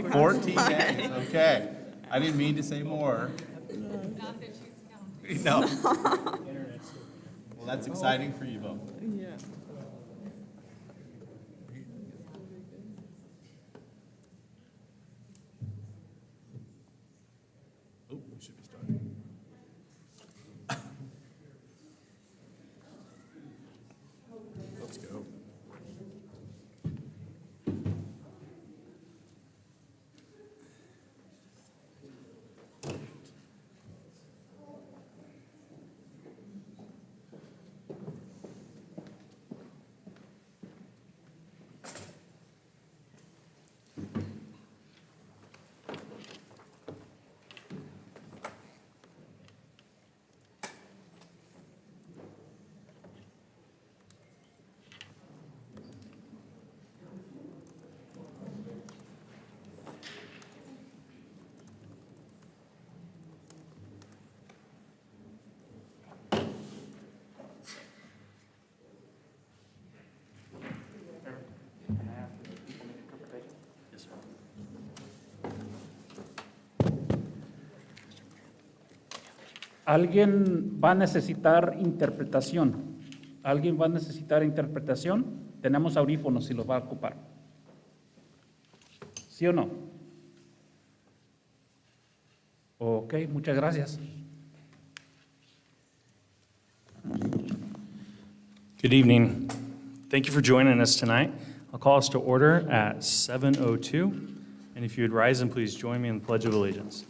like 14 days, okay. I didn't mean to say more. Not that she's counting. No. Well, that's exciting for you both. Yeah. Oh, we should be starting. Let's go. ¿Alguien va a necesitar interpretación? ¿Alguien va a necesitar interpretación? Tenemos audífonos si los va a ocupar. ¿Sí o no? Ok, muchas gracias. Good evening. Thank you for joining us tonight. I'll call us to order at 7:02. And if you would rise and please join me in the Pledge of Allegiance.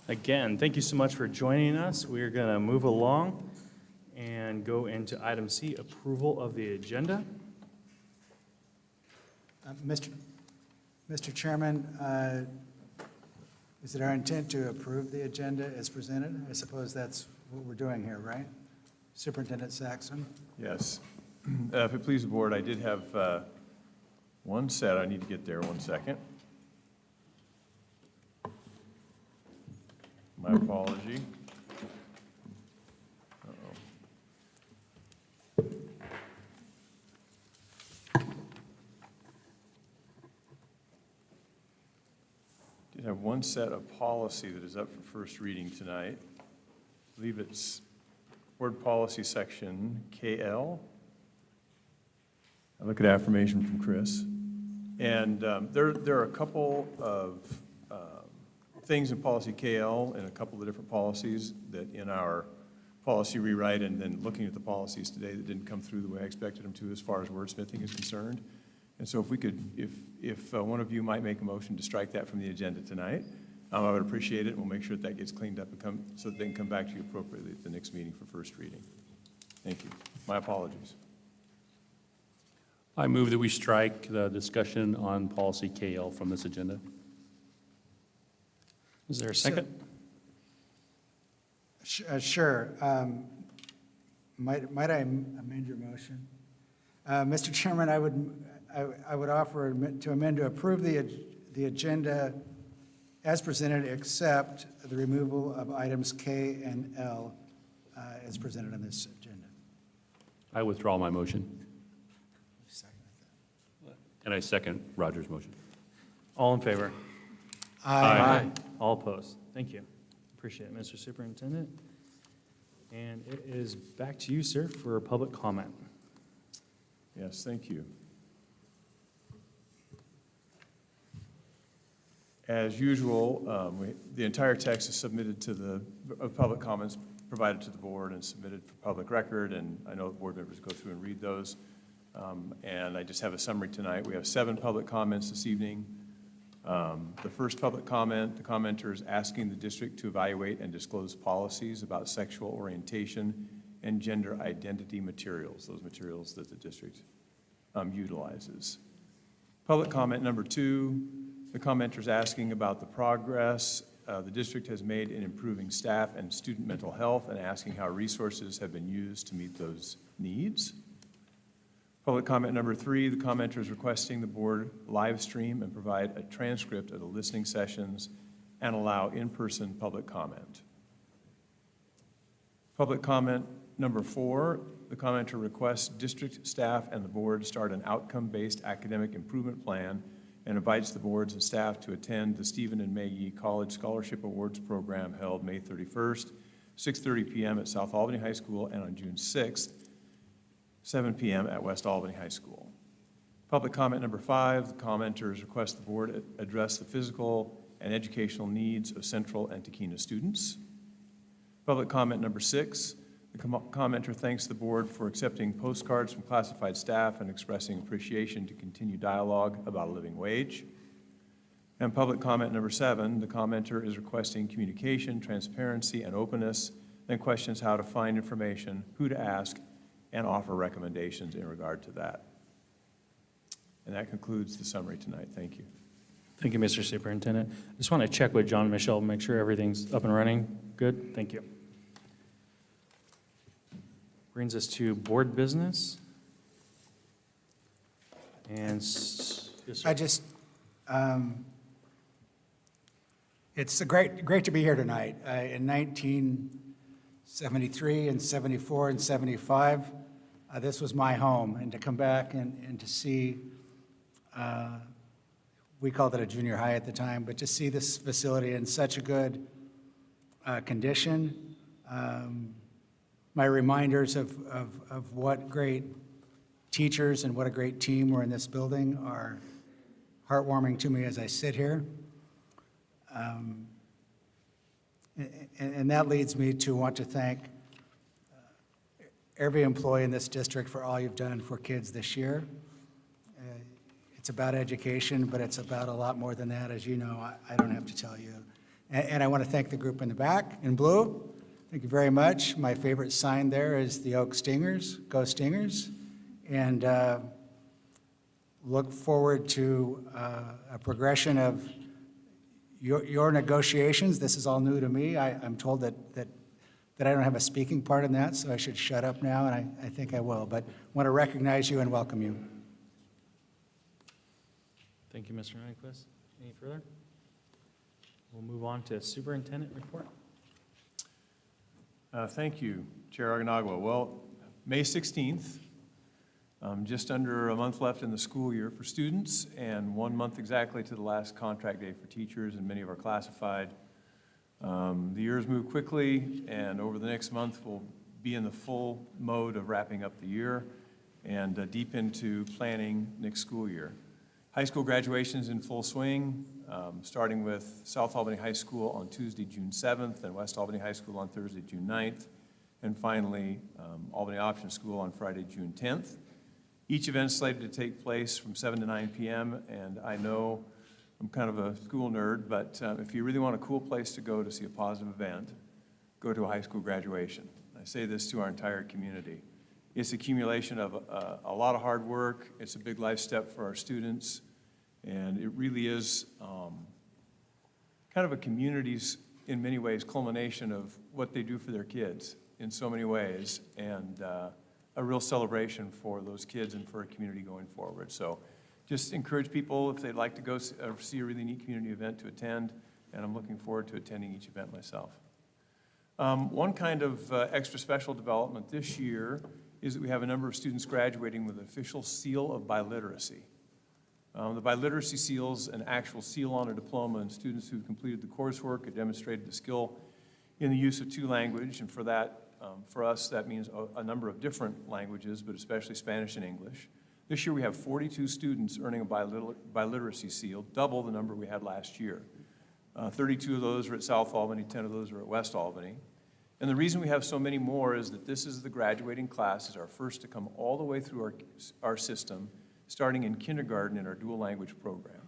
Again, thank you so much for joining us. We're going to move along and go into item C, approval of the agenda. Mr. Chairman, is it our intent to approve the agenda as presented? I suppose that's what we're doing here, right? Superintendent Saxon? Yes. If it pleases the board, I did have one set. I need to get there 1 second. My apology. Uh-oh. Did have one set of policy that is up for first reading tonight. I believe it's Board Policy Section KL. I look at affirmation from Chris. And there are a couple of things in policy KL and a couple of different policies that in our policy rewrite and then looking at the policies today that didn't come through the way I expected them to as far as wordsmithing is concerned. And so if we could, if one of you might make a motion to strike that from the agenda tonight, I would appreciate it. We'll make sure that gets cleaned up and so that they can come back to you appropriately at the next meeting for first reading. Thank you. My apologies. I move that we strike the discussion on policy KL from this agenda. Is there a second? Sure. Might I amend your motion? Mr. Chairman, I would offer to amend to approve the agenda as presented, except the removal of items K and L as presented on this agenda. I withdraw my motion, and I second Roger's motion. All in favor? Aye. All opposed? Thank you. Appreciate it, Mr. Superintendent. And it is back to you, sir, for public comment. Yes, thank you. As usual, the entire text is submitted to public comments provided to the board and submitted for public record, and I know the board members go through and read those. And I just have a summary tonight. We have 7 public comments this evening. The first public comment, the commenter is asking the district to evaluate and disclose policies about sexual orientation and gender identity materials, those materials that the district utilizes. Public comment number 2, the commenter is asking about the progress the district has made in improving staff and student mental health and asking how resources have been used to meet those needs. Public comment number 3, the commenter is requesting the board live stream and provide a transcript of the listening sessions and allow in-person public comment. Public comment number 4, the commenter requests district staff and the board start an outcome-based academic improvement plan and invites the boards and staff to attend the Stephen and Maggie College Scholarship Awards program held May 31st, 6:30 p.m. at South Albany High School, and on June 6th, 7 p.m. at West Albany High School. Public comment number 5, the commenters request the board address the physical and educational needs of Central and Tahkeena students. Public comment number 6, the commenter thanks the board for accepting postcards from classified staff and expressing appreciation to continue dialogue about a living wage. And public comment number 7, the commenter is requesting communication, transparency, and openness, then questions how to find information, who to ask, and offer recommendations in regard to that. And that concludes the summary tonight. Thank you. Thank you, Mr. Superintendent. I just want to check with John and Michelle, make sure everything's up and running. Good, thank you. Brings us to board business. And, yes, sir. I just, it's great to be here tonight. In 1973 and 74 and 75, this was my home, and to come back and to see, we called it a junior high at the time, but to see this facility in such a good condition, my reminders of what great teachers and what a great team were in this building are heartwarming to me as I sit here. And that leads me to want to thank every employee in this district for all you've done for kids this year. It's about education, but it's about a lot more than that, as you know. I don't have to tell you. And I want to thank the group in the back in blue. Thank you very much. My favorite sign there is the Oak Stingers, go Stingers. And look forward to a progression of your negotiations. This is all new to me. I'm told that I don't have a speaking part in that, so I should shut up now, and I think I will. But I want to recognize you and welcome you. Thank you, Mr. Nyquist. Any further? We'll move on to superintendent report. Thank you, Chair Aganagwa. Well, May 16th, just under a month left in the school year for students, and 1 month exactly to the last contract day for teachers and many of our classified. The years move quickly, and over the next month, we'll be in the full mode of wrapping up the year and deep into planning next school year. High school graduation is in full swing, starting with South Albany High School on Tuesday, June 7th, and West Albany High School on Thursday, June 9th, and finally, Albany Option School on Friday, June 10th. Each event is slated to take place from 7 to 9 p.m., and I know I'm kind of a school nerd, but if you really want a cool place to go to see a positive event, go to a high school graduation. I say this to our entire community. It's accumulation of a lot of hard work. It's a big life step for our students, and it really is kind of a community's, in many ways, culmination of what they do for their kids in so many ways, and a real celebration for those kids and for a community going forward. So just encourage people, if they'd like to go see a really neat community event, to attend, and I'm looking forward to attending each event myself. One kind of extra special development this year is that we have a number of students graduating with an official seal of biliteracy. The biliteracy seal is an actual seal on a diploma, and students who've completed the coursework have demonstrated the skill in the use of 2 languages, and for that, for us, that means a number of different languages, but especially Spanish and English. This year we have 42 students earning a biliteracy seal, double the number we had last year. 32 of those are at South Albany, 10 of those are at West Albany. And the reason we have so many more is that this is the graduating class, is our first to come all the way through our system, starting in kindergarten in our dual language program.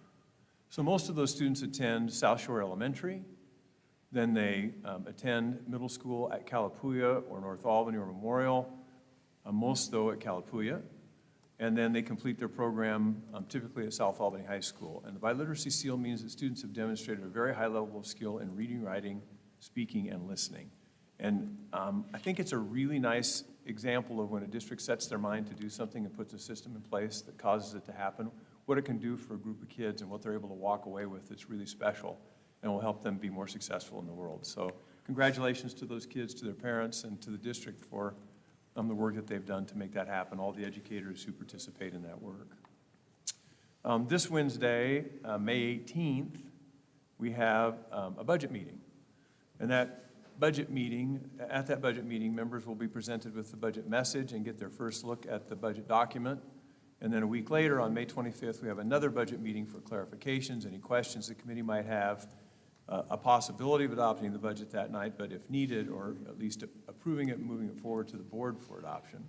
So most of those students attend South Shore Elementary, then they attend middle school at Calapooya or North Albany or Memorial, most though at Calapooya. and then they complete their program typically at South Albany High School. And the biliteracy seal means that students have demonstrated a very high level of skill in reading, writing, speaking, and listening. And I think it's a really nice example of when a district sets their mind to do something and puts a system in place that causes it to happen, what it can do for a group of kids and what they're able to walk away with. It's really special and will help them be more successful in the world. So congratulations to those kids, to their parents, and to the district for the work that they've done to make that happen, all the educators who participate in that work. This Wednesday, May 18th, we have a budget meeting. And at that budget meeting, members will be presented with the budget message and get their first look at the budget document. And then a week later, on May 25th, we have another budget meeting for clarifications, any questions the committee might have, a possibility of adopting the budget that night, but if needed, or at least approving it and moving it forward to the board for adoption.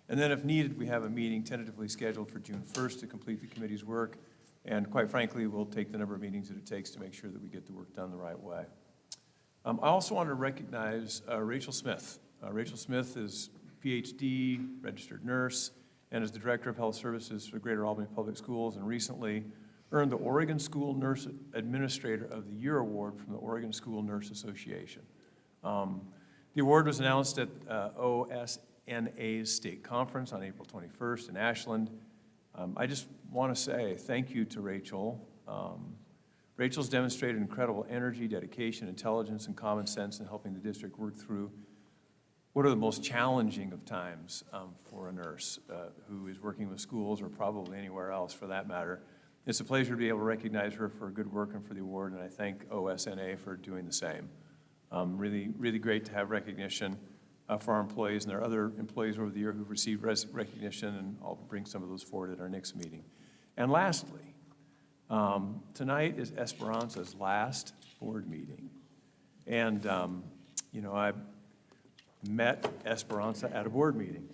And then if needed, we have a meeting tentatively scheduled for June 1st to complete the committee's work. And quite frankly, we'll take the number of meetings that it takes to make sure that we get the work done the right way. I also want to recognize Rachel Smith. Rachel Smith is PhD, registered nurse, and is the Director of Health Services for Greater Albany Public Schools, and recently earned the Oregon School Nurse Administrator of the Year Award from the Oregon School Nurse Association. The award was announced at OSNA's state conference on April 21st in Ashland. I just want to say thank you to Rachel. Rachel's demonstrated incredible energy, dedication, intelligence, and common sense in helping the district work through what are the most challenging of times for a nurse who is working with schools or probably anywhere else for that matter. It's a pleasure to be able to recognize her for her good work and for the award, and I thank OSNA for doing the same. Really, really great to have recognition for our employees, and there are other employees over the year who've received recognition, and I'll bring some of those forward at our next meeting. And lastly, tonight is Esperanza's last board meeting. And, you know, I met Esperanza at a board meeting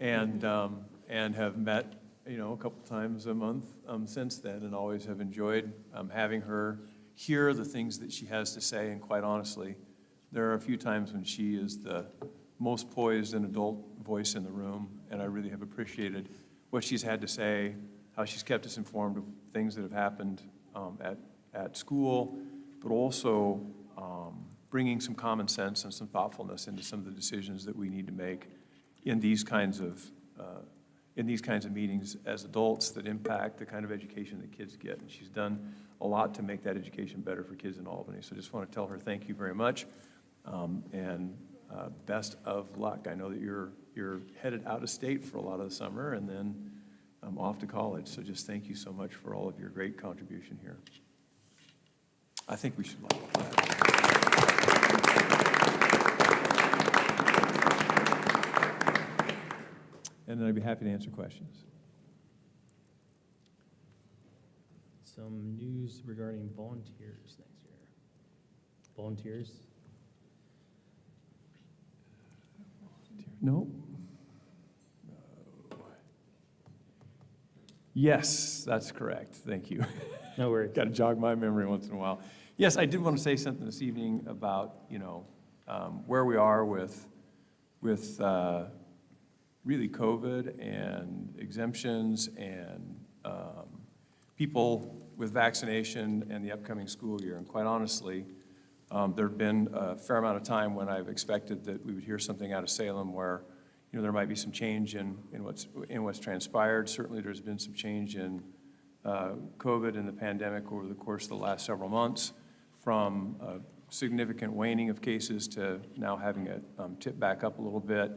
and have met, you know, a couple times a month since then, and always have enjoyed having her hear the things that she has to say. And quite honestly, there are a few times when she is the most poised and adult voice in the room, and I really have appreciated what she's had to say, how she's kept us informed of things that have happened at school, but also bringing some common sense and some thoughtfulness into some of the decisions that we need to make in these kinds of meetings as adults that impact the kind of education that kids get. And she's done a lot to make that education better for kids in Albany. So I just want to tell her thank you very much, and best of luck. I know that you're headed out of state for a lot of the summer and then off to college. So just thank you so much for all of your great contribution here. I think we should like that. And then I'd be happy to answer questions. Some news regarding volunteers next year. Volunteers? No? Yes, that's correct. Thank you. No worries. Got to jog my memory once in a while. Yes, I did want to say something this evening about, where we are with really COVID and exemptions and people with vaccination and the upcoming school year. And quite honestly, there have been a fair amount of time when I've expected that we would hear something out of Salem where, there might be some change in what's transpired. Certainly there's been some change in COVID and the pandemic over the course of the last several months, from a significant waning of cases to now having it tip back up a little bit.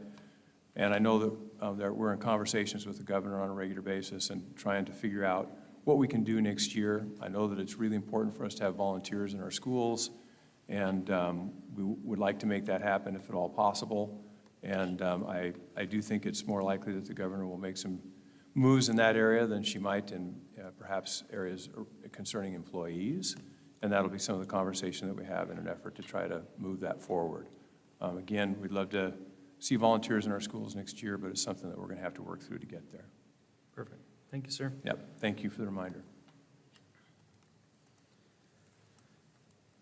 And I know that we're in conversations with the governor on a regular basis and trying to figure out what we can do next year. I know that it's really important for us to have volunteers in our schools, and we would like to make that happen if at all possible. And I do think it's more likely that the governor will make some moves in that area than she might in perhaps areas concerning employees. And that'll be some of the conversation that we have in an effort to try to move that forward. Again, we'd love to see volunteers in our schools next year, but it's something that we're going to have to work through to get there. Perfect. Thank you, sir. Yep, thank you for the reminder.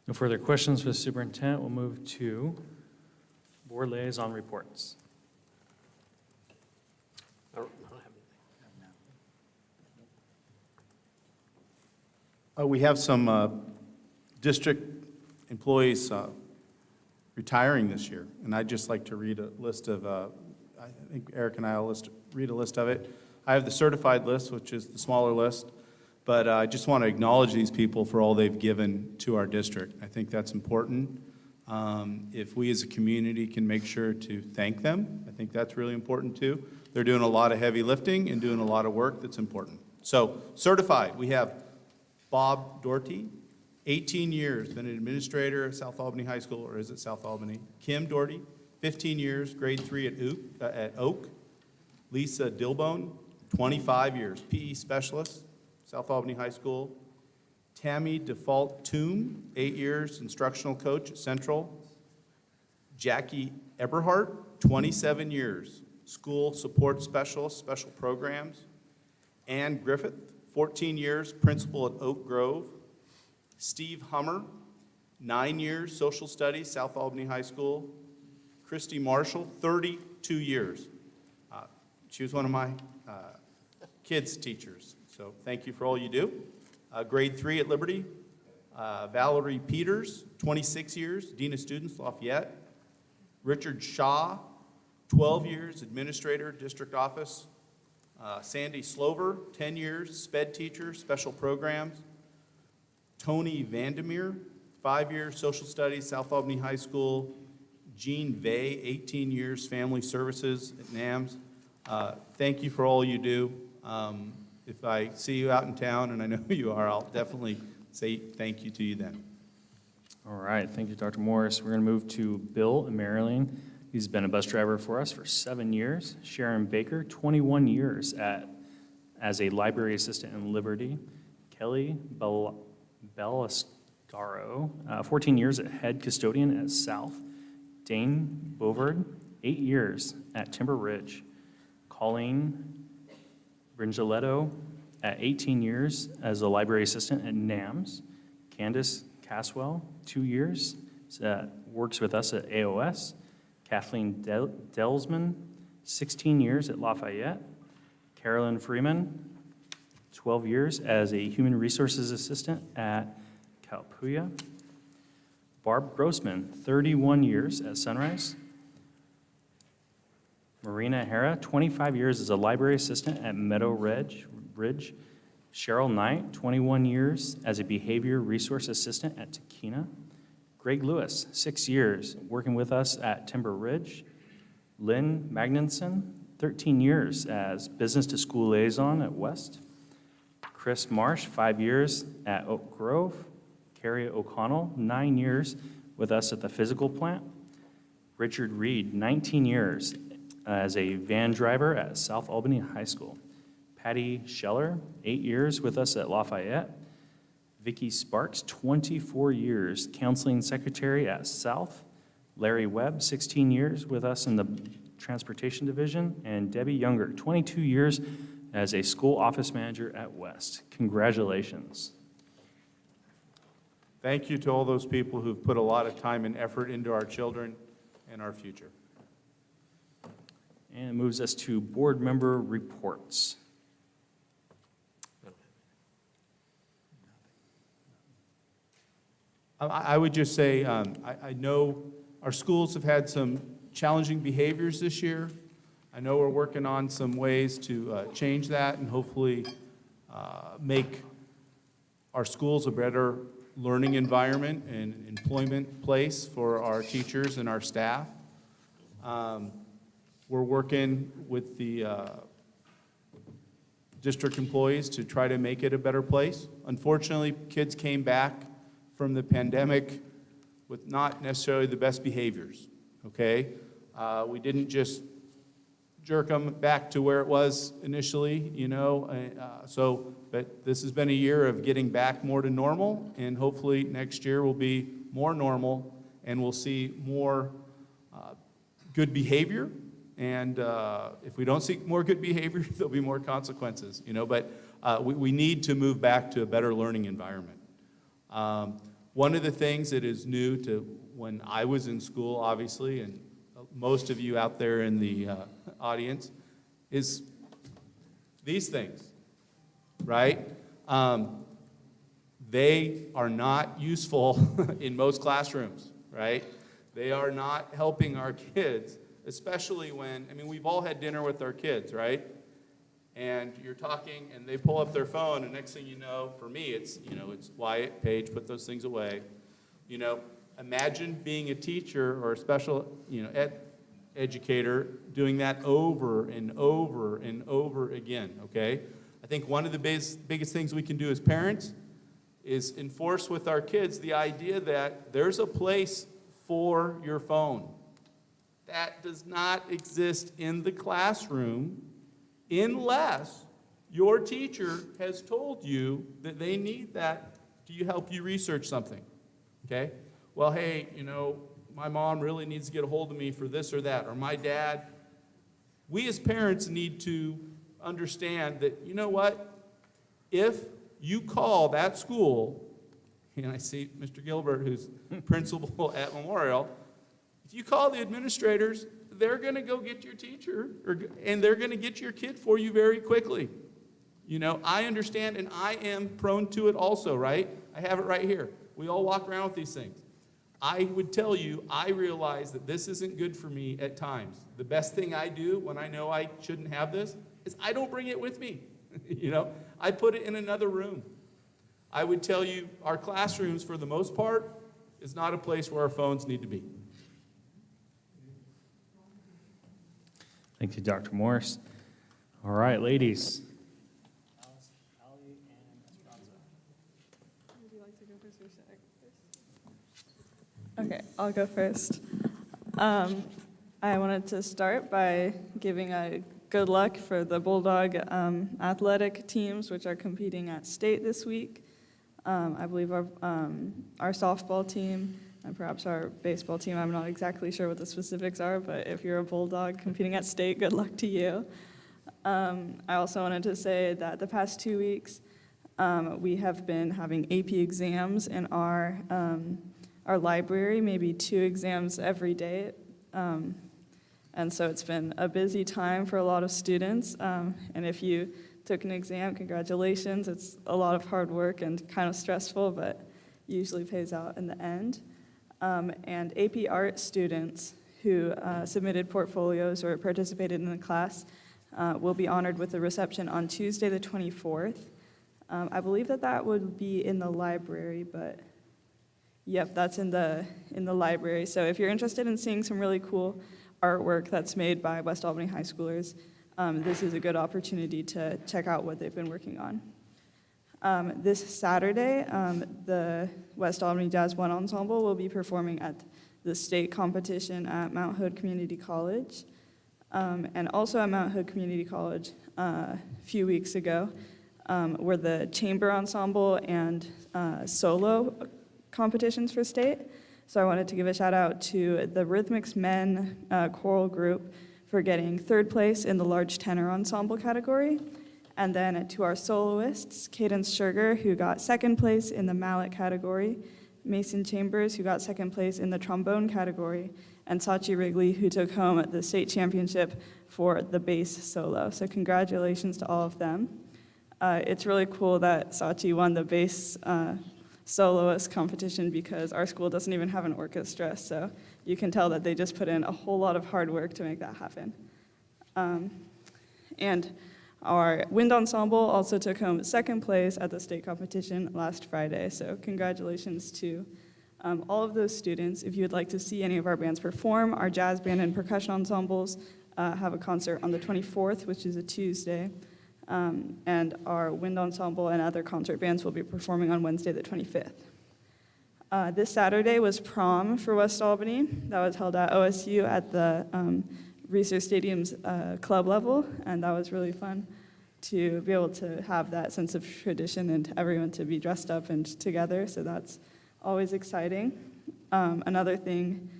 No further questions for the superintendent. We'll move to board liaison reports. I don't have anything. We have some district employees retiring this year, and I'd just like to read a list of, I think Eric and I will read a list of it. I have the certified list, which is the smaller list, but I just want to acknowledge these people for all they've given to our district. I think that's important. If we as a community can make sure to thank them, I think that's really important too. They're doing a lot of heavy lifting and doing a lot of work that's important. So certified, we have Bob Doherty, 18 years, been an administrator at South Albany High School, or is it South Albany? Kim Doherty, 15 years, grade 3 at Oak. Lisa Dilbone, 25 years, PE specialist, South Albany High School. Tammy Default Toom, 8 years, instructional coach at Central. Jackie Eberhardt, 27 years, school support specialist, special programs. Ann Griffith, 14 years, principal at Oak Grove. Steve Hummer, 9 years, social studies, South Albany High School. Christy Marshall, 32 years. She was one of my kids' teachers, so thank you for all you do. Grade 3 at Liberty. Valerie Peters, 26 years, Dean of Students, Lafayette. Richard Shaw, 12 years, administrator, district office. Sandy Slover, 10 years, sped teacher, special programs. Tony Vandermeer, 5 years, social studies, South Albany High School. Jean Vay, 18 years, family services at NAMS. Thank you for all you do. If I see you out in town, and I know you are, I'll definitely say thank you to you then. All right, thank you, Dr. Morris. We're going to move to Bill Marilyn. He's been a bus driver for us for 7 years. Sharon Baker, 21 years as a library assistant in Liberty. Kelly Bellascaro, 14 years at head custodian at South. Dane Bovard, 8 years at Timber Ridge. Colleen Bringeletto, at 18 years as a library assistant at NAMS. Candace Caswell, 2 years, works with us at AOS. Kathleen Delsman, 16 years at Lafayette. Carolyn Freeman, 12 years as a human resources assistant at Calpuya. Barb Grossman, 31 years at Sunrise. Marina Hera, 25 years as a library assistant at Meadow Ridge. Cheryl Knight, 21 years as a behavior resource assistant at Tequina. Greg Lewis, 6 years working with us at Timber Ridge. Lynn Magnuson, 13 years as business to school liaison at West. Chris Marsh, 5 years at Oak Grove. Carrie O'Connell, 9 years with us at the physical plant. Richard Reed, 19 years as a van driver at South Albany High School. Patty Scheller, 8 years with us at Lafayette. Vicki Sparks, 24 years, counseling secretary at South. Larry Webb, 16 years with us in the transportation division. And Debbie Younger, 22 years as a school office manager at West. Congratulations. Thank you to all those people who've put a lot of time and effort into our children and our future. And it moves us to board member reports. I would just say, I know our schools have had some challenging behaviors this year. I know we're working on some ways to change that and hopefully make our schools a better learning environment and employment place for our teachers and our staff. We're working with the district employees to try to make it a better place. Unfortunately, kids came back from the pandemic with not necessarily the best behaviors, okay? We didn't just jerk them back to where it was initially, you know, but this has been a year of getting back more to normal, and hopefully next year will be more normal, and we'll see more good behavior, and if we don't see more good behavior, there'll be more consequences, you know, but we need to move back to a better learning environment. One of the things that is new to when I was in school, obviously, and most of you out there in the audience, is these things, right? They are not useful in most classrooms, right? They are not helping our kids, especially when, I mean, we've all had dinner with our kids, right? And you're talking, and they pull up their phone, and next thing you know, for me, it's, it's Wyatt, Paige, put those things away. Imagine being a teacher or a special, educator doing that over and over and over again, okay? I think one of the biggest things we can do as parents is enforce with our kids the idea that there's a place for your phone. That does not exist in the classroom unless your teacher has told you that they need that to help you research something, okay? Well, hey, my mom really needs to get a hold of me for this or that, or my dad. We as parents need to understand that, you know what? If you call that school, and I see Mr. Gilbert, who's principal at Memorial, if you call the administrators, they're going to go get your teacher, and they're going to get your kid for you very quickly. I understand, and I am prone to it also, right? I have it right here. We all walk around with these things. I would tell you, I realize that this isn't good for me at times. The best thing I do when I know I shouldn't have this is I don't bring it with me. I put it in another room. I would tell you, our classrooms, for the most part, is not a place where our phones need to be. Thank you, Dr. Morris. All right, ladies. Would you like to go first or should I go first? Okay, I'll go first. I wanted to start by giving a good luck for the Bulldog athletic teams, which are competing at state this week. I believe our softball team and perhaps our baseball team, I'm not exactly sure what the specifics are, but if you're a Bulldog competing at state, good luck to you. I also wanted to say that the past 2 weeks, we have been having AP exams in our library, maybe 2 exams every day. And so it's been a busy time for a lot of students. And if you took an exam, congratulations. It's a lot of hard work and kind of stressful, but usually pays out in the end. And AP Art students who submitted portfolios or participated in the class will be honored with a reception on Tuesday the 24th. I believe that would be in the library, but yep, that's in the library. So if you're interested in seeing some really cool artwork that's made by West Albany high schoolers, this is a good opportunity to check out what they've been working on. This Saturday, the West Albany Jazz One Ensemble will be performing at the state competition at Mount Hood Community College. And also at Mount Hood Community College a few weeks ago were the chamber ensemble and solo competitions for state. So I wanted to give a shout out to the Rhythmics Men choral group for getting 3rd place in the large tenor ensemble category. And then to our soloists, Cadence Sugar, who got 2nd place in the mallet category, Mason Chambers, who got 2nd place in the trombone category, and Sachi Wrigley, who took home the state championship for the bass solo. So congratulations to all of them. It's really cool that Sachi won the bass soloist competition because our school doesn't even have an orchestra, so you can tell that they just put in a whole lot of hard work to make that happen. And our wind ensemble also took home 2nd place at the state competition last Friday, so congratulations to all of those students. If you would like to see any of our bands perform, our jazz band and percussion ensembles have a concert on the 24th, which is a Tuesday, and our wind ensemble and other concert bands will be performing on Wednesday the 25th. This Saturday was prom for West Albany. That was held at OSU at the Research Stadium's club level, and that was really fun to be able to have that sense of tradition and everyone to be dressed up and together, so that's always exciting. Another thing,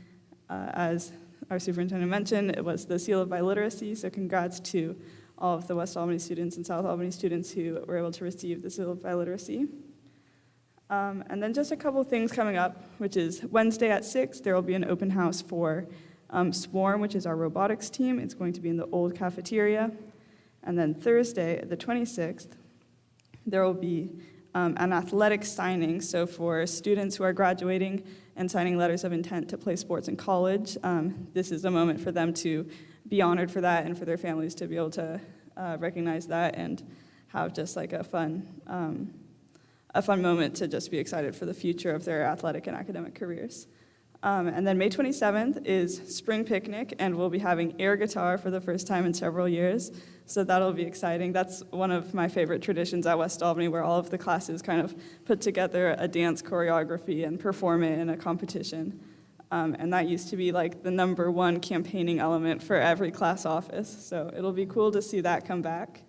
as our superintendent mentioned, it was the Seal of Biliteracy, so congrats to all of the West Albany students and South Albany students who were able to receive the Seal of Biliteracy. And then just a couple things coming up, which is Wednesday at 6, there will be an open house for Swarm, which is our robotics team. It's going to be in the old cafeteria. And then Thursday, the 26th, there will be an athletic signing. So for students who are graduating and signing letters of intent to play sports in college, this is a moment for them to be honored for that and for their families to be able to recognize that and have just like a fun moment to just be excited for the future of their athletic and academic careers. And then May 27th is spring picnic, and we'll be having air guitar for the first time in several years. So that'll be exciting. That's one of my favorite traditions at West Albany, where all of the classes kind of put together a dance choreography and perform it in a competition. And that used to be like the #1 campaigning element for every class office. So it'll be cool to see that come back.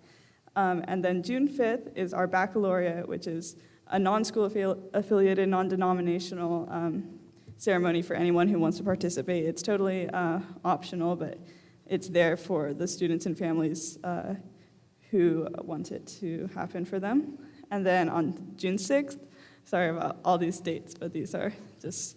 And then June 5th is our baccalaureate, which is a non-school affiliated, non-denominational ceremony for anyone who wants to participate. It's totally optional, but it's there for the students and families who want it to happen for them. And then on June 6th, sorry about all these dates, but these are just,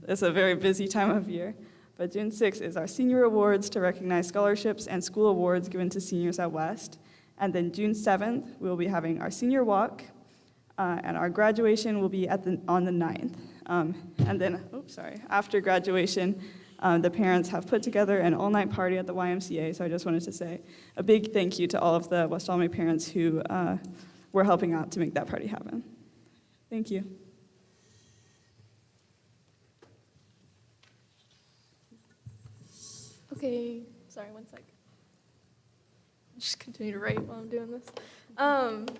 it's a very busy time of year. But June 6th is our senior awards to recognize scholarships and school awards given to seniors at West. And then June 7th, we'll be having our senior walk, and our graduation will be on the 9th. And then, after graduation, the parents have put together an all-night party at the YMCA, so I just wanted to say a big thank you to all of the West Albany parents who were helping out to make that party happen. Thank you. Okay, sorry, one sec. Just continue to write while I'm doing this.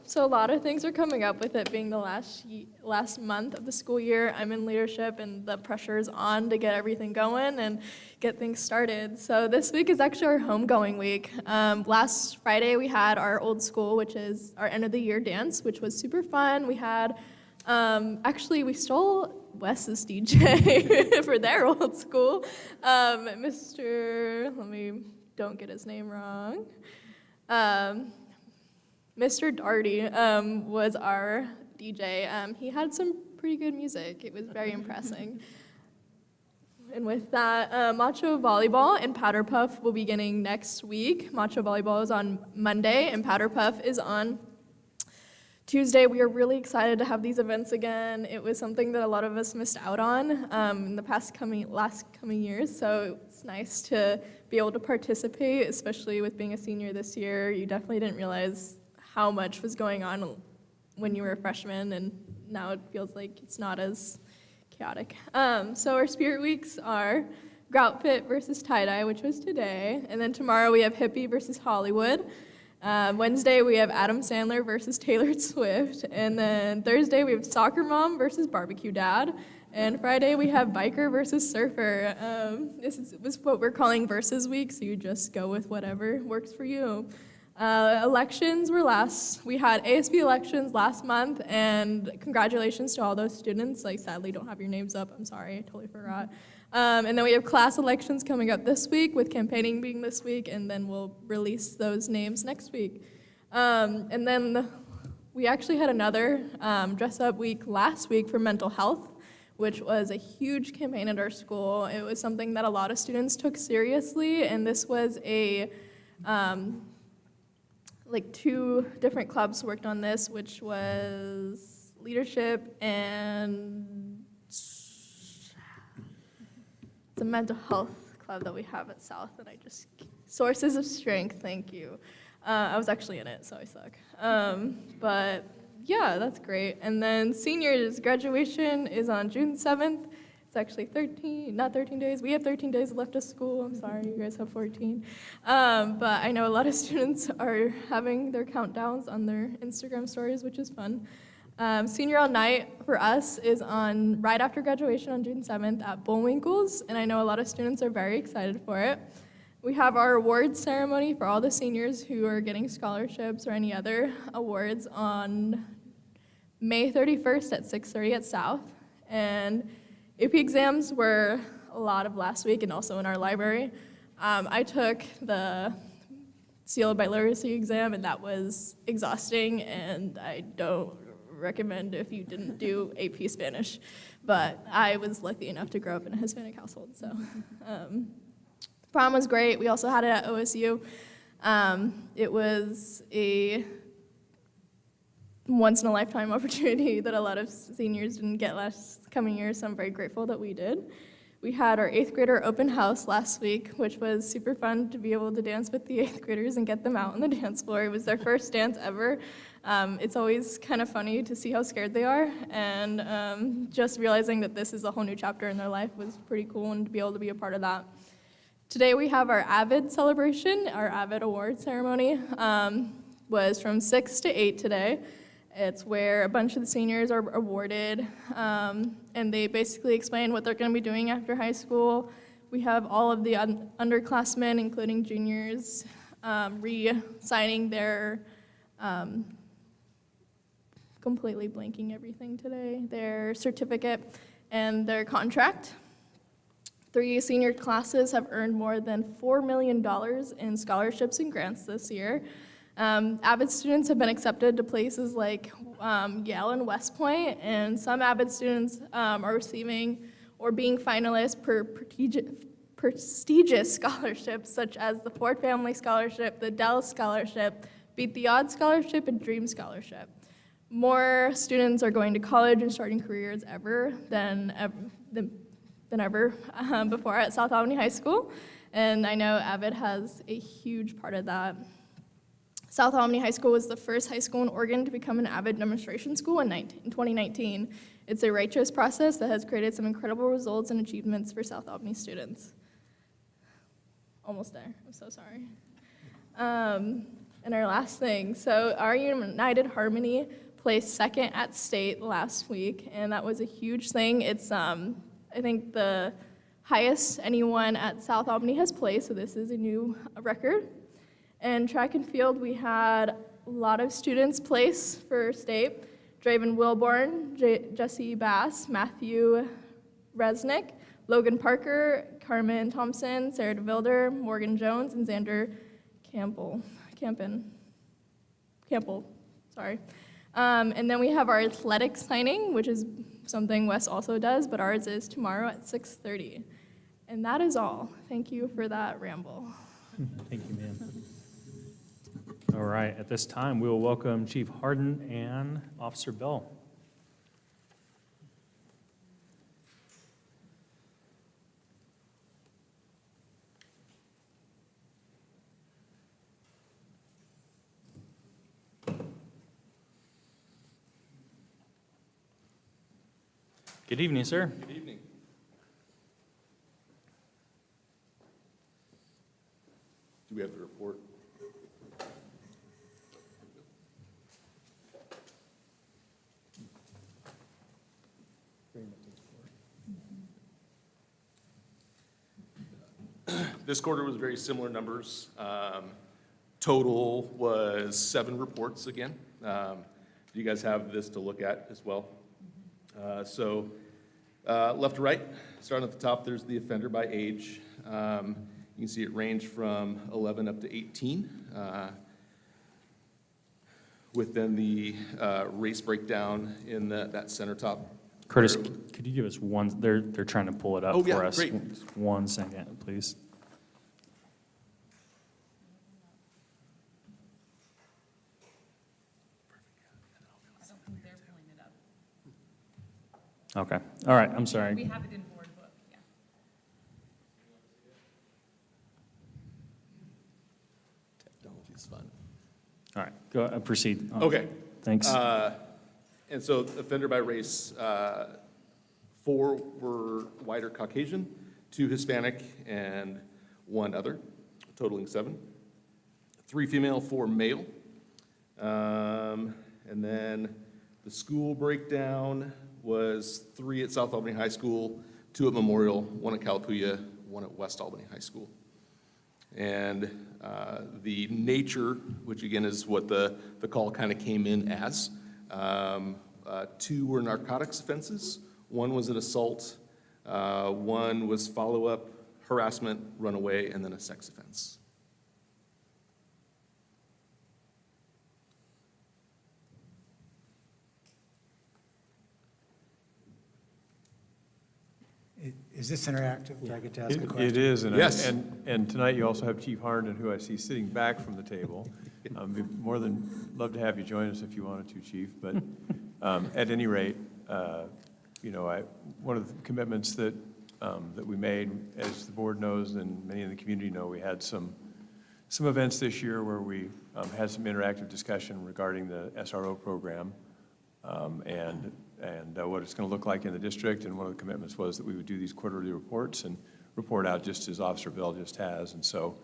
So a lot of things are coming up with it being the last month of the school year. I'm in leadership, and the pressure is on to get everything going and get things started. So this week is actually our homegoing week. Last Friday we had our old school, which is our end of the year dance, which was super fun. We had, actually we stole Wes's DJ for their old school. Don't get his name wrong. Mr. Darty was our DJ. He had some pretty good music. It was very impressive. And with that, Macho Volleyball and Powder Puff will be beginning next week. Macho Volleyball is on Monday, and Powder Puff is on Tuesday. We are really excited to have these events again. It was something that a lot of us missed out on in the last coming years, so it's nice to be able to participate, especially with being a senior this year. You definitely didn't realize how much was going on when you were a freshman, and now it feels like it's not as chaotic. So our spirit weeks are Grout Fit versus Tie-Dye, which was today, and then tomorrow we have Hippie versus Hollywood. Wednesday we have Adam Sandler versus Taylor Swift, and then Thursday we have Soccer Mom versus Barbecue Dad, and Friday we have Biker versus Surfer. This is what we're calling Versus Week, so you just go with whatever works for you. Elections were we had ASB elections last month, and congratulations to all those students. Sadly don't have your names up, I'm sorry, I totally forgot. And then we have class elections coming up this week, with campaigning being this week, and then we'll release those names next week. And then we actually had another dress-up week last week for mental health, which was a huge campaign at our school. It was something that a lot of students took seriously, and this was a 2 different clubs worked on this, which was leadership and it's a mental health club that we have at South, and Sources of Strength, thank you. I was actually in it, so I suck. But yeah, that's great. And then seniors graduation is on June 7th. It's actually 13 days. We have 13 days left of school. I'm sorry, you guys have 14. But I know a lot of students are having their countdowns on their Instagram stories, which is fun. Senior all night for us is on right after graduation on June 7th at Bullwinkle's, and I know a lot of students are very excited for it. We have our awards ceremony for all the seniors who are getting scholarships or any other awards on May 31st at 6:30 at South. And AP exams were a lot of last week and also in our library. I took the Sealed by Literacy exam, and that was exhausting, and I don't recommend if you didn't do AP Spanish. But I was lucky enough to grow up in a Hispanic household, so. Prom was great. We also had it at OSU. It was a once-in-a-lifetime opportunity that a lot of seniors didn't get last coming year, so I'm very grateful that we did. We had our 8th grader open house last week, which was super fun to be able to dance with the 8th graders and get them out on the dance floor. It was their first dance ever. It's always kind of funny to see how scared they are, and just realizing that this is a whole new chapter in their life was pretty cool, and to be able to be a part of that. Today we have our AVID celebration, our AVID award ceremony. Was from 6 to 8 today. It's where a bunch of the seniors are awarded, and they basically explain what they're going to be doing after high school. We have all of the underclassmen, including juniors, re-signing their, completely blanking everything today, their certificate and their contract. 3 senior classes have earned more than $4 million in scholarships and grants this year. AVID students have been accepted to places like Yale and West Point, and some AVID students are receiving or being finalists for prestigious scholarships such as the Ford Family Scholarship, the Dell Scholarship, Beat the Odds Scholarship, and Dream Scholarship. More students are going to college and starting careers than ever before at South Albany High School, and I know AVID has a huge part of that. South Albany High School was the first high school in Oregon to become an AVID demonstration school in 2019. It's a rigorous process that has created some incredible results and achievements for South Albany students. Almost there, I'm so sorry. And our last thing, so our United Harmony placed 2nd at state last week, and that was a huge thing. It's, I think, the highest anyone at South Albany has placed, so this is a new record. And track and field, we had a lot of students place for state. Draven Wilborn, Jesse Bass, Matthew Resnick, Logan Parker, Carmen Thompson, Sarah DeVilder, Morgan Jones, and Xander Campbell, sorry. And then we have our athletics signing, which is something Wes also does, but ours is tomorrow at 6:30. And that is all. Thank you for that ramble. Thank you, ma'am. All right, at this time, we will welcome Chief Harden and Officer Bell. Good evening, sir. Good evening. Do we have the report? This quarter was very similar numbers. Total was 7 reports again. You guys have this to look at as well. So left to right, starting at the top, there's the offender by age. You can see it ranged from 11 up to 18. With then the race breakdown in that center top. Curtis, could you give us one, they're trying to pull it up Oh, for yeah, us. great. 1 second, please. Okay, all right, I'm sorry. We have it in board book, yeah. Technology is fun. All right, go, proceed. Okay. Thanks. And so offender by race, 4 were white or Caucasian, 2 Hispanic, and 1 other, totaling 7. 3 female, 4 male. And then the school breakdown was 3 at South Albany High School, 2 at Memorial, 1 at Calapooya, 1 at West Albany High School. And the nature, which again is what the call kind of came in as, 2 were narcotics offenses, 1 was an assault, 1 was follow-up, harassment, runaway, and then a sex offense. Is this interactive? Do I get to ask a It question? is, Yes. and tonight you also have Chief Harnden, who I see sitting back from the table. We'd more than love to have you join us if you wanted to, Chief, but at any rate, one of the commitments that we made, as the board knows and many in the community know, we had some events this year where we had some interactive discussion regarding the SRO program and what it's going to look like in the district. And one of the commitments was that we would do these quarterly reports and report out just as Officer Bell just has. And so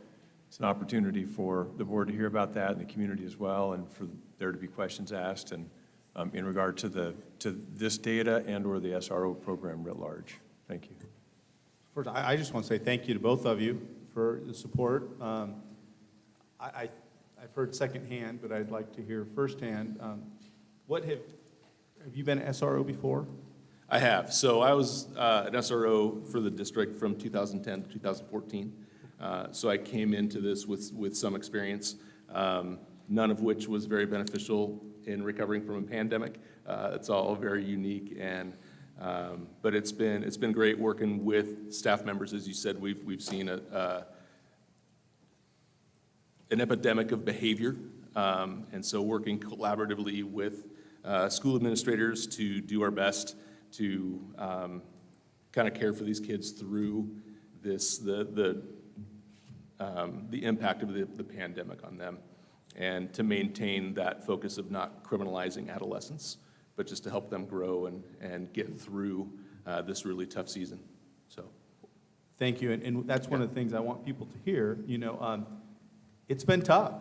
it's an opportunity for the board to hear about that and the community as well, and for there to be questions asked and in regard to this data and/or the SRO program writ large. Thank you. First, I just want to say thank you to both of you for the support. I've heard secondhand, but I'd like to hear firsthand. Have you been an SRO before? I have. So I was an SRO for the district from 2010 to 2014. So I came into this with some experience, none of which was very beneficial in recovering from a pandemic. It's all very unique, but it's been great working with staff members. As you said, we've seen an epidemic of behavior, and so working collaboratively with school administrators to do our best to kind of care for these kids through the impact of the pandemic on them, and to maintain that focus of not criminalizing adolescents, but just to help them grow and get through this really tough season. So, Thank you, and that's one of the things I want people to hear. It's been tough.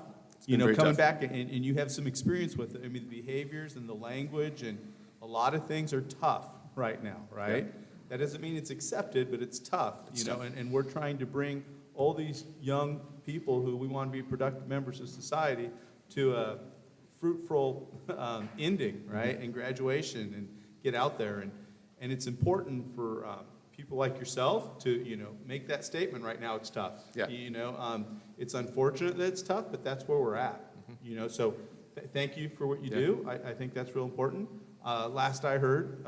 Very Coming tough. back, and you have some experience with it. I mean, the behaviors and the language and a lot of things are tough right now, right? Yeah. That doesn't mean it's accepted, but it's tough, It's tough. and we're trying to bring all these young people who we want to be productive members of society to a fruitful ending, right? And graduation, and get out there. And it's important for people like yourself to, make that statement. Right now it's tough. Yeah. It's unfortunate that it's tough, but that's where we're at. So thank you for what you do. I think that's real important. Last I heard,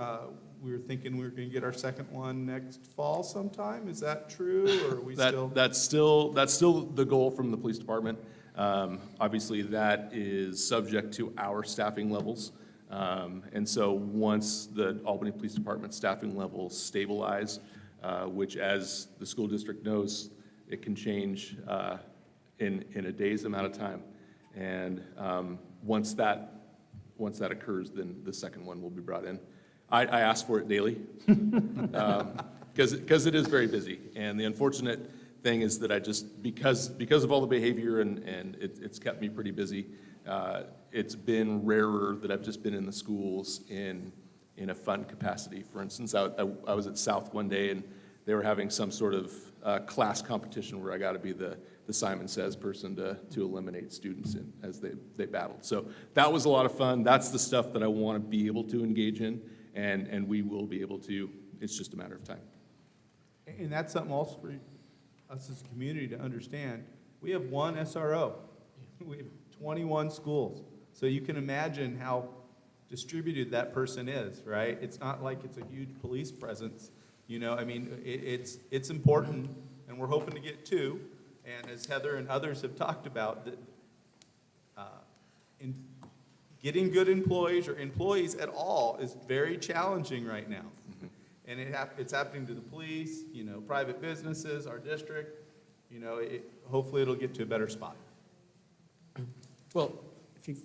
we were thinking we were going to get our second one next fall sometime. Is that true, or are we still? That's still the goal from the police department. Obviously, that is subject to our staffing levels. And so once the Albany Police Department staffing levels stabilize, which, as the school district knows, it can change in a day's amount of time. And once that occurs, then the second one will be brought in. I ask for it daily because it is very busy. And the unfortunate thing is that because of all the behavior and it's kept me pretty busy, it's been rarer that I've just been in the schools in a fun capacity. For instance, I was at South one day, and they were having some sort of class competition where I got to be the Simon Says person to eliminate students as they battled. So that was a lot of fun. That's the stuff that I want to be able to engage in, and we will be able to. It's just a matter of time. And that's something also for us as a community to understand. We have one SRO. We have 21 schools. So you can imagine how distributed that person is, right? It's not like it's a huge police presence. It's important, and we're hoping to get two. And as Heather and others have talked about, that in getting good employees or employees at all is very challenging right now. And it's happening to the police, private businesses, our district. Hopefully it'll get to a better spot. Well, if you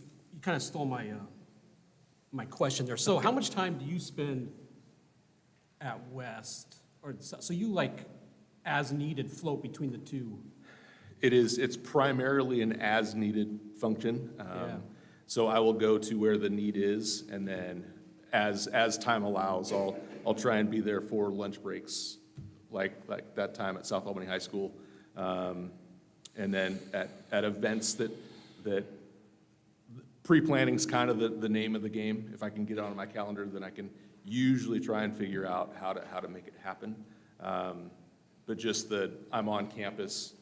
kind of stole my question there. So how much time do you spend at West? So you as needed float between the two? It's primarily an as-needed function. So I will go to where the need is, and then as time allows, I'll try and be there for lunch breaks, like that time at South Albany High School. And then at events that pre-planning's kind of the name of the game. If I can get it on my calendar, then I can usually try and figure out how to make it happen. But just that I'm on campus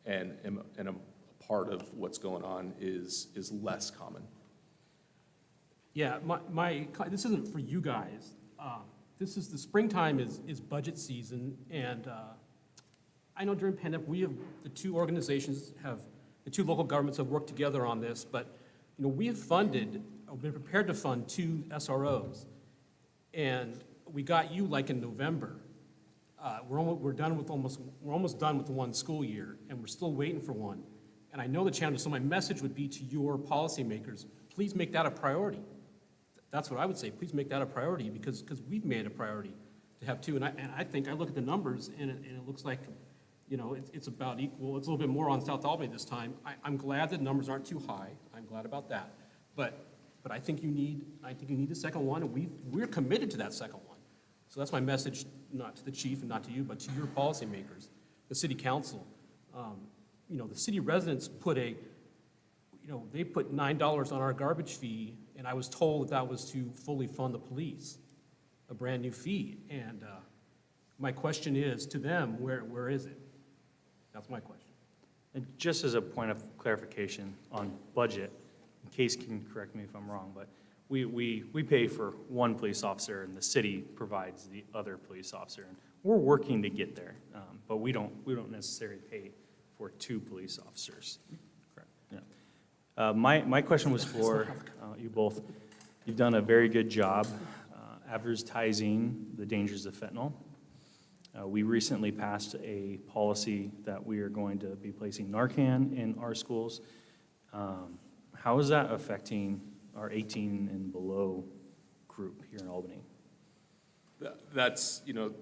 and am a part of what's going on is less common. Yeah, this isn't for you guys. this is, the springtime is budget season, and I know during pandemic, the two local governments have worked together on this, but, you know, we have funded, or been prepared to fund 2 SROs. And we got you like in November. We're almost done with the one school year, and we're still waiting for one. And I know the challenge, so my message would be to your policymakers, please make that a priority. That's what I would say, please make that a priority, because we've made it a priority to have 2. And I think, I look at the numbers, and it looks like, you know, it's about equal. It's a little bit more on South Albany this time. I'm glad that numbers aren't too high. I'm glad about that. But I think you need the second one, and we're committed to that second one. So that's my message, not to the chief and not to you, but to your policymakers, the city council. You know, the city residents they put $9 on our garbage fee, and I was told that was to fully fund the police, a brand new fee. And my question is to them, where is it? That's my question. And just as a point of clarification on budget, Case can correct me if I'm wrong, but we pay for one police officer and the city provides the other police officer. And we're working to get there, but we don't necessarily pay for 2 police officers. Correct. Yeah. My question was for you both. You've done a very good job advertising the dangers of fentanyl. We recently passed a policy that we are going to be placing Narcan in our schools. How is that affecting our 18 and below group here in Albany? That's, you know,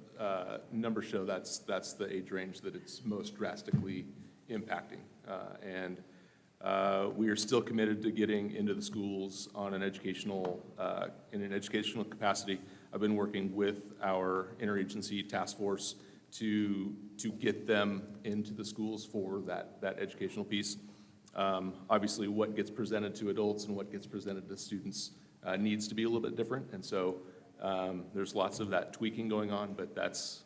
numbers show that's the age range that it's most drastically impacting. And we are still committed to getting into the schools on an educational, in an educational capacity. I've been working with our interagency task force to get them into the schools for that educational piece. Obviously, what gets presented to adults and what gets presented to students needs to be a little bit different, and so there's lots of that tweaking going on, but that's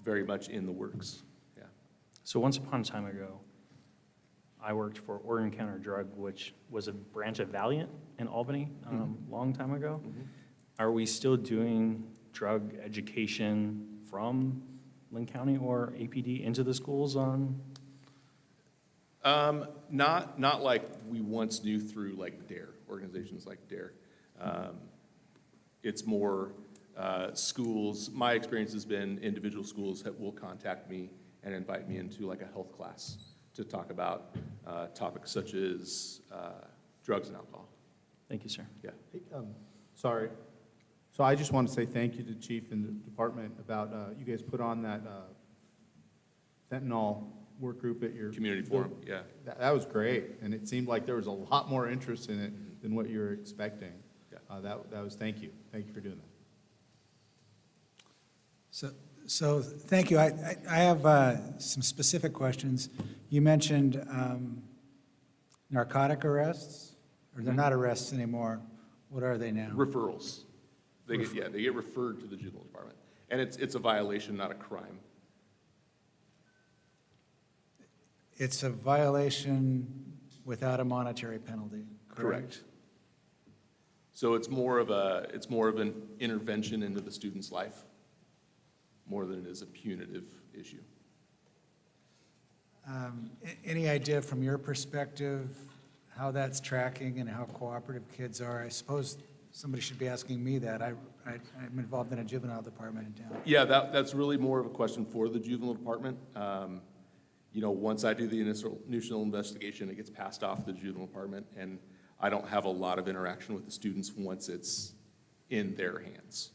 very much in the works. Yeah. So once upon a time ago, I worked for Oregon Counter Drug, which was a branch of Valiant in Albany, long time ago. Mm-hmm. Are we still doing drug education from Lynn County or APD into the schools on? Not like we once knew through like DARE, organizations like DARE. It's more schools. My experience has been individual schools that will contact me and invite me into like a health class to talk about topics such as drugs and alcohol. Thank you, sir. Yeah. Hey, sorry. So I just want to say thank you to the chief and the department about, you guys put on that fentanyl work group at your Community forum, yeah. That was great, and it seemed like there was a lot more interest in it than what you were expecting. Yeah. That was, thank you for doing that. So thank you. I have some specific questions. You mentioned narcotic arrests, or they're not arrests anymore. What are they now? Referrals. They get referred to the juvenile department, and it's a violation, not a crime. It's a violation without a monetary penalty, correct? So it's more of an intervention into the student's life, more than it is a punitive issue. Any idea from your perspective how that's tracking and how cooperative kids are? I suppose somebody should be asking me that. I'm involved in a juvenile department in town. Yeah, that's really more of a question for the juvenile department. You know, once I do the initial investigation, it gets passed off to the juvenile department, and I don't have a lot of interaction with the students once it's in their hands.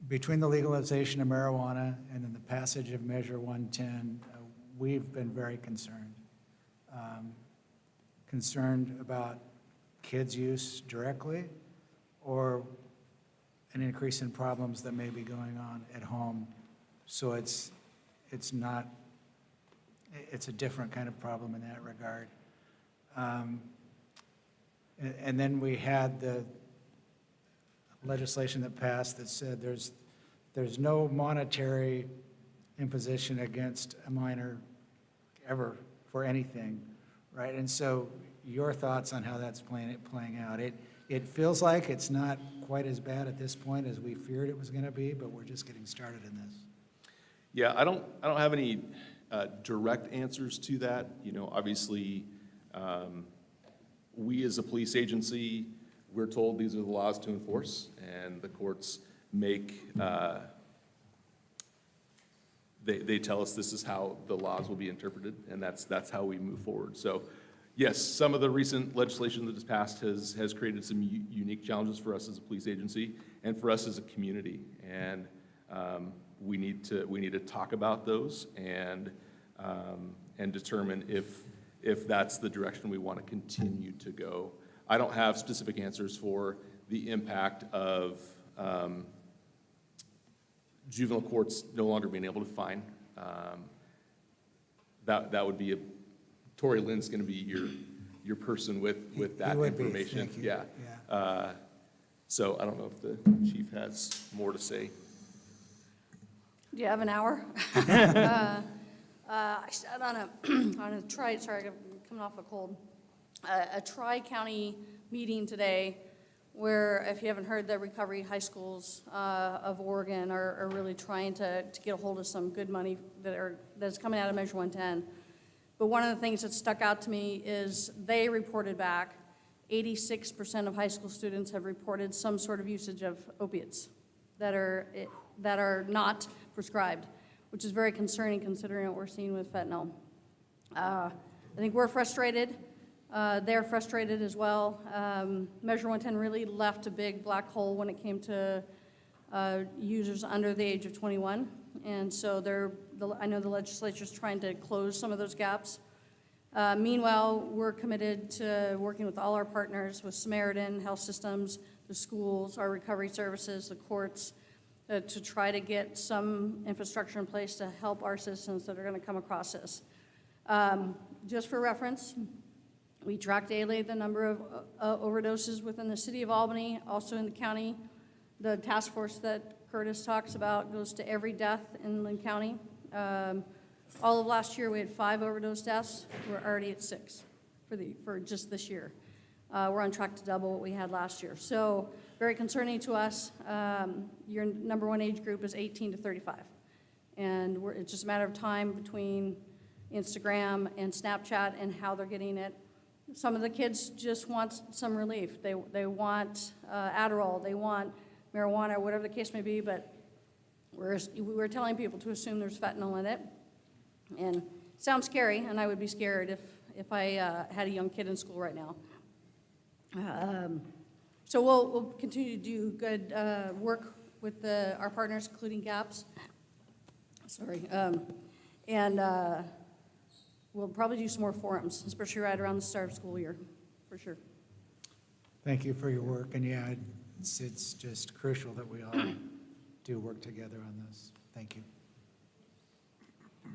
Between the legalization of marijuana and then the passage of Measure 110, we've been very concerned. Concerned about kids' use directly, or an increase in problems that may be going on at home. So it's a different kind of problem in that regard. And then we had the legislation that passed that said there's no monetary imposition against a minor ever for anything, right? And so your thoughts on how that's playing out? it feels like it's not quite as bad at this point as we feared it was going to be, but we're just getting started in this. Yeah, I don't have any direct answers to that. Obviously, we as a police agency, we're told these are the laws to enforce, and the courts make, they tell us this is how the laws will be interpreted, and that's how we move forward. So, yes, some of the recent legislation that has passed has created some unique challenges for us as a police agency and for us as a community. And we need to talk about those and determine if that's the direction we want to continue to go. I don't have specific answers for the impact of juvenile courts no longer being able to fine. That would be Tori Lynn's going to be your person with that He would be, information. thank you. Yeah. So I don't know if the chief has more to say. Do you have an hour? I sat on a tri, sorry, I'm coming off a cold, a tri-county meeting today where, if you haven't heard, the recovery high schools of Oregon are really trying to get a hold of some good money that's coming out of Measure 110. But one of the things that stuck out to me is they reported back 86% of high school students have reported some sort of usage of opiates that are not prescribed, which is very concerning considering what we're seeing with fentanyl. I think we're frustrated. They're frustrated as well. Measure 110 really left a big black hole when it came to users under the age of 21. And so I know the legislature's trying to close some of those gaps. Meanwhile, we're committed to working with all our partners, with Samaritan, health systems, the schools, our recovery services, the courts, to try to get some infrastructure in place to help our citizens that are going to come across this. Just for reference, we track daily the number of overdoses within the city of Albany, also in the county. The task force that Curtis talks about goes to every death in Lynn County. All of last year, we had 5 overdose deaths. We're already at 6 for just this year. We're on track to double what we had last year. So very concerning to us. Your number one age group is 18 to 35. And it's just a matter of time between Instagram and Snapchat and how they're getting it. Some of the kids just want some relief. They want Adderall, they want marijuana, whatever the case may be, but we're telling people to assume there's fentanyl in it. And it sounds scary, and I would be scared if I had a young kid in school right now. So we'll continue to do good work with our partners, including GAPS. Sorry. And we'll probably do some more forums, especially right around the start of school year, for sure. Thank you for your work, and yeah, it's just crucial that we all do work together on this. Thank you.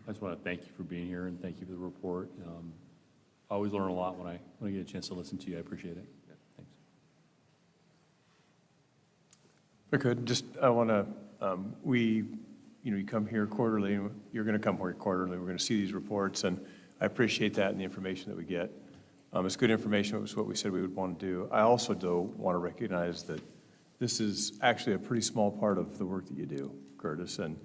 I just want to thank you for being here and thank you for the report. I always learn a lot when I get a chance to listen to you. I appreciate it. Thanks. If I could, I want to, you come here quarterly, and you're going to come here quarterly, we're going to see these reports, and I appreciate that and the information that we get. It's good information, it was what we said we would want to do. I also, though, want to recognize that this is actually a pretty small part of the work that you do, Curtis, and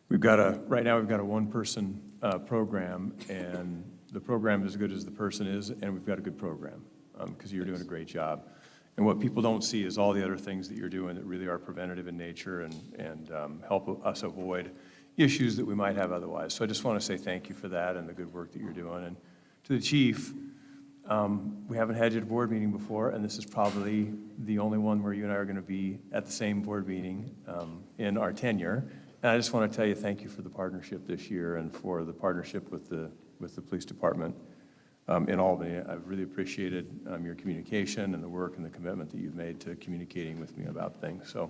right now we've got a one-person program, and the program is as good as the person is, and we've got a good program, because you're doing a great job. And what people don't see is all the other things that you're doing that really are preventative in nature and help us avoid issues that we might have otherwise. So I just want to say thank you for that and the good work that you're doing. And to the chief, we haven't had you at a board meeting before, and this is probably the only one where you and I are going to be at the same board meeting in our tenure. And I just want to tell you thank you for the partnership this year and for the partnership with the police department in Albany. I've really appreciated your communication and the work and the commitment that you've made to communicating with me about things. So,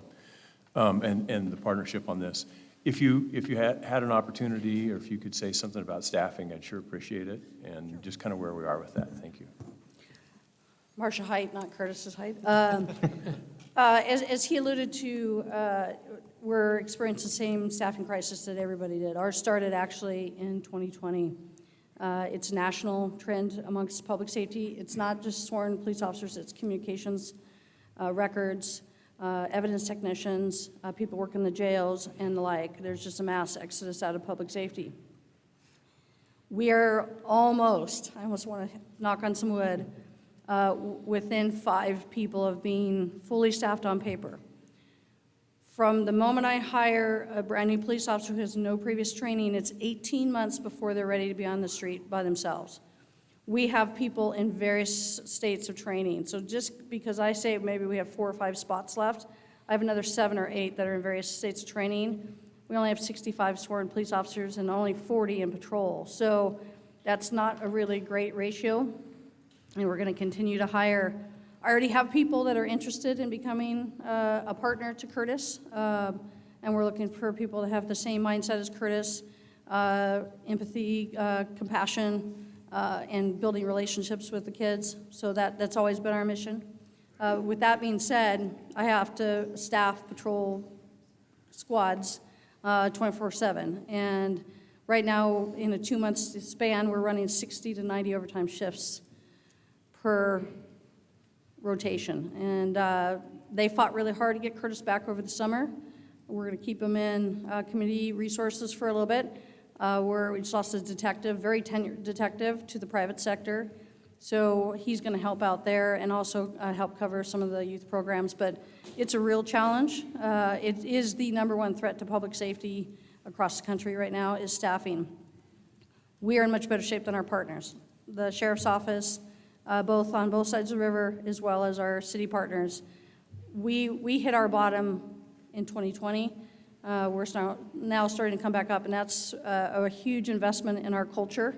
and the partnership on this. If you had an opportunity, or if you could say something about staffing, I'd sure appreciate it, and just kind of where we are with that. Thank you. Marcia Height, not Curtis's height. As he alluded to, we're experiencing the same staffing crisis that everybody did. Ours started actually in 2020. It's a national trend amongst public safety. It's not just sworn police officers, it's communications records, evidence technicians, people working the jails, and the like. There's just a mass exodus out of public safety. We are almost, I almost want to knock on some wood, within 5 people of being fully staffed on paper. From the moment I hire a brand-new police officer who has no previous training, it's 18 months before they're ready to be on the street by themselves. We have people in various states of training. So just because I say maybe we have 4 or 5 spots left, I have another 7 or 8 that are in various states of training. We only have 65 sworn police officers and only 40 in patrol. So that's not a really great ratio. And we're going to continue to hire. I already have people that are interested in becoming a partner to Curtis. And we're looking for people that have the same mindset as Curtis, empathy, compassion, and building relationships with the kids. So that's always been our mission. With that being said, I have to staff patrol squads 24/7. And right now, in a 2-month span, we're running 60 to 90 overtime shifts per rotation. And they fought really hard to get Curtis back over the summer. We're going to keep him in community resources for a little bit. We just lost a detective, very tenured detective, to the private sector. So he's going to help out there and also help cover some of the youth programs. But it's a real challenge. It is the #1 threat to public safety across the country right now is staffing. We are in much better shape than our partners. The sheriff's office, both on both sides of the river, as well as our city partners. We hit our bottom in 2020. We're now starting to come back up, and that's a huge investment in our culture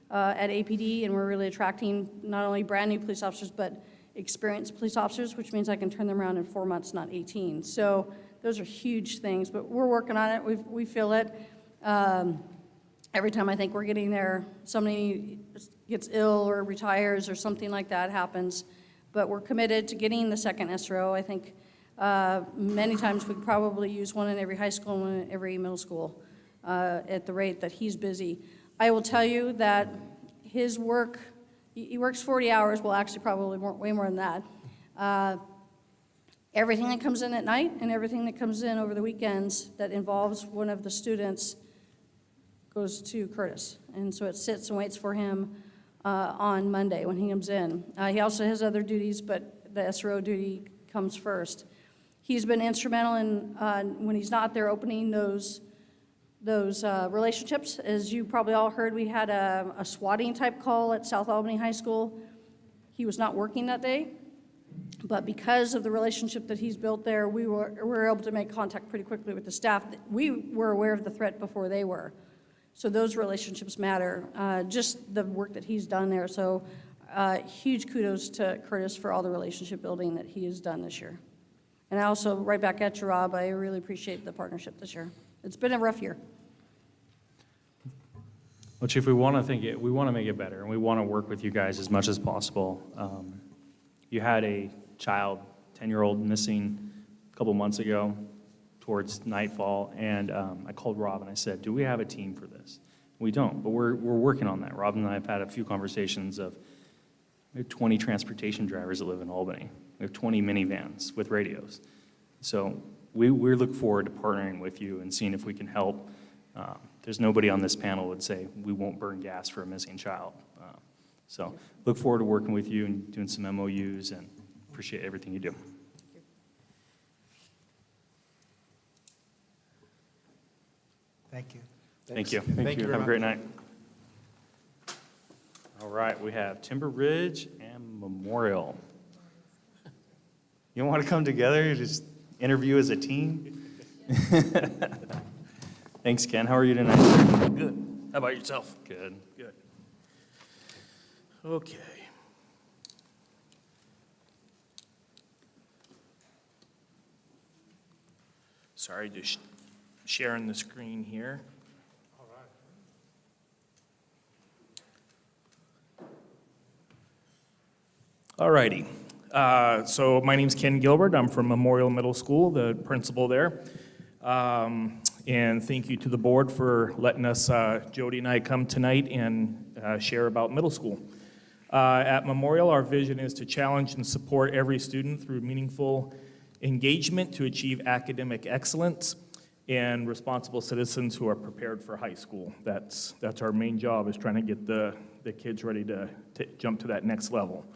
at APD, and we're really attracting not only brand new police officers, but experienced police officers, which means I can turn them around in 4 months, not 18. So those are huge things, but we're working on it. We feel it. Every time I think we're getting there, somebody gets ill or retires or something like that happens. But we're committed to getting the second SRO. I think many times we could probably use one in every high school and one in every middle school at the rate that he's busy. I will tell you that his work, he works 40 hours, well, actually probably way more than that. Everything that comes in at night and everything that comes in over the weekends that involves one of the students goes to Curtis. And so it sits and waits for him on Monday when he comes in. He also has other duties, but the SRO duty comes first. He's been instrumental in, when he's not there, opening those relationships. As you probably all heard, we had a swatting type call at South Albany High School. He was not working that day, but because of the relationship that he's built there, we were able to make contact pretty quickly with the staff. We were aware of the threat before they were. So those relationships matter, just the work that he's done there. So huge kudos to Curtis for all the relationship building that he has done this year. And I also, right back at you, Rob, I really appreciate the partnership this year. It's been a rough year. Well, Chief, we want to make it better, and we want to work with you guys as much as possible. You had a child, 10-year-old, missing a couple months ago towards nightfall, and I called Rob and I said, do we have a team for this? We don't, but we're working on that. Rob and I have had a few conversations of, we have 20 transportation drivers that live in Albany. We have 20 minivans with radios. So we look forward to partnering with you and seeing if we can help. There's nobody on this panel that would say we won't burn gas for a missing child. So look forward to working with you and doing some MOUs, and appreciate everything you do. Thank you. Thank you. Thank you very Have a much. great night. All right, we have Timber Ridge and Memorial. You want to come together, just interview as a team? Thanks, Ken. How are you tonight, sir? Good. How about yourself? Good. Good. Okay. Sorry, just sharing the screen here. All righty. So my name's Ken Gilbert. I'm from Memorial Middle School, the principal there. And thank you to the board for letting us, Jody and I, come tonight and share about middle school. At Memorial, our vision is to challenge and support every student through meaningful engagement to achieve academic excellence and responsible citizens who are prepared for high school. That's our main job, is trying to get the kids ready to jump to that next level.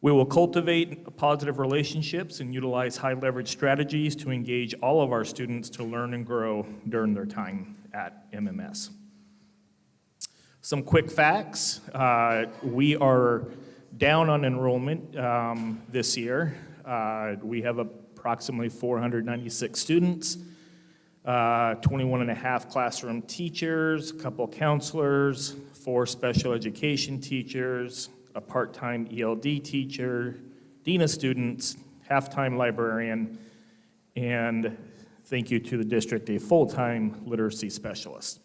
We will cultivate positive relationships and utilize high-leverage strategies to engage all of our students to learn and grow during their time at MMS. Some quick facts. We are down on enrollment this year. We have approximately 496 students, 21 and a half classroom teachers, a couple counselors, 4 special education teachers, a part-time ELD teacher, dean of students, half-time librarian, and thank you to the district, a full-time literacy specialist.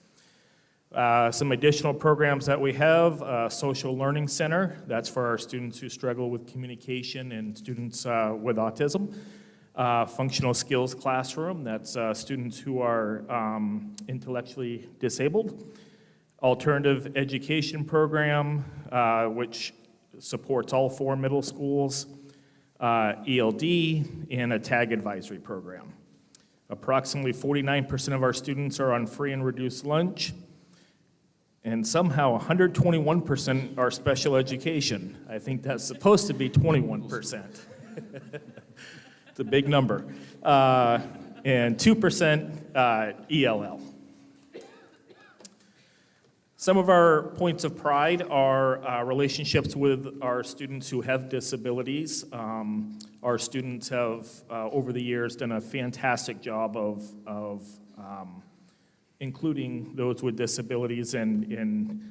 Some additional programs that we have, Social Learning Center, that's for our students who struggle with communication and students with autism. Functional Skills Classroom, that's students who are intellectually disabled. Alternative Education Program, which supports all 4 middle schools, ELD, and a TAG advisory program. Approximately 49% of our students are on free and reduced lunch, and somehow 121% are special education. I think that's supposed to be 21%. It's a big number. And 2% ELL. Some of our points of pride are relationships with our students who have disabilities. Our students have, over the years, done a fantastic job of including those with disabilities and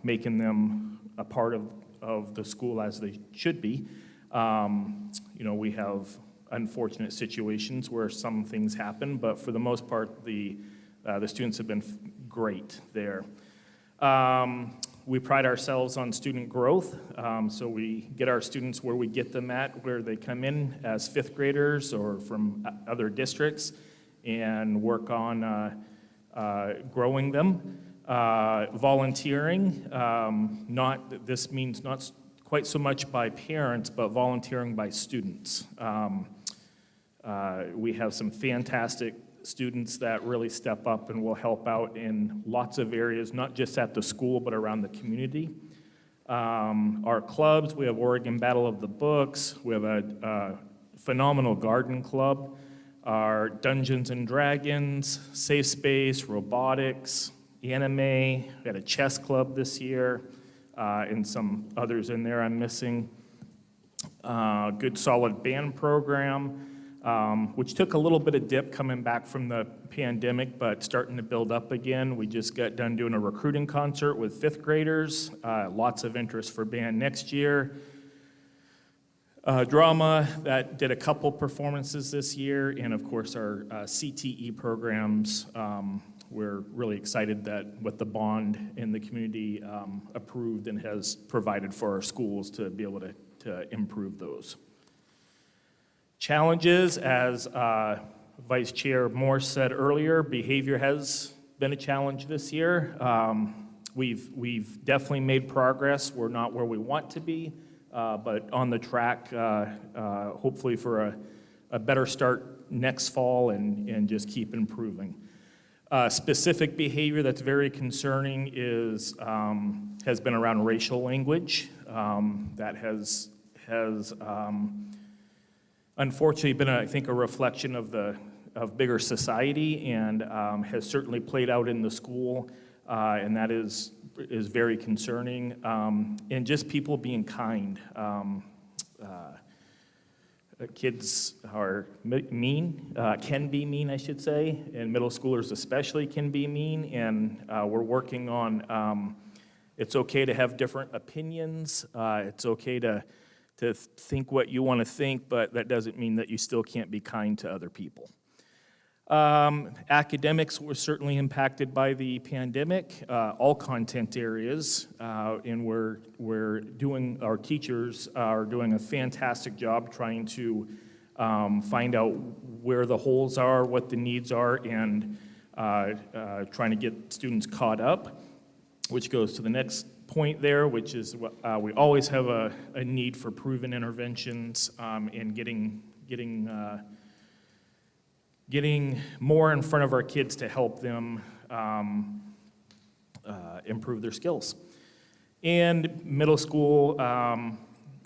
making them a part of the school as they should be. We have unfortunate situations where some things happen, but for the most part, the students have been great there. We pride ourselves on student growth, so we get our students where we get them at, where they come in as 5th graders or from other districts, and work on growing them. Volunteering, this means not quite so much by parents, but volunteering by students. We have some fantastic students that really step up and will help out in lots of areas, not just at the school, but around the community. Our clubs, we have Oregon Battle of the Books, we have a phenomenal garden club, our Dungeons and Dragons, Safe Space, robotics, anime, we had a chess club this year, and some others in there I'm missing. Good solid band program, which took a little bit of dip coming back from the pandemic, but starting to build up again. We just got done doing a recruiting concert with 5th graders. Lots of interest for band next year. Drama, that did a couple performances this year, and of course our CTE programs. We're really excited that what the bond in the community approved and has provided for our schools to be able to improve those. Challenges, as Vice Chair Morse said earlier, behavior has been a challenge this year. We've definitely made progress. We're not where we want to be, but on the track, hopefully for a better start next fall and just keep improving. Specific behavior that's very concerning has been around racial language. That has unfortunately been, I think, a reflection of bigger society and has certainly played out in the school, and that is very concerning. And just people being kind. Kids are mean, can be mean, I should say, and middle schoolers especially can be mean, and we're working on, it's okay to have different opinions, it's okay to think what you want to think, but that doesn't mean that you still can't be kind to other people. Academics were certainly impacted by the pandemic, all content areas, and our teachers are doing a fantastic job trying to find out where the holes are, what the needs are, and trying to get students caught up, which goes to the next point there, which is we always have a need for proven interventions and getting more in front of our kids to help them improve their skills. And middle school,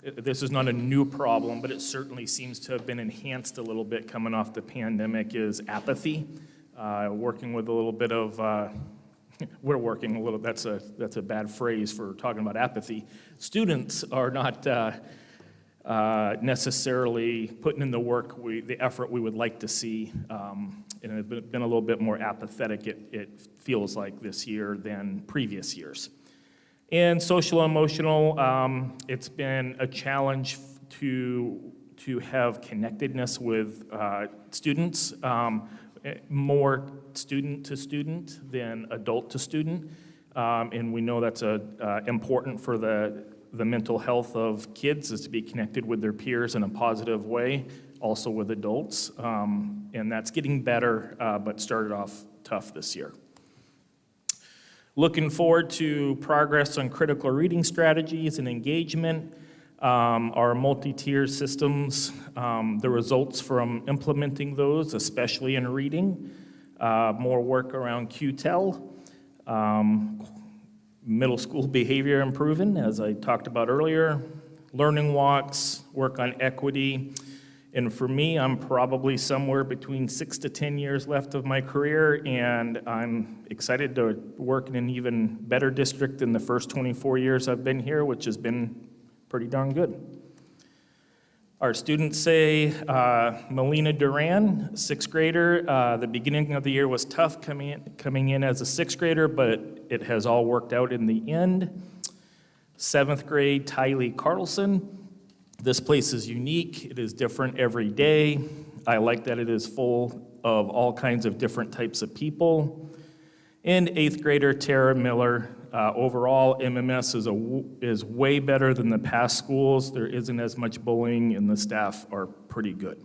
this is not a new problem, but it certainly seems to have been enhanced a little bit coming off the pandemic, is apathy. Working with a little bit of, we're working a little, that's a bad phrase for talking about apathy. Students are not necessarily putting in the work, the effort we would like to see, and have been a little bit more apathetic, it feels like, this year than previous years. And social emotional, it's been a challenge to have connectedness with students, more student to student than adult to student, and we know that's important for the mental health of kids, is to be connected with their peers in a positive way, also with adults, and that's getting better, but started off tough this year. Looking forward to progress on critical reading strategies and engagement, our multi-tier systems, the results from implementing those, especially in reading, more work around QTEL, middle school behavior improving, as I talked about earlier, learning walks, work on equity, and for me, I'm probably somewhere between 6 to 10 years left of my career, and I'm excited to work in an even better district than the first 24 years I've been here, which has been pretty darn good. Our students say, Melina Duran, 6th grader, the beginning of the year was tough coming in as a 6th grader, but it has all worked out in the end. 7th grade, Tylee Carlson. This place is unique. It is different every day. I like that it is full of all kinds of different types of people. And 8th grader, Tara Miller. Overall, MMS is way better than the past schools. There isn't as much bullying, and the staff are pretty good.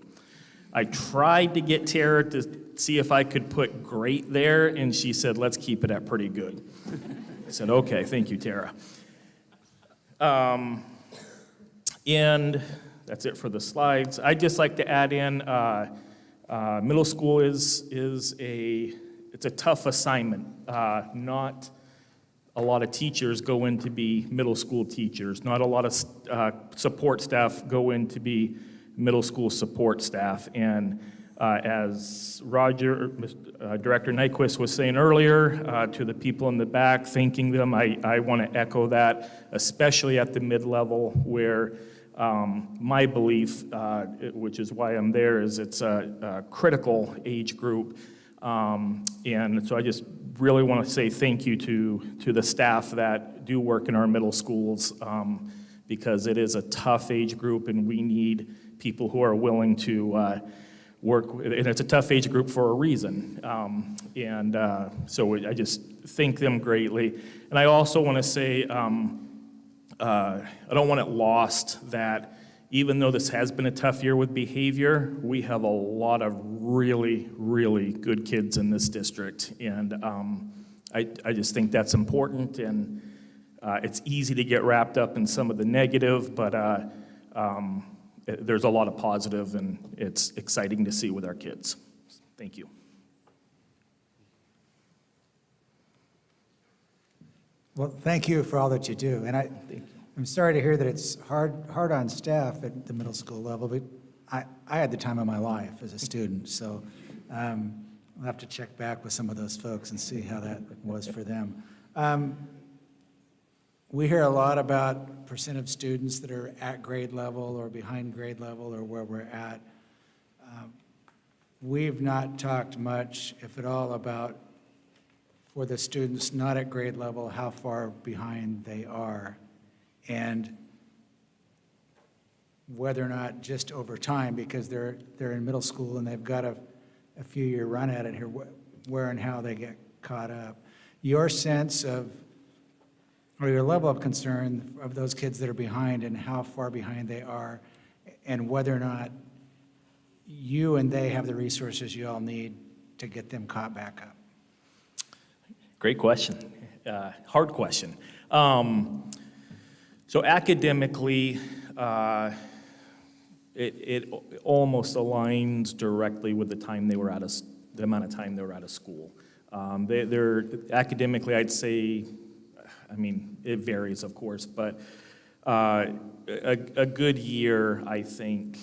I tried to get Tara to see if I could put great there, and she said, let's keep it at pretty good. I said, okay, thank you, Tara. And that's it for the slides. I'd just like to add in, middle school it's a tough assignment. Not a lot of teachers go in to be middle school teachers. Not a lot of support staff go in to be middle school support staff. And as Director Nyquist was saying earlier, to the people in the back, thanking them, I want to echo that, especially at the mid-level where my belief, which is why I'm there, is it's a critical age group. And so I just really want to say thank you to the staff that do work in our middle schools, because it is a tough age group and we need people who are willing to work, and it's a tough age group for a reason. So I just thank them greatly. And I also want to say, I don't want it lost that even though this has been a tough year with behavior, we have a lot of really, really good kids in this district. And I just think that's important. And it's easy to get wrapped up in some of the negative, but there's a lot of positive, and it's exciting to see with our kids. Thank you. Well, thank you for all that you do. And I'm sorry to hear that it's hard on staff at the middle school level, but I had the time of my life as a student, so I'll have to check back with some of those folks and see how that was for them. We hear a lot about percent of students that are at grade level or behind grade level or where we're at. We've not talked much, if at all, about for the students not at grade level, how far behind they are, and whether or not just over time, because they're in middle school and they've got a few-year run at it here, where and how they get caught up. Your sense of, or your level of concern of those kids that are behind and how far behind they are, and whether or not you and they have the resources you all need to get them caught back up. Great question. Hard question. So academically, it almost aligns directly with the time they were the amount of time they were out of school. They're academically, I'd say, I mean, it varies, of course, but a good year, I think,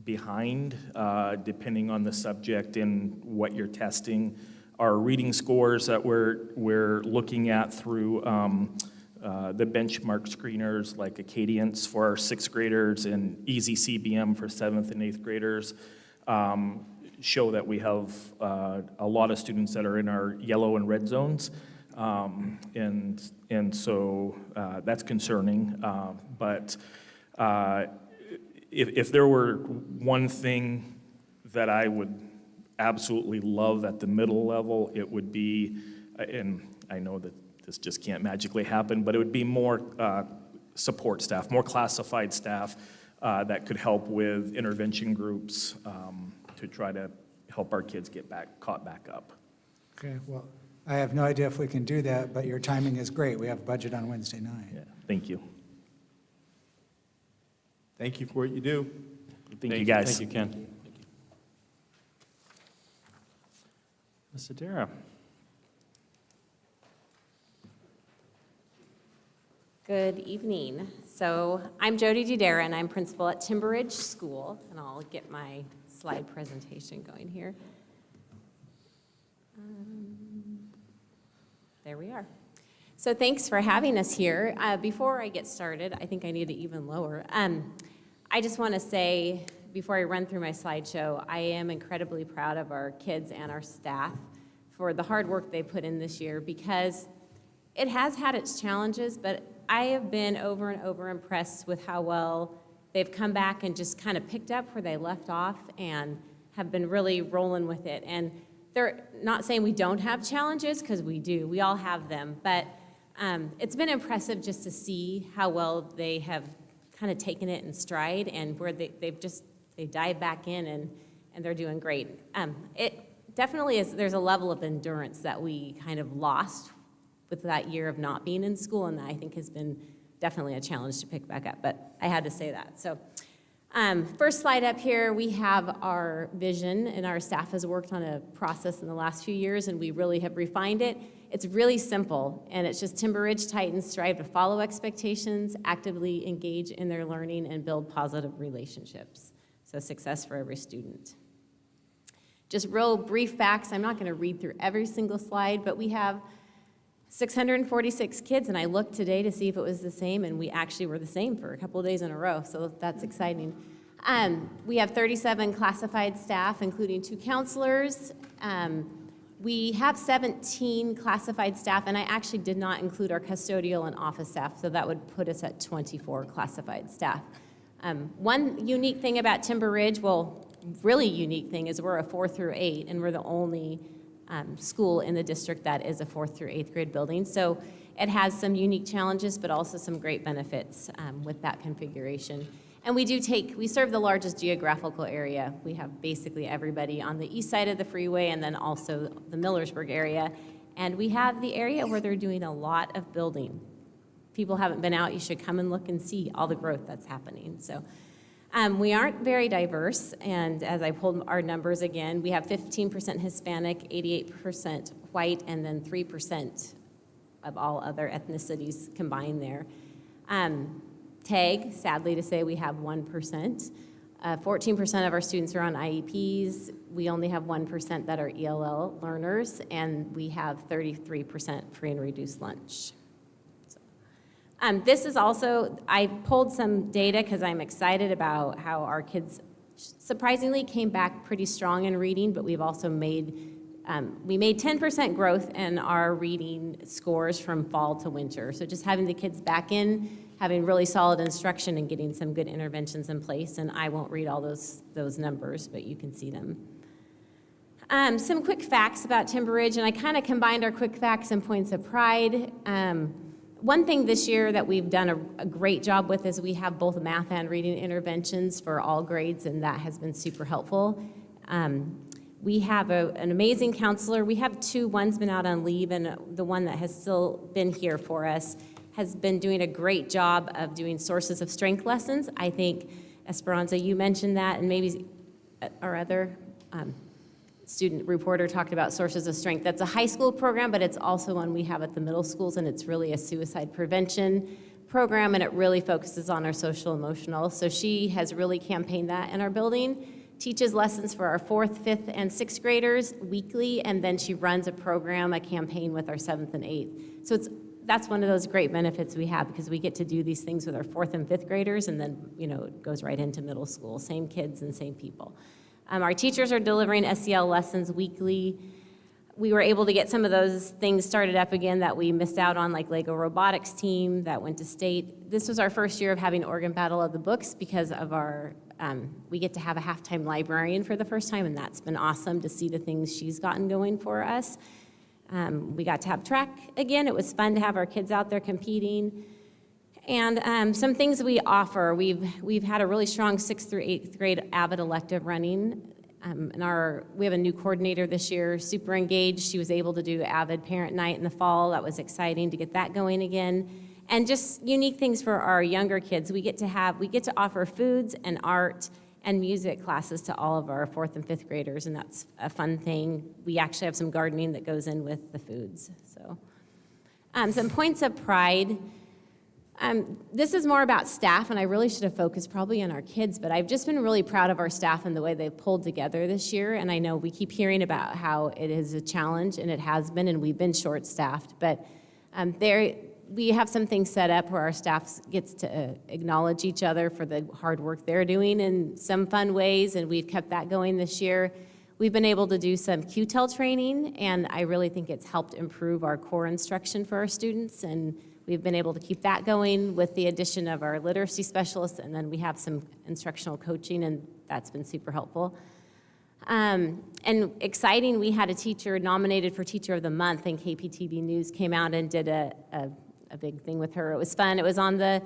behind, depending on the subject and what you're testing. Our reading scores that we're looking at through the benchmark screeners like Acadience for our 6th graders and Easy CBM for 7th and 8th graders show that we have a lot of students that are in our yellow and red zones. And so that's concerning. But if there were one thing that I would absolutely love at the middle level, it would be, and I know that this just can't magically happen, but it would be more support staff, more classified staff that could help with intervention groups to try to help our kids get caught back up. Okay, well, I have no idea if we can do that, but your timing is great. We have budget on Wednesday night. Yeah, thank you. Thank you for what you do. Thank you, guys. Thank you, Ken. Ms. Adara. Good evening. So I'm Jody Dudera, and I'm principal at Timber Ridge School, and I'll get my slide presentation going here. There we are. So thanks for having us here. Before I get started, I think I need to even lower. I just want to say, before I run through my slideshow, I am incredibly proud of our kids and our staff for the hard work they put in this year, because it has had its challenges, but I have been over and over impressed with how well they've come back and just kind of picked up where they left off and have been really rolling with it. And they're not saying we don't have challenges, because we do. We all have them. But it's been impressive just to see how well they have kind of taken it in stride, and where they dive back in, and they're doing great. It definitely is, there's a level of endurance that we kind of lost with that year of not being in school, and that I think has been definitely a challenge to pick back up, but I had to say that. So first slide up here, we have our vision, and our staff has worked on a process in the last few years, and we really have refined it. It's really simple, and it's just Timber Ridge Titans strive to follow expectations, actively engage in their learning, and build positive relationships. So success for every student. Just real brief facts. I'm not going to read through every single slide, but we have 646 kids, and I looked today to see if it was the same, and we actually were the same for a couple of days in a row, so that's exciting. We have 37 classified staff, including 2 counselors. We have 17 classified staff, and I actually did not include our custodial and office staff, so that would put us at 24 classified staff. One unique thing about Timber Ridge, well, really unique thing, is we're a 4th through 8, and we're the only school in the district that is a 4th through 8th grade building. So it has some unique challenges, but also some great benefits with that configuration. And we serve the largest geographical area. We have basically everybody on the east side of the freeway, and then also the Millersburg area. And we have the area where they're doing a lot of building. People haven't been out, you should come and look and see all the growth that's happening. So we aren't very diverse, and as I pulled our numbers again, we have 15% Hispanic, 88% white, and then 3% of all other ethnicities combined there. TAG, sadly to say, we have 1%. 14% of our students are on IEPs. We only have 1% that are ELL learners, and we have 33% free and reduced lunch. This is also, I pulled some data because I'm excited about how our kids surprisingly came back pretty strong in reading, but we've also made 10% growth in our reading scores from fall to winter. So just having the kids back in, having really solid instruction, and getting some good interventions in place. And I won't read all those numbers, but you can see them. Some quick facts about Timber Ridge, and I kind of combined our quick facts and points of pride. One thing this year that we've done a great job with is we have both math and reading interventions for all grades, and that has been super helpful. We have an amazing counselor. We have two. One's been out on leave, and the one that has still been here for us has been doing a great job of doing sources of strength lessons. I think, Esperanza, you mentioned that, and maybe our other student reporter talked about sources of strength. That's a high school program, but it's also one we have at the middle schools, and it's really a suicide prevention program, and it really focuses on our social emotional. So she has really campaigned that in our building, teaches lessons for our 4th, 5th, and 6th graders weekly, and then she runs a program, a campaign with our 7th and 8th. So that's one of those great benefits we have, because we get to do these things with our 4th and 5th graders, and then, it goes right into middle school, same kids and same people. Our teachers are delivering SEL lessons weekly. We were able to get some of those things started up again that we missed out on, like Lego robotics team that went to state. This was our first year of having Oregon Battle of the Books because of our, we get to have a halftime librarian for the first time, and that's been awesome to see the things she's gotten going for us. We got to have track again. It was fun to have our kids out there competing. And some things we offer, we've had a really strong 6th through 8th grade AVID elective running. We have a new coordinator this year, super engaged. She was able to do AVID parent night in the fall. That was exciting to get that going again. And just unique things for our younger kids. We get to offer foods and art and music classes to all of our 4th and 5th graders, and that's a fun thing. We actually have some gardening that goes in with the foods. So, some points of pride. This is more about staff, and I really should have focused probably on our kids, but I've just been really proud of our staff and the way they've pulled together this year, and I know we keep hearing about how it is a challenge, and it has been, and we've been short-staffed, but we have some things set up where our staff gets to acknowledge each other for the hard work they're doing in some fun ways, and we've kept that going this year. We've been able to do some QTEL training, and I really think it's helped improve our core instruction for our students, and we've been able to keep that going with the addition of our literacy specialists, and then we have some instructional coaching, and that's been super helpful. And exciting, we had a teacher nominated for Teacher of the Month, and KPTV News came out and did a big thing with her. It was fun. It was on the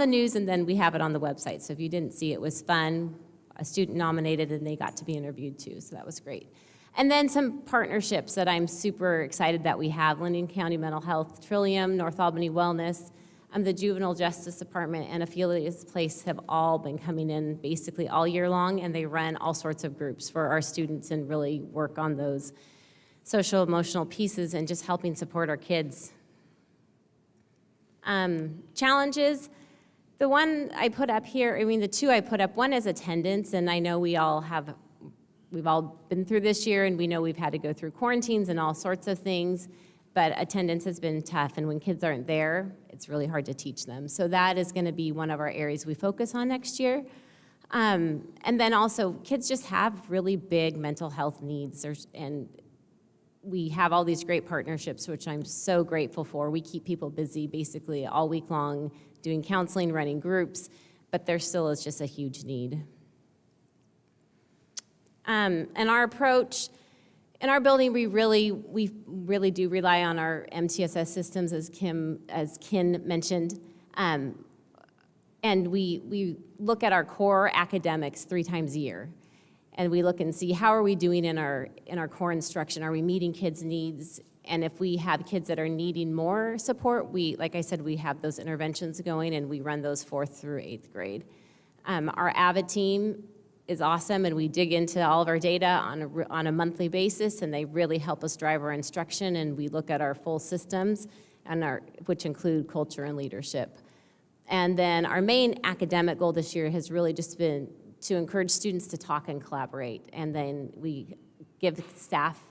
news, and then we have it on the website. So if you didn't see it, was fun. A student nominated, and they got to be interviewed too, so that was great. And then some partnerships that I'm super excited that we have: Linden County Mental Health, Trillium, North Albany Wellness, the Juvenile Justice Department, and Ophelia's Place have all been coming in basically all year long, and they run all sorts of groups for our students and really work on those social emotional pieces and just helping support our kids. Challenges. The one I put up here, the two I put up, one is attendance, and I know we've all been through this year, and we know we've had to go through quarantines and all sorts of things, but attendance has been tough, and when kids aren't there, it's really hard to teach them. So that is gonna be one of our areas we focus on next year. And then also, kids just have really big mental health needs, and we have all these great partnerships, which I'm so grateful for. We keep people busy basically all week long, doing counseling, running groups, but there still is just a huge need. And our approach, in our building, we really do rely on our MTSS systems, as Ken mentioned. And we look at our core academics 3 times a year. And we look and see how are we doing in our core instruction. Are we meeting kids' needs? And if we have kids that are needing more support, like I said, we have those interventions going, and we run those 4th through 8th grade. Our AVID team is awesome, and we dig into all of our data on a monthly basis, and they really help us drive our instruction, and we look at our full systems, which include culture and leadership. And then our main academic goal this year has really just been to encourage students to talk and collaborate, and then we give staff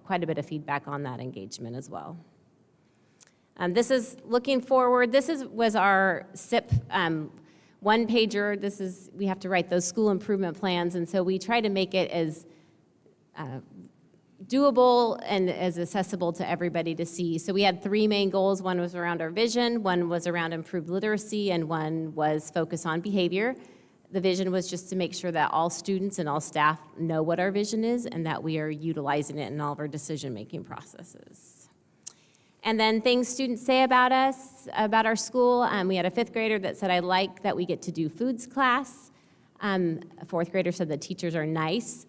quite a bit of feedback on that engagement as well. This is looking forward. Was our SIP one-pager. We have to write those school improvement plans, and so we try to make it as doable and as accessible to everybody to see. So we had 3 main goals. One was around our vision, one was around improved literacy, and one was focus on behavior. The vision was just to make sure that all students and all staff know what our vision is and that we are utilizing it in all of our decision-making processes. And then things students say about us, about our school. We had a 5th grader that said, "I like that we get to do foods class." A 4th grader said the teachers are nice.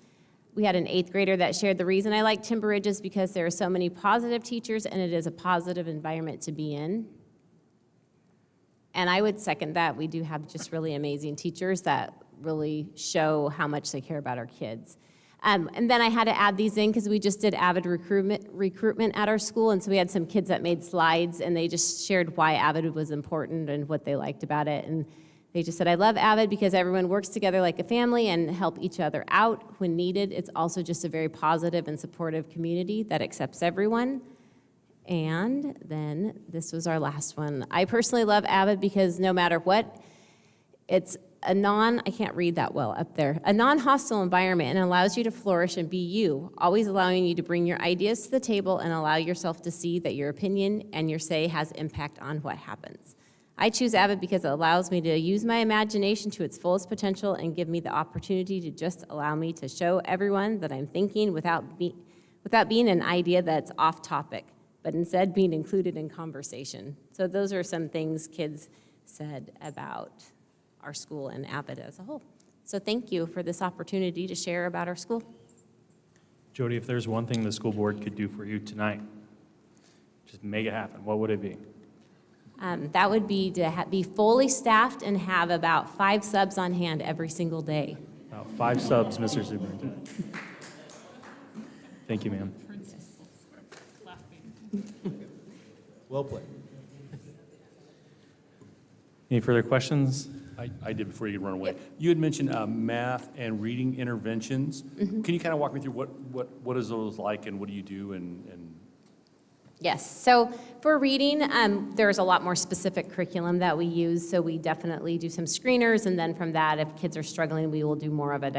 We had an 8th grader that shared the reason I like Timber Ridge is because there are so many positive teachers and it is a positive environment to be in. And I would second that. We do have just really amazing teachers that really show how much they care about our kids. And then I had to add these in because we just did Avid recruitment at our school, and so we had some kids that made slides, and they just shared why Avid was important and what they liked about it. And they just said, I love Avid because everyone works together like a family and help each other out when needed. It's also just a very positive and supportive community that accepts everyone. And then this was our last one. I personally love Avid because no matter what, it's I can't read that well up there, a non-hostile environment and allows you to flourish and be you, always allowing you to bring your ideas to the table and allow yourself to see that your opinion and your say has impact on what happens. I choose Avid because it allows me to use my imagination to its fullest potential and give me the opportunity to just allow me to show everyone that I'm thinking without being an idea that's off topic, but instead being included in conversation. So those are some things kids said about our school and Avid as a whole. So thank you for this opportunity to share about our school. Jody, if there's one thing the school board could do for you tonight, just make it happen, what would it be? That would be to be fully staffed and have about 5 subs on hand every single day. About 5 subs, Mr. Superintendent. Thank you, ma'am. Well played. Any further questions? I did before you could run away. You had mentioned math and reading interventions. Can you kind of walk me through what is those like and what do you do and Yes, so for reading, there's a lot more specific curriculum that we use, so we definitely do some screeners, and then from that, if kids are struggling, we will do more of a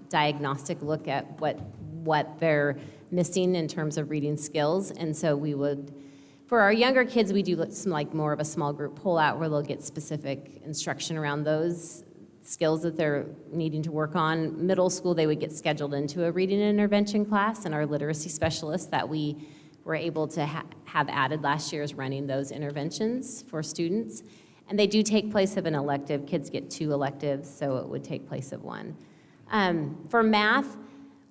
diagnostic look at what they're missing in terms of reading skills, and so we would, for our younger kids, we do some like more of a small group pull-out where they'll get specific instruction around those skills that they're needing to work on. Middle school, they would get scheduled into a reading intervention class, and our literacy specialists that we were able to have added last year is running those interventions for students. And they do take place of an elective. Kids get 2 electives, so it would take place of 1. For math,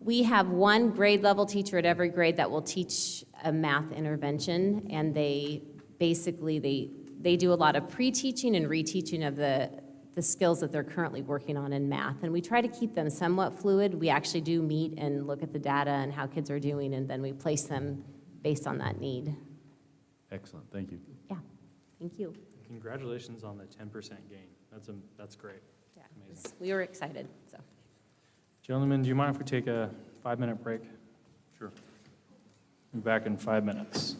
we have 1 grade level teacher at every grade that will teach a math intervention, and they basically, they do a lot of pre-teaching and reteaching of the skills that they're currently working on in math. And we try to keep them somewhat fluid. We actually do meet and look at the data and how kids are doing, and then we place them based on that need. Excellent, thank you. Yeah, thank you. Congratulations on the 10% gain. That's great. Yeah, we were excited, so. Gentlemen, do you mind if we take a 5-minute break? Sure. Be back in 5 minutes.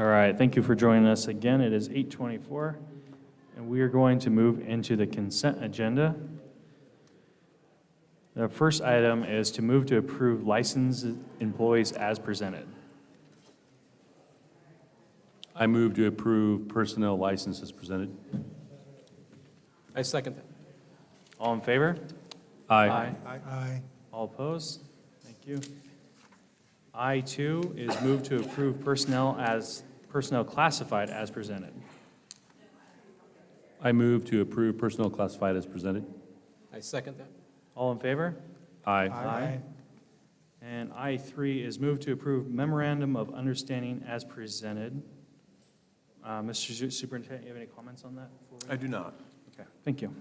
All right, thank you for joining us again. It is 8:24, and we are going to move into the consent agenda. The first item is to move to approve licensed employees as presented. I move to approve personnel licenses presented. I second that. All in favor? Aye. Aye. All opposed? Thank you. I2 is move to approve personnel classified as presented. I move to approve personnel classified as presented. I second that. All in favor? Aye. Aye. And I3 is move to approve memorandum of understanding as presented. Mr. Superintendent, you have any comments on that? I do not. Okay, thank you.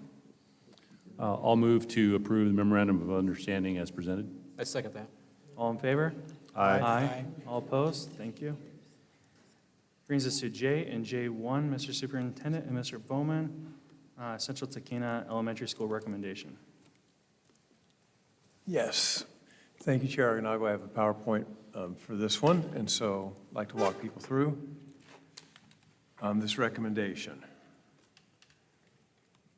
I'll move to approve the memorandum of understanding as presented. I second that. All in favor? Aye. All opposed? Thank you. Brings us to J and J1, Mr. Superintendent and Mr. Bowman, Central Tahkeena Elementary School recommendation. Yes. Thank you, Chair Aganago. I have a PowerPoint for this one, and so I'd like to walk people through this recommendation.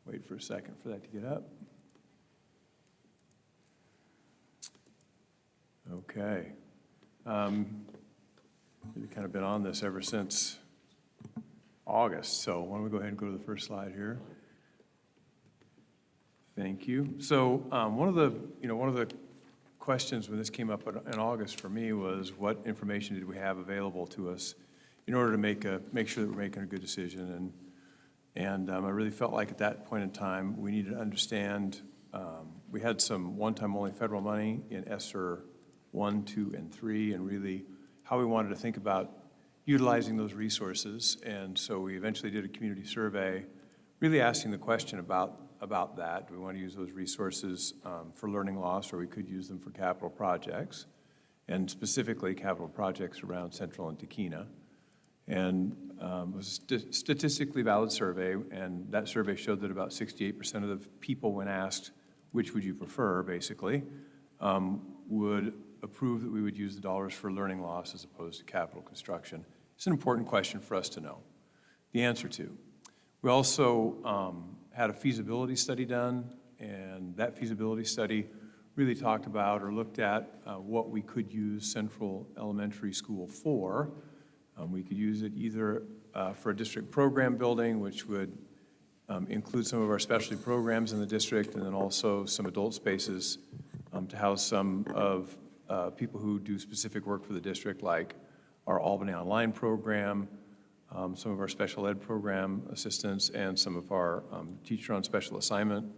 Wait for a second for that to get up. Okay. We've kind of been on this ever since August, so why don't we go ahead and go to the first slide here. Thank you. So one of the questions when this came up in August for me was what information did we have available to us in order to make sure that we're making a good decision. And I really felt like at that point in time we needed to understand. We had some one-time only federal money in ESSER 1, 2, and 3, and really how we wanted to think about utilizing those resources. And so we eventually did a community survey, really asking the question about that. Do we want to use those resources for learning loss, or we could use them for capital projects, and specifically capital projects around Central and Tahkeena. And it was a statistically valid survey, and that survey showed that about 68% of the people, when asked which would you prefer, basically, would approve that we would use the dollars for learning loss as opposed to capital construction. It's an important question for us to know the answer to. We also had a feasibility study done, and that feasibility study really talked about or looked at what we could use Central Elementary School for. We could use it either for a district program building, which would include some of our specialty programs in the district, and then also some adult spaces to house some of people who do specific work for the district, like our Albany Online program, some of our special ed program assistants, and some of our teacher on special assignment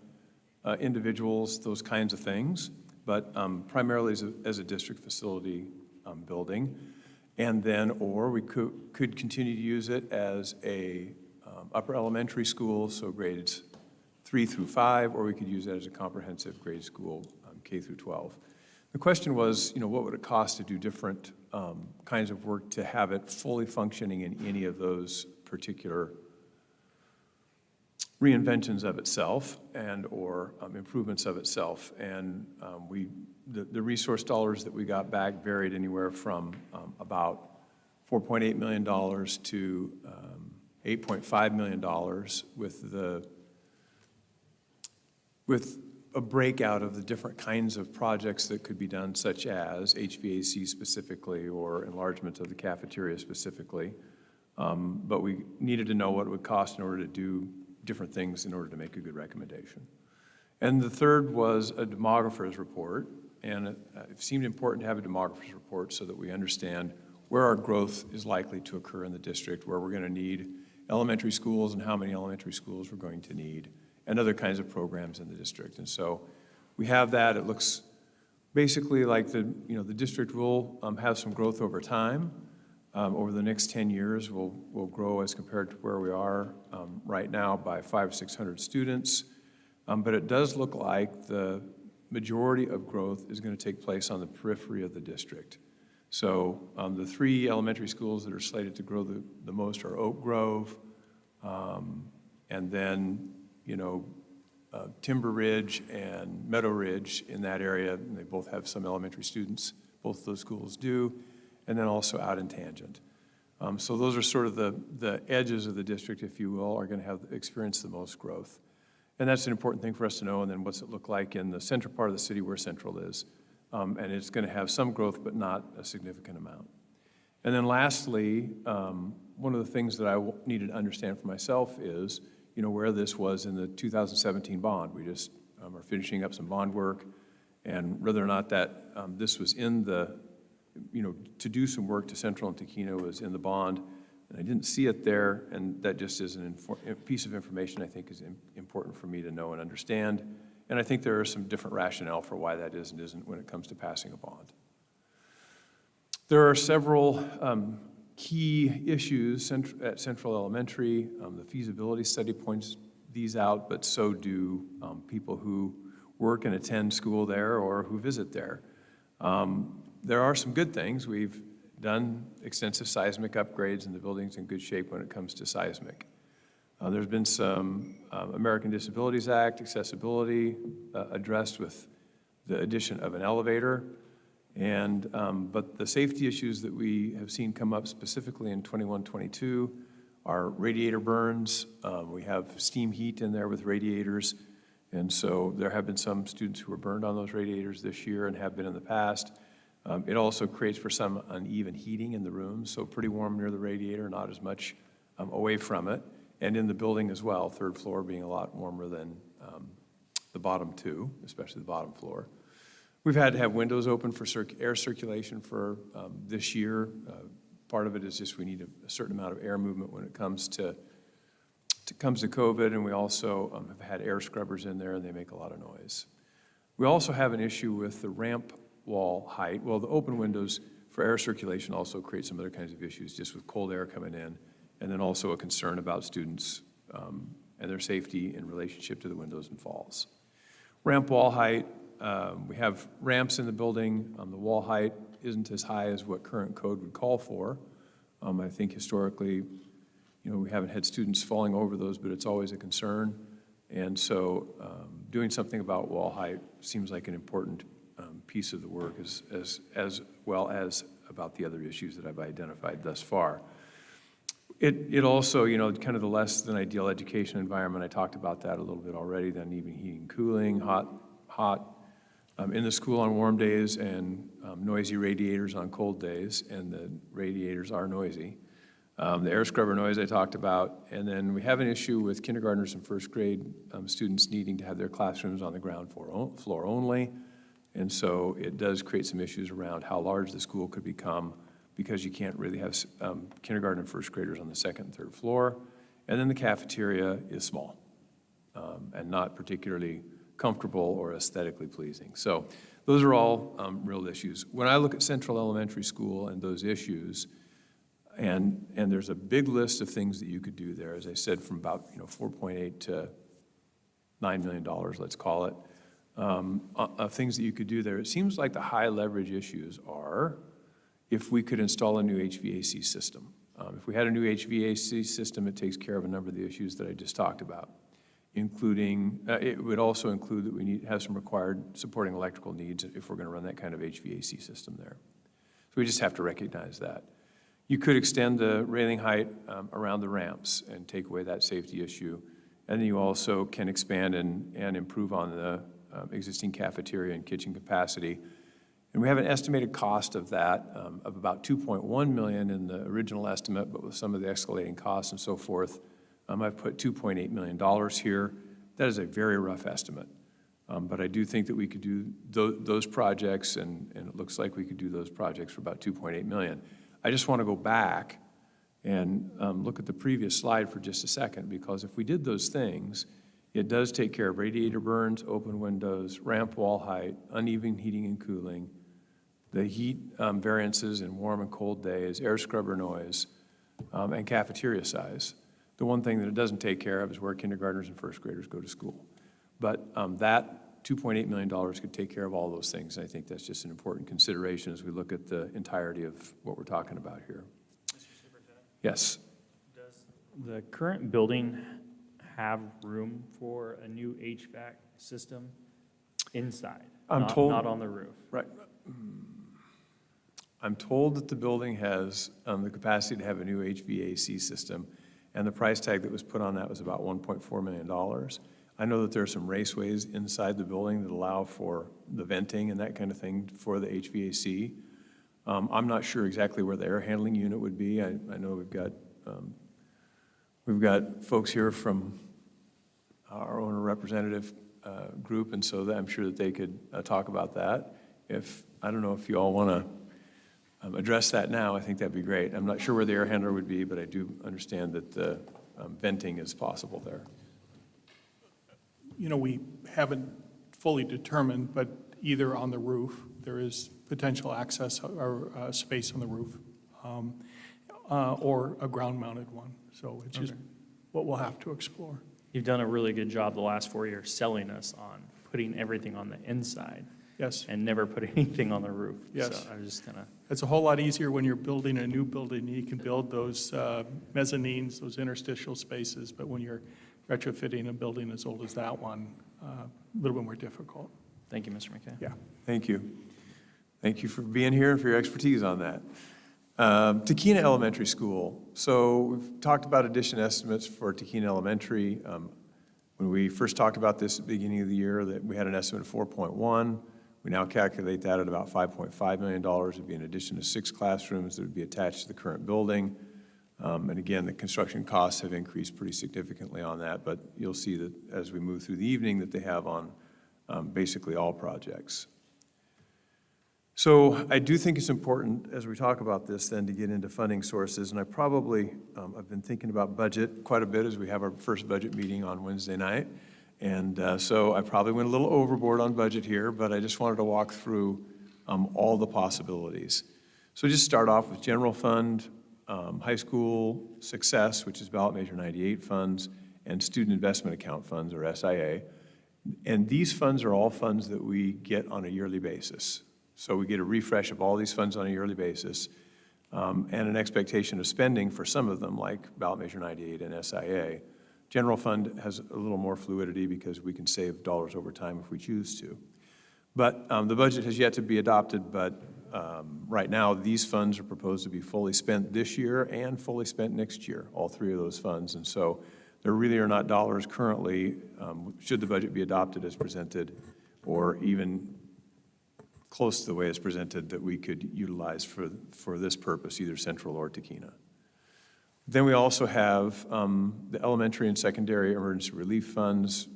individuals, those kinds of things, but primarily as a district facility building. And then, or we could continue to use it as a upper elementary school, so grades 3 through 5, or we could use it as a comprehensive grade school, K through 12. The question was, what would it cost to do different kinds of work to have it fully functioning in any of those particular reinventions of itself and or improvements of itself. And the resource dollars that we got back varied anywhere from about $4.8 million to $8.5 million with a breakout of the different kinds of projects that could be done, such as HVAC specifically or enlargement of the cafeteria specifically. But we needed to know what it would cost in order to do different things in order to make a good recommendation. And the third was a demographer's report. And it seemed important to have a demographer's report so that we understand where our growth is likely to occur in the district, where we're going to need elementary schools and how many elementary schools we're going to need, and other kinds of programs in the district. And so we have that. It looks basically like the district will have some growth over time. Over the next 10 years, we'll grow as compared to where we are right now by 500 or 600 students. But it does look like the majority of growth is going to take place on the periphery of the district. So the 3 elementary schools that are slated to grow the most are Oak Grove, and then Timber Ridge and Meadow Ridge in that area. And they both have some elementary students, both of those schools do, and then also out in Tangent. So those are sort of the edges of the district, if you will, are going to have experience the most growth. And that's an important thing for us to know. And then what's it look like in the central part of the city where Central is? And it's going to have some growth, but not a significant amount. And then lastly, one of the things that I needed to understand for myself is, where this was in the 2017 bond. We just are finishing up some bond work, and whether or not that this was in the, to do some work to Central and Taquina was in the bond, and I didn't see it there, and that just is a piece of information I think is important for me to know and understand. And I think there are some different rationale for why that is and isn't when it comes to passing a bond. There are several key issues at Central Elementary. The feasibility study points these out, but so do people who work and attend school there or who visit there. There are some good things. We've done extensive seismic upgrades, and the building's in good shape when it comes to seismic. There's been some American Disabilities Act accessibility addressed with the addition of an elevator. But the safety issues that we have seen come up specifically in 21-22 are radiator burns. We have steam heat in there with radiators. And so there have been some students who were burned on those radiators this year and have been in the past. It also creates for some uneven heating in the rooms, so pretty warm near the radiator, not as much away from it. And in the building as well, third floor being a lot warmer than the bottom two, especially the bottom floor. We've had to have windows open for air circulation for this year. Part of it is just we need a certain amount of air movement when it comes to COVID, and we also have had air scrubbers in there, and they make a lot of noise. We also have an issue with the ramp wall height. Well, the open windows for air circulation also create some other kinds of issues, just with cold air coming in, and then also a concern about students and their safety in relationship to the windows and falls. Ramp wall height, we have ramps in the building. The wall height isn't as high as what current code would call for. I think historically, we haven't had students falling over those, but it's always a concern. And so doing something about wall height seems like an important piece of the work as well as about the other issues that I've identified thus far. It also, kind of the less than ideal education environment, I talked about that a little bit already, then even heating and cooling, hot in the school on warm days and noisy radiators on cold days, and the radiators are noisy. The air scrubber noise I talked about, and then we have an issue with kindergartners and first grade students needing to have their classrooms on the ground floor only, and so it does create some issues around how large the school could become because you can't really have kindergarten and first graders on the second and third floor, and then the cafeteria is small and not particularly comfortable or aesthetically pleasing. So those are all real issues. When I look at Central Elementary School and those issues, and there's a big list of things that you could do there, as I said, from about $4.8 to $9 million, let's call it, of things that you could do there. It seems like the high leverage issues are if we could install a new HVAC system. If we had a new HVAC system, it takes care of a number of the issues that I just talked about, including, it would also include that we need have some required supporting electrical needs if we're going to run that kind of HVAC system there. So we just have to recognize that. You could extend the railing height around the ramps and take away that safety issue. And then you also can expand and improve on the existing cafeteria and kitchen capacity. And we have an estimated cost of that of about $2.1 million in the original estimate, but with some of the escalating costs and so forth, I've put $2.8 million here. That is a very rough estimate. But I do think that we could do those projects, and it looks like we could do those projects for about $2.8 million. I just want to go back and look at the previous slide for just a second, because if we did those things, it does take care of radiator burns, open windows, ramp wall height, uneven heating and cooling, the heat variances in warm and cold days, air scrubber noise, and cafeteria size. The one thing that it doesn't take care of is where kindergartners and first graders go to school. But that $2.8 million could take care of all those things. And I think that's just an important consideration as we look at the entirety of what we're talking about here. Mr. Superintendent? Yes. Does the current building have room for a new HVAC system inside? I'm not, told. Not on the roof. Right. I'm told that the building has the capacity to have a new HVAC system, and the price tag that was put on that was about $1.4 million. I know that there are some raceways inside the building that allow for the venting and that kind of thing for the HVAC. I'm not sure exactly where the air handling unit would be. I know we've got folks here from our owner representative group, and so I'm sure that they could talk about that. I don't know if you all want to address that now, I think that'd be great. I'm not sure where the air handler would be, but I do understand that the venting is possible there. You know, we haven't fully determined, but either on the roof, there is potential access or space on the roof, or a ground-mounted one. So it's just what we'll have to explore. You've done a really good job the last 4 years selling us on putting everything on the inside. Yes. And never put anything on the roof. Yes. So I was just kind of. It's a whole lot easier when you're building a new building. You can build those mezzanines, those interstitial spaces, but when you're retrofitting a building as old as that one, a little bit more difficult. Thank you, Mr. McKay. Yeah. Thank you. Thank you for being here and for your expertise on that. Tequina Elementary School. So we've talked about addition estimates for Tequina Elementary. When we first talked about this at the beginning of the year, that we had an estimate of 4.1. We now calculate that at about $5.5 million. It would be in addition to 6 classrooms that would be attached to the current building. And again, the construction costs have increased pretty significantly on that, but you'll see that as we move through the evening that they have on basically all projects. So I do think it's important as we talk about this then to get into funding sources, and I probably, I've been thinking about budget quite a bit as we have our first budget meeting on Wednesday night. And so I probably went a little overboard on budget here, but I just wanted to walk through all the possibilities. So just start off with general fund, high school success, which is ballot measure 98 funds, and student investment account funds, or SIA. And these funds are all funds that we get on a yearly basis. So we get a refresh of all these funds on a yearly basis, and an expectation of spending for some of them, like ballot measure 98 and SIA. General fund has a little more fluidity because we can save dollars over time if we choose to. But the budget has yet to be adopted, but right now these funds are proposed to be fully spent this year and fully spent next year, all 3 of those funds. And so there really are not dollars currently, should the budget be adopted as presented, or even close to the way it's presented, that we could utilize for this purpose, either Central or Tequina. Then we also have the elementary and secondary emergency relief funds,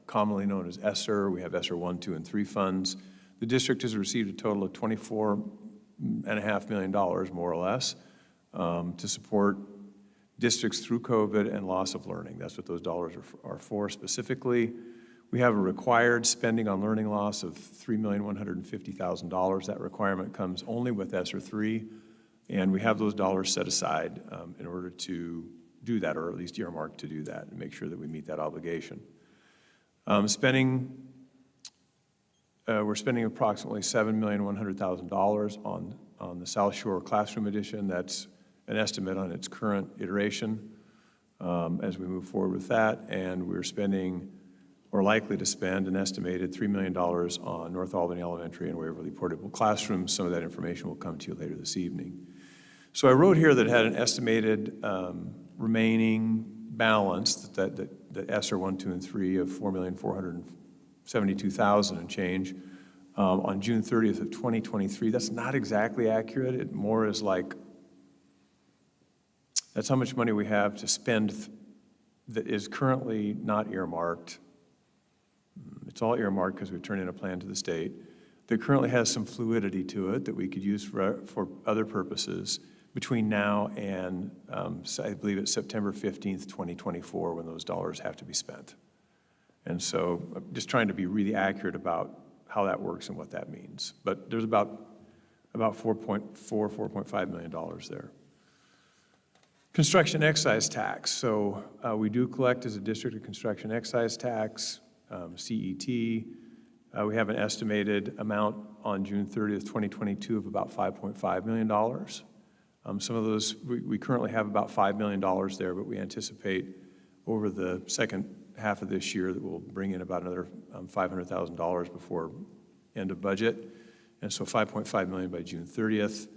commonly known as ESSER. We have ESSER 1, 2, and 3 funds. The district has received a total of $24.5 million, more or less, to support districts through COVID and loss of learning. That's what those dollars are for specifically. We have a required spending on learning loss of $3,150,000. That requirement comes only with ESSER 3. And we have those dollars set aside in order to do that, or at least earmarked to do that, and make sure that we meet that obligation. We're spending approximately $7,100,000 on the South Shore Classroom Edition. That's an estimate on its current iteration as we move forward with that. And we're spending, or likely to spend, an estimated $3 million on North Albany Elementary and Waverly Portable Classrooms. Some of that information will come to you later this evening. So I wrote here that it had an estimated remaining balance, that ESSER 1, 2, and 3 of $4,472,000 and change on June 30th of 2023. That's not exactly accurate. It more is like, that's how much money we have to spend that is currently not earmarked. It's all earmarked because we've turned in a plan to the state. That currently has some fluidity to it that we could use for other purposes between now and I believe it's September 15th, 2024, when those dollars have to be spent. And so I'm just trying to be really accurate about how that works and what that means. But there's about $4.5 million there. Construction excise tax. So we do collect as a district a construction excise tax, CET. We have an estimated amount on June 30th, 2022 of about $5.5 million. Some of those, we currently have about $5 million there, but we anticipate over the second half of this year that we'll bring in about another $500,000 before end of budget. and so $5.5 million by June 30th.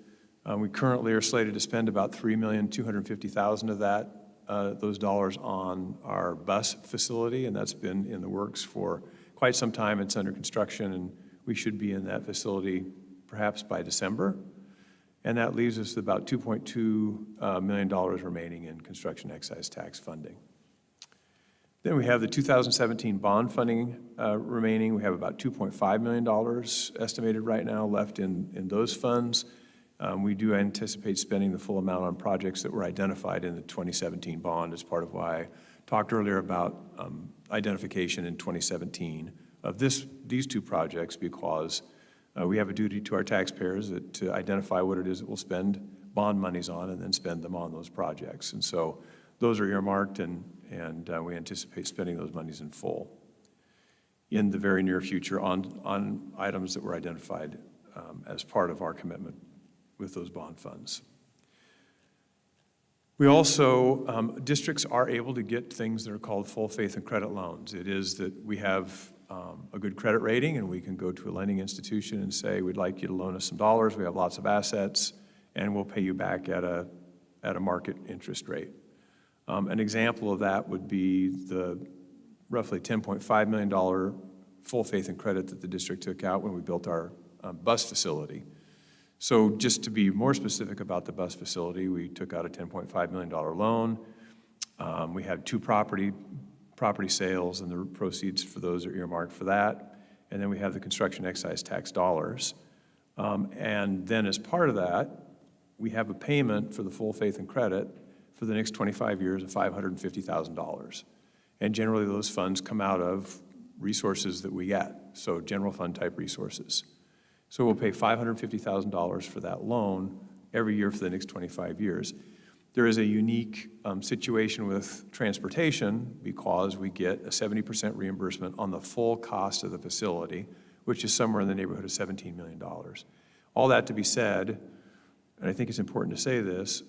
We currently are slated to spend about $3,250,000 of that, those dollars on our bus facility, and that's been in the works for quite some time. It's under construction, and we should be in that facility perhaps by December. And that leaves us with about $2.2 million remaining in construction excise tax funding. Then we have the 2017 bond funding remaining. We have about $2.5 million estimated right now left in those funds. We do anticipate spending the full amount on projects that were identified in the 2017 bond as part of why I talked earlier about identification in 2017 of these two projects, because we have a duty to our taxpayers to identify what it is that we'll spend bond monies on and then spend them on those projects. And so those are earmarked, and we anticipate spending those monies in full in the very near future on items that were identified as part of our commitment with those bond funds. We also, districts are able to get things that are called full faith and credit loans. It is that we have a good credit rating, and we can go to a lending institution and say, we'd like you to loan us some dollars, we have lots of assets, and we'll pay you back at a market interest rate. An example of that would be the roughly $10.5 million full faith and credit that the district took out when we built our bus facility. So just to be more specific about the bus facility, we took out a $10.5 million loan. We had two property sales, and the proceeds for those are earmarked for that. And then we have the construction excise tax dollars. And then as part of that, we have a payment for the full faith and credit for the next 25 years of $550,000. And generally those funds come out of resources that we get, so general fund type resources. So we'll pay $550,000 for that loan every year for the next 25 years. There is a unique situation with transportation because we get a 70% reimbursement on the full cost of the facility, which is somewhere in the neighborhood of $17 million. All that to be said, and I think it's important to say this,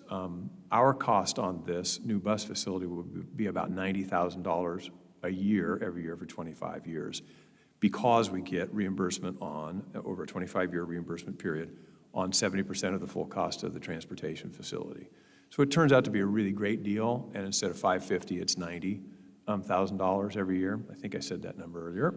our cost on this new bus facility will be about $90,000 a year, every year for 25 years, because we get reimbursement on, over a 25-year reimbursement period, on 70% of the full cost of the transportation facility. So it turns out to be a really great deal, and instead of $550,000, it's $90,000 every year. I think I said that number earlier,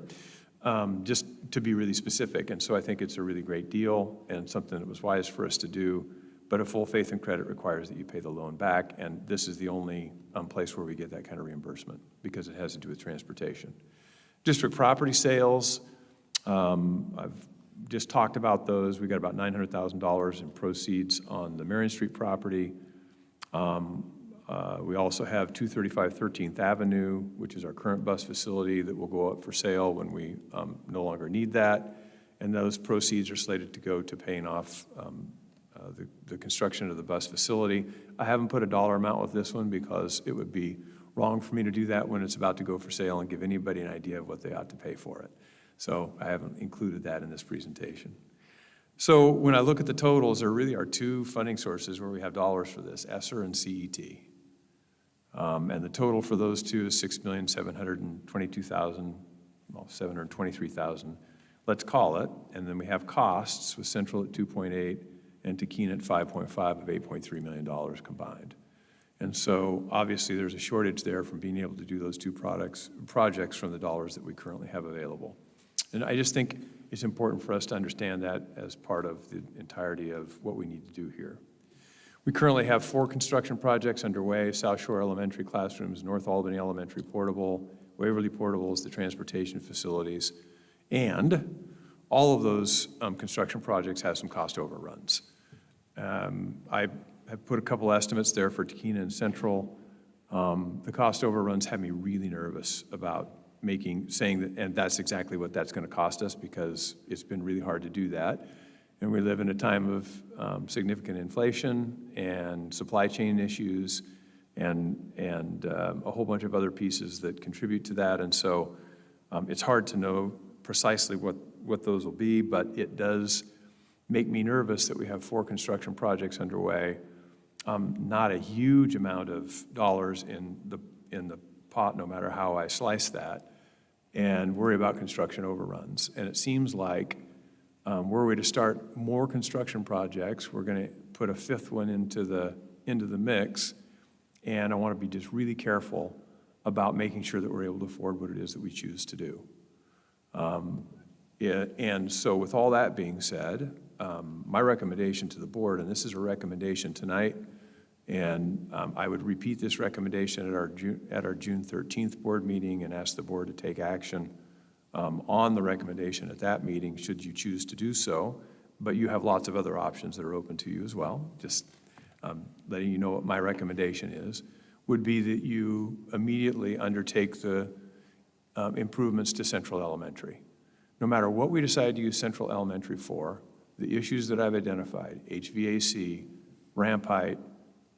just to be really specific. And so I think it's a really great deal and something that was wise for us to do. But a full faith and credit requires that you pay the loan back, and this is the only place where we get that kind of reimbursement because it has to do with transportation. District property sales, I've just talked about those. We got about $900,000 in proceeds on the Marion Street property. We also have 235 13th Avenue, which is our current bus facility that will go up for sale when we no longer need that. And those proceeds are slated to go to paying off the construction of the bus facility. I haven't put a dollar amount with this one because it would be wrong for me to do that when it's about to go for sale and give anybody an idea of what they ought to pay for it. So I haven't included that in this presentation. So when I look at the totals, there really are two funding sources where we have dollars for this, ESSER and CET. And the total for those two is $6,722,000, well, $723,000, let's call it. And then we have costs with Central at 2.8 and Tequina at 5.5 of $8.3 million combined. And so obviously there's a shortage there from being able to do those two projects from the dollars that we currently have available. And I just think it's important for us to understand that as part of the entirety of what we need to do here. We currently have 4 construction projects underway: South Shore Elementary classrooms, North Albany Elementary portable, Waverly portables, the transportation facilities, and all of those construction projects have some cost overruns. I have put a couple estimates there for Tequina and Central. The cost overruns have me really nervous about saying that, and that's exactly what that's going to cost us because it's been really hard to do that. And we live in a time of significant inflation and supply chain issues and a whole bunch of other pieces that contribute to that. And so it's hard to know precisely what those will be, but it does make me nervous that we have 4 construction projects underway, not a huge amount of dollars in the pot, no matter how I slice that, and worry about construction overruns. And it seems like Were we to start more construction projects, we're going to put a fifth one into the mix, and I want to be just really careful about making sure that we're able to afford what it is that we choose to do. And so with all that being said, my recommendation to the board, and this is a recommendation tonight, and I would repeat this recommendation at our June 13th board meeting and ask the board to take action on the recommendation at that meeting, should you choose to do so. But you have lots of other options that are open to you as well. Just letting you know what my recommendation is, would be that you immediately undertake the improvements to Central Elementary. No matter what we decide to use Central Elementary for, the issues that I've identified, HVAC, ramp height,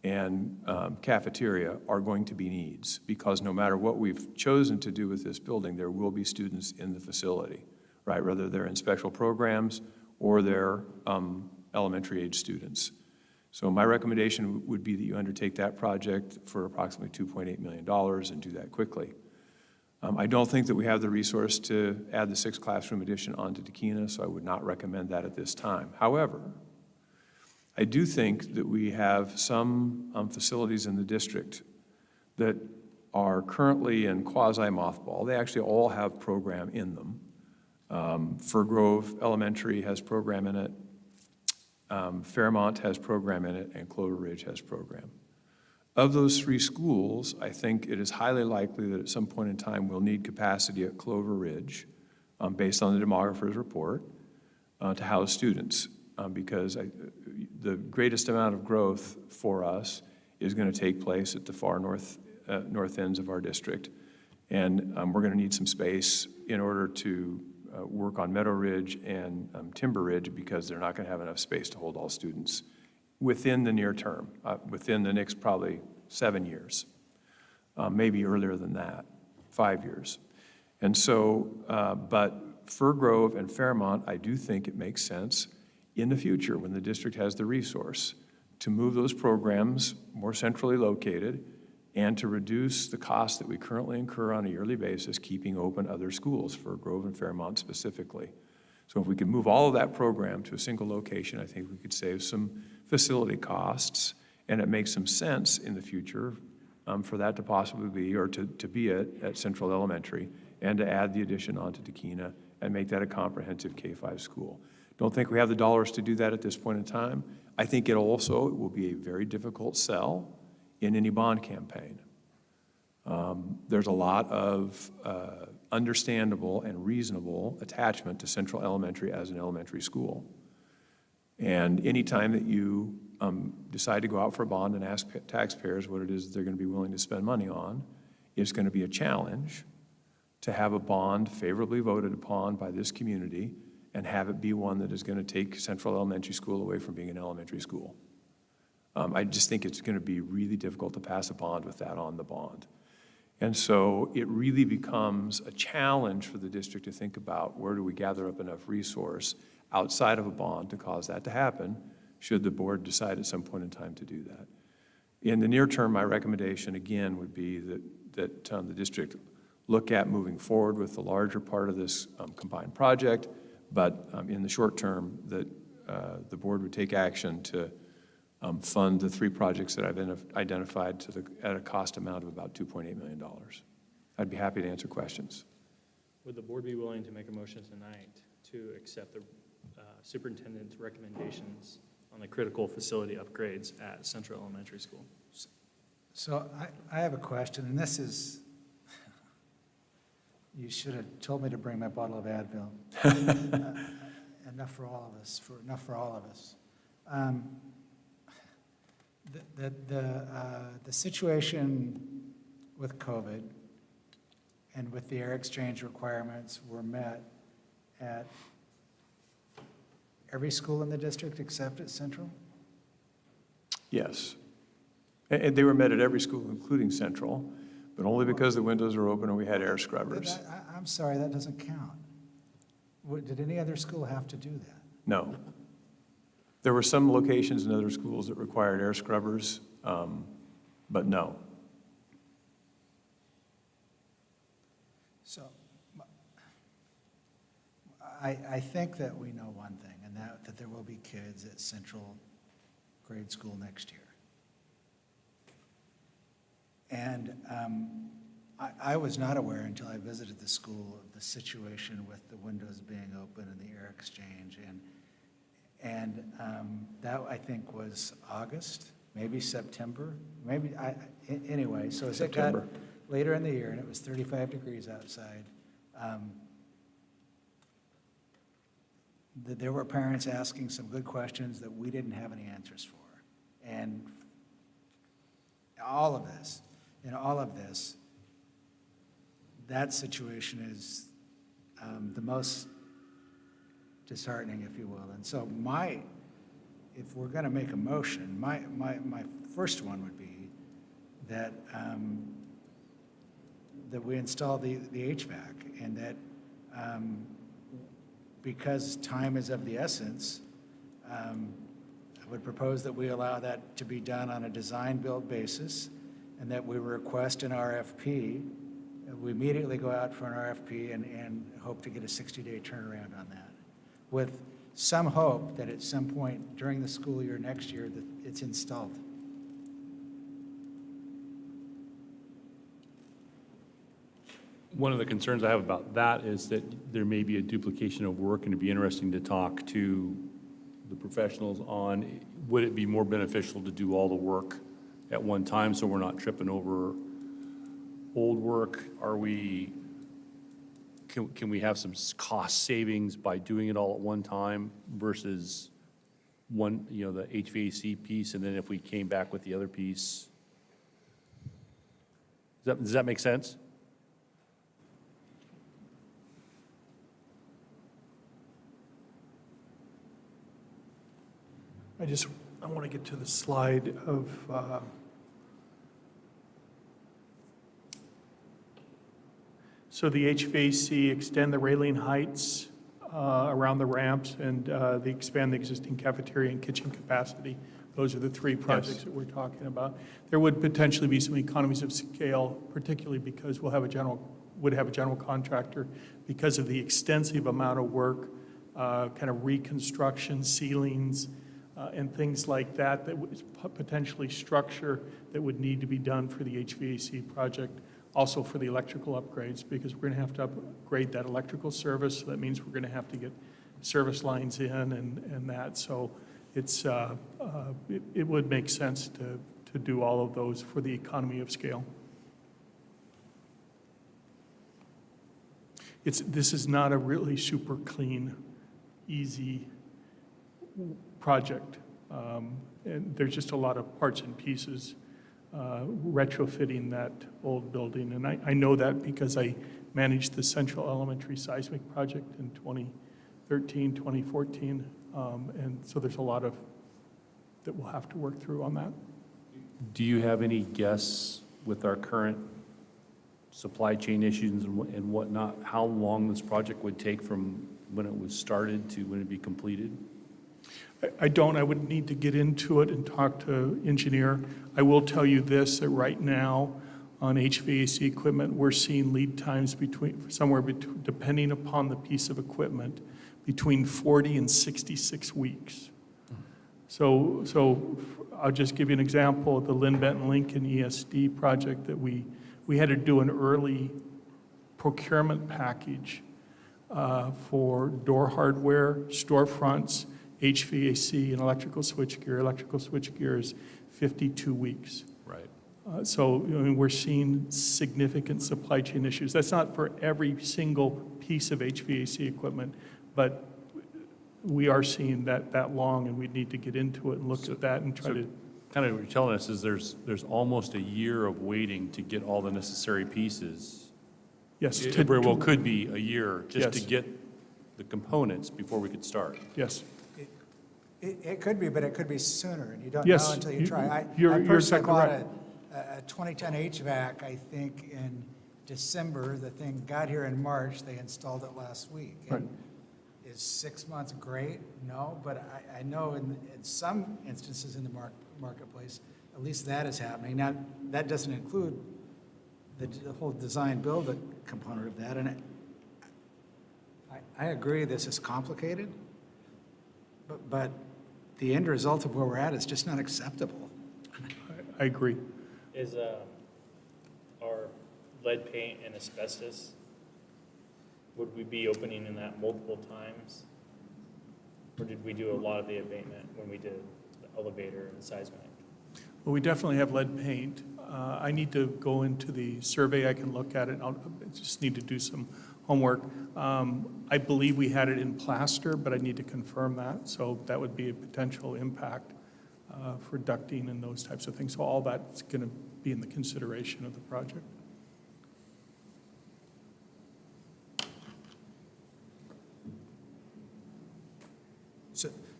and cafeteria, are going to be needs, because no matter what we've chosen to do with this building, there will be students in the facility, right? Whether they're in special programs or they're elementary age students. So my recommendation would be that you undertake that project for approximately $2.8 million and do that quickly. I don't think that we have the resource to add the 6th classroom addition onto Takina, so I would not recommend that at this time. However, I do think that we have some facilities in the district that are currently in quasi-mothball. They actually all have program in them. Fir Grove Elementary has program in it, Fairmont has program in it, and Clover Ridge has program. Of those 3 schools, I think it is highly likely that at some point in time we'll need capacity at Clover Ridge, based on the demographer's report, to house students, because the greatest amount of growth for us is going to take place at the far north ends of our district. And we're going to need some space in order to work on Meadow Ridge and Timber Ridge, because they're not going to have enough space to hold all students within the near term, within the next probably 7 years, maybe earlier than that, 5 years. And so, but Fir Grove and Fairmont, I do think it makes sense in the future, when the district has the resource, to move those programs more centrally located and to reduce the costs that we currently incur on a yearly basis keeping open other schools, Fir Grove and Fairmont specifically. So if we could move all of that program to a single location, I think we could save some facility costs, and it makes some sense in the future for that to possibly be, or to be at Central Elementary, and to add the addition onto Takina and make that a comprehensive K-5 school. Don't think we have the dollars to do that at this point in time. I think it will be a very difficult sell in any bond campaign. There's a lot of understandable and reasonable attachment to Central Elementary as an elementary school. And anytime that you decide to go out for a bond and ask taxpayers what it is they're going to be willing to spend money on, it's going to be a challenge to have a bond favorably voted upon by this community and have it be one that is going to take Central Elementary School away from being an elementary school. I just think it's going to be really difficult to pass a bond with that on the bond. And so it really becomes a challenge for the district to think about, where do we gather up enough resource outside of a bond to cause that to happen, should the board decide at some point in time to do that. In the near term, my recommendation again would be that the district look at moving forward with the larger part of this combined project, but in the short term, that the board would take action to fund the 3 projects that I've identified at a cost amount of about $2.8 million. I'd be happy to answer questions. Would the board be willing to make a motion tonight to accept the superintendent's recommendations on the critical facility upgrades at Central Elementary School? So I have a question, and this is, you should have told me to bring my bottle of Advil. Enough for all of us, enough for all of us. The situation with COVID and with the air exchange requirements were met at every school in the district except at Central? Yes. And they were met at every school, including Central, but only because the windows were open and we had air scrubbers. I'm sorry, that doesn't count. Did any other school have to do that? No. There were some locations in other schools that required air scrubbers, but no. So I think that we know one thing, and that there will be kids at Central grade school next year. And I was not aware until I visited the school of the situation with the windows being open and the air exchange. And that, I think, was August, maybe September, maybe, anyway. So as it got later in the year and it was 35 degrees outside, there were parents asking some good questions that we didn't have any answers for. And all of this, that situation is the most disheartening, if you will. And so if we're going to make a motion, my first one would be that that we install the HVAC, and that because time is of the essence, I would propose that we allow that to be done on a design-build basis, and that we request an RFP. We immediately go out for an RFP and hope to get a 60-day turnaround on that, with some hope that at some point during the school year next year that it's installed. One of the concerns I have about that is that there may be a duplication of work, and it'd be interesting to talk to the professionals on, would it be more beneficial to do all the work at one time so we're not tripping over old work? Can we have some cost savings by doing it all at one time versus one, the HVAC piece, and then if we came back with the other piece? Does that make sense? I want to get to the slide of, so the HVAC, extend the railing heights around the ramps, and they expand the existing cafeteria and kitchen capacity. Those are the three projects that we're talking about. There would potentially be some economies of scale, particularly because would have a general contractor, because of the extensive amount of work, kind of reconstruction, ceilings, and things like that, that was potentially structure that would need to be done for the HVAC project, also for the electrical upgrades, because we're going to have to upgrade that electrical service. So that means we're going to have to get service lines in and that. So it's, it would make sense to do all of those for the economy of scale. This is not a really super clean, easy project. And there's just a lot of parts and pieces retrofitting that old building. And I know that because I managed the Central Elementary Seismic Project in 2013, 2014. And so there's a lot of that we'll have to work through on that. Do you have any guess with our current supply chain issues and whatnot, how long this project would take from when it was started to when it'd be completed? I don't. I would need to get into it and talk to engineer. I will tell you this, that right now on HVAC equipment, we're seeing lead times depending upon the piece of equipment, between 40 and 66 weeks. So I'll just give you an example of the Lynn Benton Lincoln ESD project that we had to do an early procurement package for door hardware, storefronts, HVAC, and electrical switchgear. Electrical switchgear is 52 weeks. Right. So we're seeing significant supply chain issues. That's not for every single piece of HVAC equipment, but we are seeing that long, and we need to get into it and look at that and try to. Kind of what you're telling us is there's almost a year of waiting to get all the necessary pieces. Yes. It very well could be a year just to Yes. get the components before we could start. Yes. It could be, but it could be sooner, and you don't Yes, know until you try. you're I personally exactly bought right. a 2010 HVAC, I think, in December. The thing got here in March. They installed it last week. Right. Is 6 months great? No, but I know in some instances in the marketplace, at least that is happening. Now, that doesn't include the whole design-build component of that, and I agree this is complicated, but the end result of where we're at is just not acceptable. I agree. Is our lead paint and asbestos, would we be opening in that multiple times? Or did we do a lot of the abatement when we did the elevator and the seismic? Well, we definitely have lead paint. I need to go into the survey. I can look at it. I just need to do some homework. I believe we had it in plaster, but I need to confirm that. So that would be a potential impact for ducting and those types of things. So all that's going to be in the consideration of the project.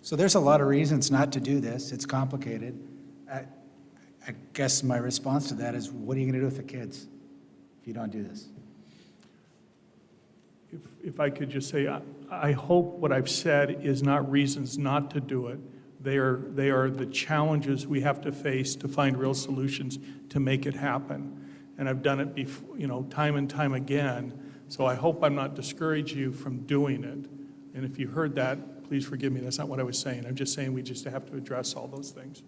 So there's a lot of reasons not to do this. It's complicated. I guess my response to that is, what are you going to do with the kids if you don't do this? If I could just say, I hope what I've said is not reasons not to do it. They are the challenges we have to face to find real solutions to make it happen. And I've done it before, time and time again. So I hope I'm not discouraging you from doing it. And if you heard that, please forgive me. That's not what I was saying. I'm just saying we just have to address all those things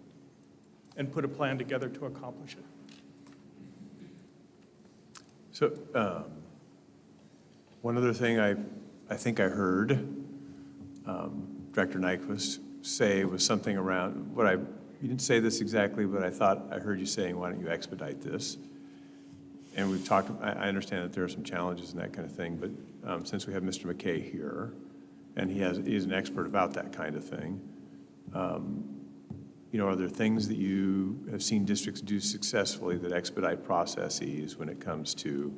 and put a plan together to accomplish it. So, one other thing I think I heard Director Nyquist say was something around you didn't say this exactly, but I thought I heard you saying, why don't you expedite this? And we've talked, I understand that there are some challenges and that kind of thing, but since we have Mr. McKay here, and he's an expert about that kind of thing, are there things that you have seen districts do successfully that expedite processes when it comes to,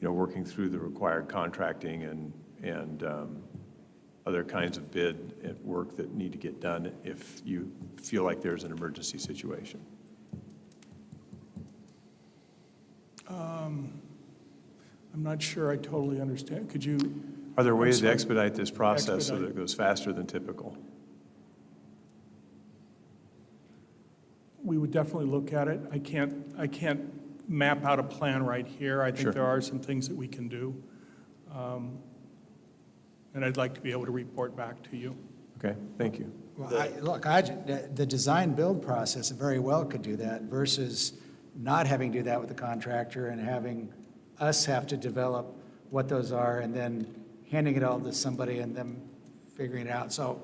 working through the required contracting and other kinds of bid at work that need to get done if you feel like there's an emergency situation? I'm not sure I totally understand. Could you? Are there ways to expedite this process so that it goes faster than typical? We would definitely look at it. I can't map out a plan right here. I think Sure. there are some things that we can do. And I'd like to be able to report back to you. Okay, thank you. Well, the design-build process very well could do that versus not having to do that with the contractor and having us have to develop what those are and then handing it all to somebody and them figuring it out. So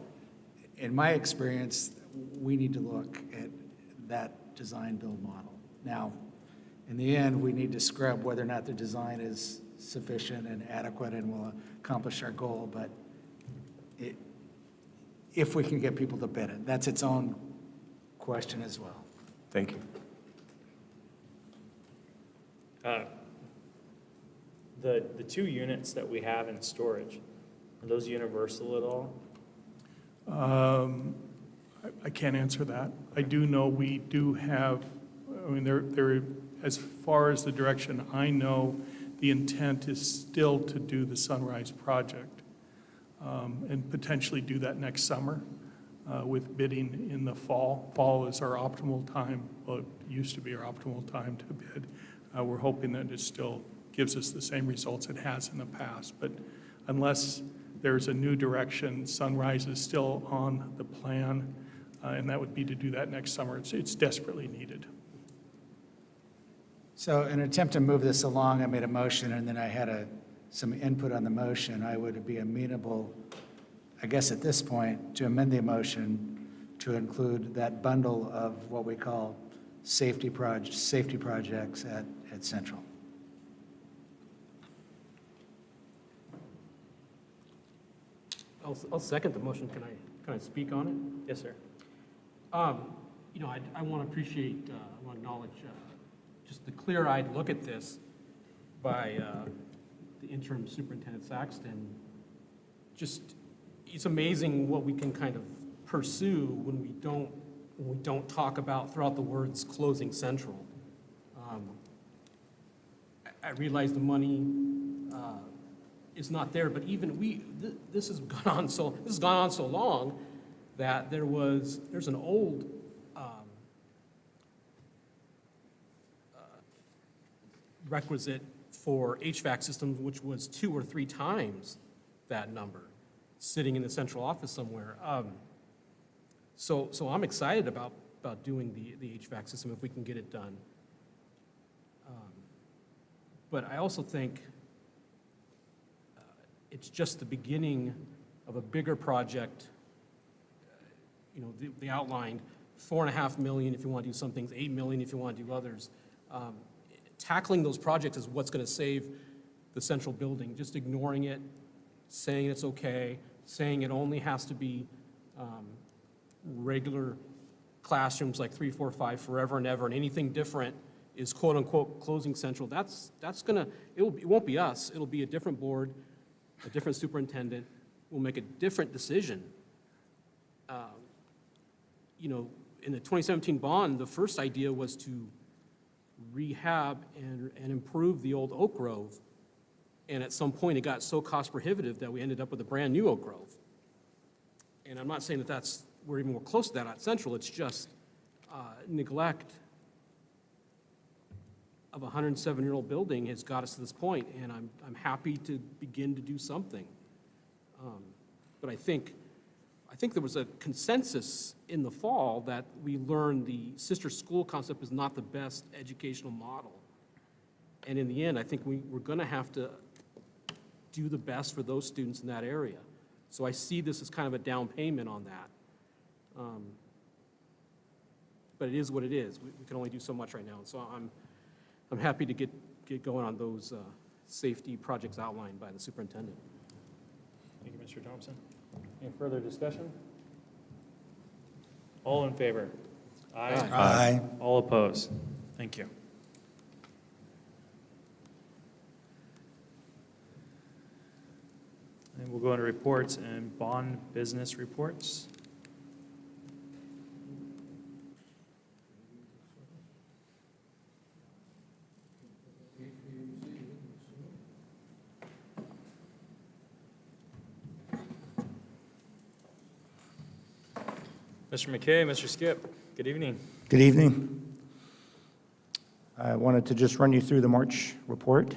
in my experience, we need to look at that design-build model. Now, in the end, we need to scrub whether or not the design is sufficient and adequate and will accomplish our goal, but if we can get people to bid it, that's its own question as well. Thank you. The 2 units that we have in storage, are those universal at all? I can't answer that. I do know we do have, there, as far as the direction I know, the intent is still to do the Sunrise project and potentially do that next summer with bidding in the fall. Fall is our optimal time. Well, it used to be our optimal time to bid. We're hoping that it still gives us the same results it has in the past. But unless there's a new direction, Sunrise is still on the plan, and that would be to do that next summer. It's desperately needed. So in an attempt to move this along, I made a motion, and then I had some input on the motion. I would be amenable, I guess at this point, to amend the motion to include that bundle of what we call safety projects at Central. I'll second the motion. Can I speak on it? Yes, sir. I want to appreciate, I want to acknowledge just the clear-eyed look at this by the interim superintendent Saxton. Just, it's amazing what we can kind of pursue when we don't talk about throughout the words closing Central. I realize the money is not there, but even this has gone on so long that there's an old requisite for HVAC systems, which was 2 or 3 times that number, sitting in the central office somewhere. So I'm excited about doing the HVAC system if we can get it done. But I also think it's just the beginning of a bigger project. You know, the outlined $4.5 million if you want to do some things, $8 million if you want to do others. Tackling those projects is what's going to save the central building. Just ignoring it, saying it's okay, saying it only has to be regular classrooms like 3, 4, 5 forever and ever, and anything different is quote unquote closing central. That's gonna, it won't be us. It'll be a different board, a different superintendent. We'll make a different decision. You know, in the 2017 bond, the first idea was to rehab and improve the old Oak Grove. And at some point, it got so cost prohibitive that we ended up with a brand new Oak Grove. And I'm not saying that we're even more close to that at Central. It's just neglect of a 107-year-old building has got us to this point, and I'm happy to begin to do something. But I think there was a consensus in the fall that we learned the sister school concept is not the best educational model. And in the end, I think we're going to have to do the best for those students in that area. So I see this as kind of a down payment on that. But it is what it is. We can only do so much right now. And so I'm happy to get going on those safety projects outlined by the superintendent. Thank you, Mr. Thompson. Any further discussion? All in favor? Aye. Aye. All opposed? Thank you. And we'll go into reports and bond business reports. Mr. McKay, Mr. Skip, good evening. Good evening. I wanted to just run you through the March report.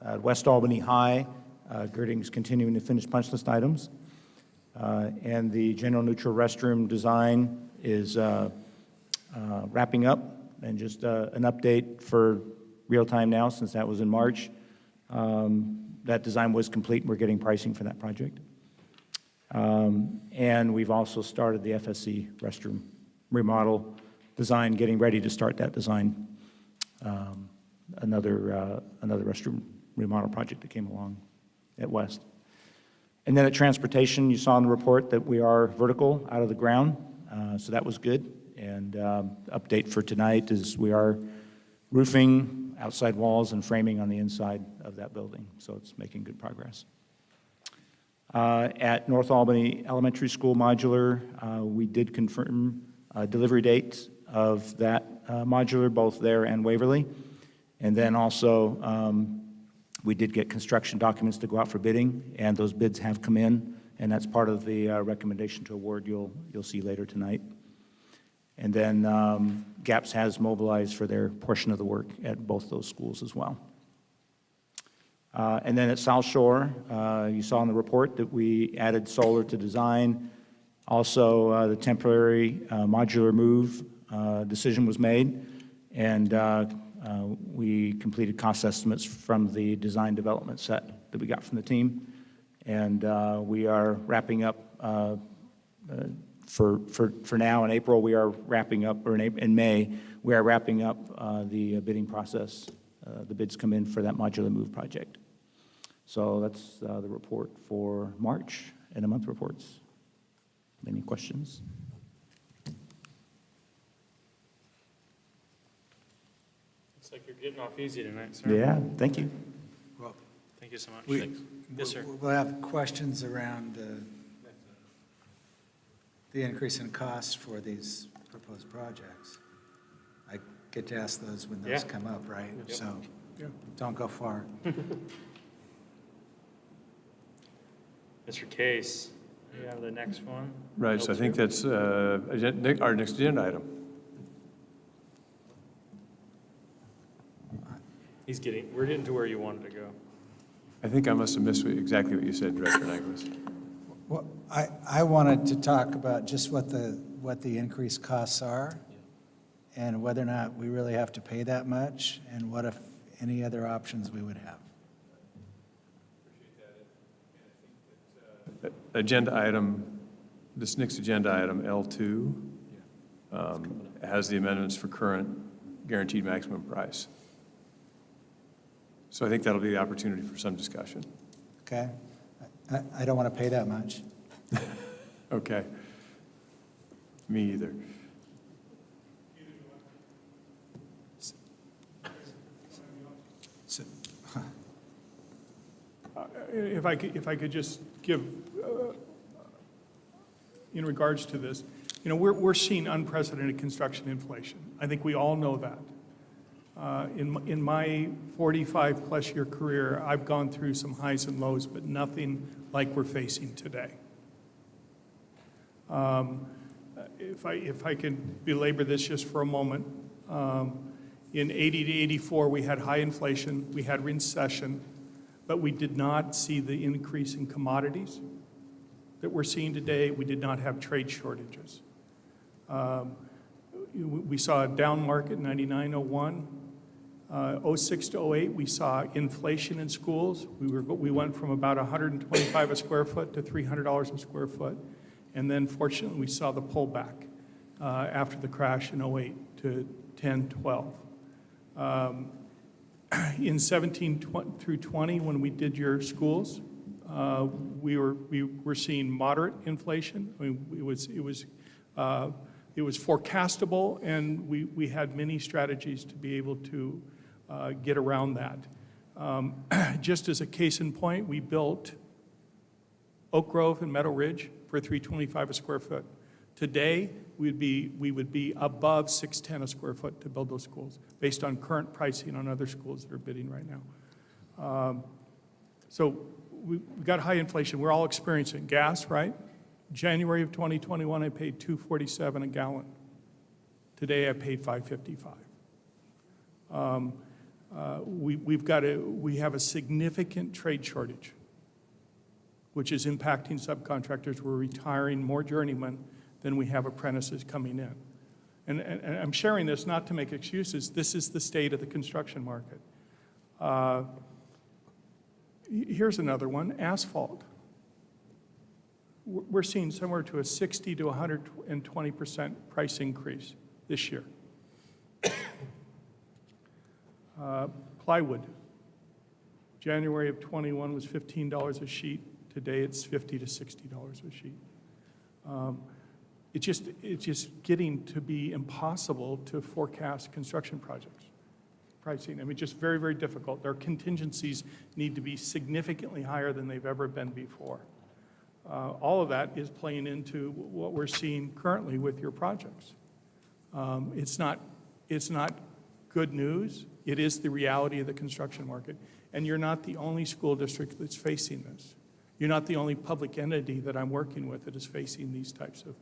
At West Albany High, Girding's continuing to finish punch list items. And the general neutral restroom design is wrapping up. And just an update for real time now, since that was in March. That design was complete, and we're getting pricing for that project. And we've also started the FSC restroom remodel design, getting ready to start that design. Another restroom remodel project that came along at West. And then at transportation, you saw in the report that we are vertical out of the ground, so that was good. And update for tonight is we are roofing, outside walls, and framing on the inside of that building, so it's making good progress. At North Albany Elementary School modular, we did confirm delivery dates of that modular, both there and Waverly. And then also, we did get construction documents to go out for bidding, and those bids have come in, and that's part of the recommendation to award you'll see later tonight. And then GAPS has mobilized for their portion of the work at both those schools as well. And then at South Shore, you saw in the report that we added solar to design. Also, the temporary modular move decision was made, and we completed cost estimates from the design development set that we got from the team. And we are wrapping up, for now in April, we are wrapping up, or in May, we are wrapping up the bidding process. The bids come in for that modular move project. So that's the report for March and the month reports. Any questions? Looks like you're getting off easy tonight, sir. Yeah, thank you. Well, Thank you so much. Yes, sir. We'll have questions around the increase in costs for these proposed projects. I get to ask those when those come up, right? Yep. So don't go far. Mr. Case, you have the next one? Right, so I think that's our next agenda item. We're getting to where you wanted to go. I think I must have missed exactly what you said, Director Nyquist. Well, I wanted to talk about just what the increased costs are and whether or not we really have to pay that much and what if any other options we would have. Agenda item, this next agenda item, L2, has the amendments for current guaranteed maximum price. So I think that'll be the opportunity for some discussion. Okay? I don't want to pay that much. Okay. Me either. So, If I could just give, in regards to this, we're seeing unprecedented construction inflation. I think we all know that. In my 45-plus year career, I've gone through some highs and lows, but nothing like we're facing today. If I can belabor this just for a moment, in 80 to 84, we had high inflation, we had recession, but we did not see the increase in commodities that we're seeing today. We did not have trade shortages. We saw a down market in 99, 01. 06 to 08, we saw inflation in schools. We went from about $125 a square foot to $300 a square foot. And then fortunately, we saw the pullback after the crash in 08 to 10, 12. In 17 through 20, when we did your schools, we were seeing moderate inflation. I mean, it was forecastable, and we had many strategies to be able to get around that. Just as a case in point, we built Oak Grove and Meadow Ridge for $325 a square foot. Today, we would be above $610 a square foot to build those schools, based on current pricing on other schools that are bidding right now. So we got high inflation. We're all experiencing gas, right? January of 2021, I paid $2.47 a gallon. Today, I paid $5.55. We have a significant trade shortage, which is impacting subcontractors. We're retiring more journeymen than we have apprentices coming in. And I'm sharing this not to make excuses. This is the state of the construction market. Here's another one, asphalt. We're seeing somewhere to a 60 to 120% price increase this year. Plywood, January of 21 was $15 a sheet. Today it's $50 to $60 a sheet. It's just getting to be impossible to forecast construction projects pricing. I mean, just very, very difficult. Their contingencies need to be significantly higher than they've ever been before. All of that is playing into what we're seeing currently with your projects. It's not good news. It is the reality of the construction market. And you're not the only school district that's facing this. You're not the only public entity that I'm working with that is facing these types of